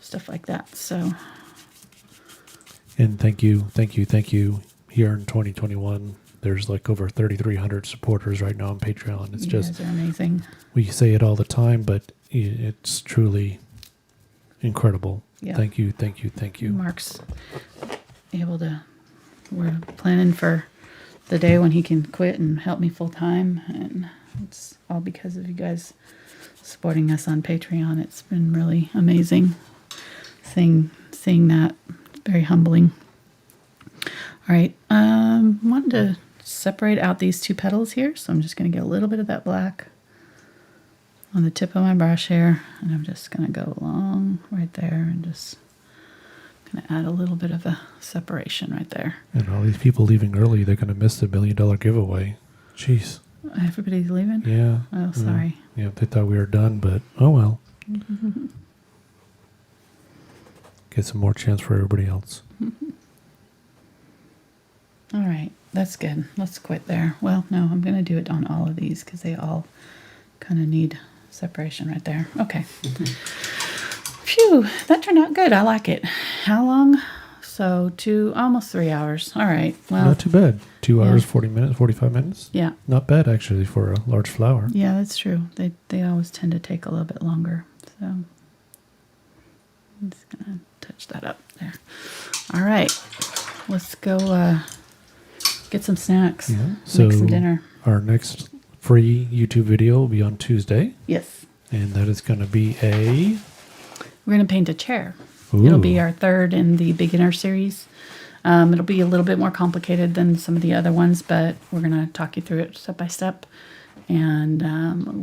stuff like that. So. And thank you. Here in 2021, there's over 3,300 supporters right now on Patreon. It's You just guys are amazing. We say it all the time, but it's truly incredible. Yeah. Thank you. Mark's able to. We're planning for the day when he can quit and help me full time, and it's all because of you guys supporting us on Patreon. It's been really amazing seeing that. It's very humbling. All right, wanted to separate out these two petals here, so I'm just going to get a little bit of that black on the tip of my brush here, and I'm just going to go along right there and just going to add a little bit of a separation right there. And all these people leaving early, they're going to miss the $1 million giveaway. Jeez. Everybody's leaving? Yeah. Oh, sorry. Yeah, they thought we were done, but oh well. Get some more chance for everybody else. All right, that's good. Let's quit there. Well, no, I'm going to do it on all of these because they all kind of need separation right there. Okay. Phew, that turned out good. I like it. How long? So almost 3 hours. All right. Well, Not too bad. 2 hours, 40 minutes, 45 minutes. yeah. Not bad, actually, for a large flower. Yeah, that's true. They always tend to take a little bit longer. So I'm just going to touch that up there. All right. Let's go get some snacks. Yeah. Make some dinner. Our next free YouTube video will be on Tuesday. Yes. And that is going to be We're going to paint a chair. Ooh. It'll be our third in the beginner series. It'll be a little bit more complicated than some of the other ones, but we're going to talk you through it step by step. And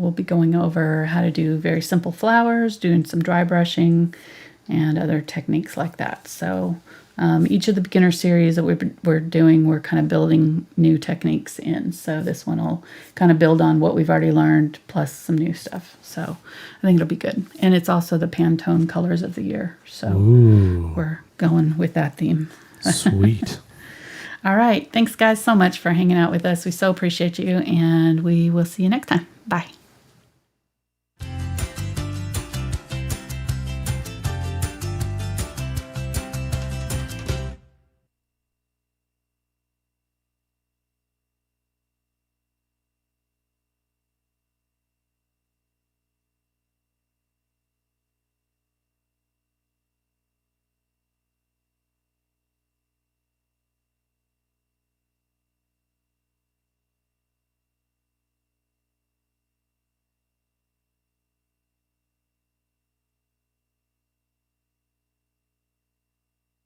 we'll be going over how to do very simple flowers, doing some dry brushing, and other techniques like that. So each of the beginner series that we're doing, we're kind of building new techniques in. So this one will kind of build on what we've already learned, plus some new stuff. So I think it'll be good. And it's also the Pantone colors of the year. So Ooh. we're going with that theme. Sweet. All right. Thanks, guys, so much for hanging out with us. We so appreciate you, and we will see you next time. Bye.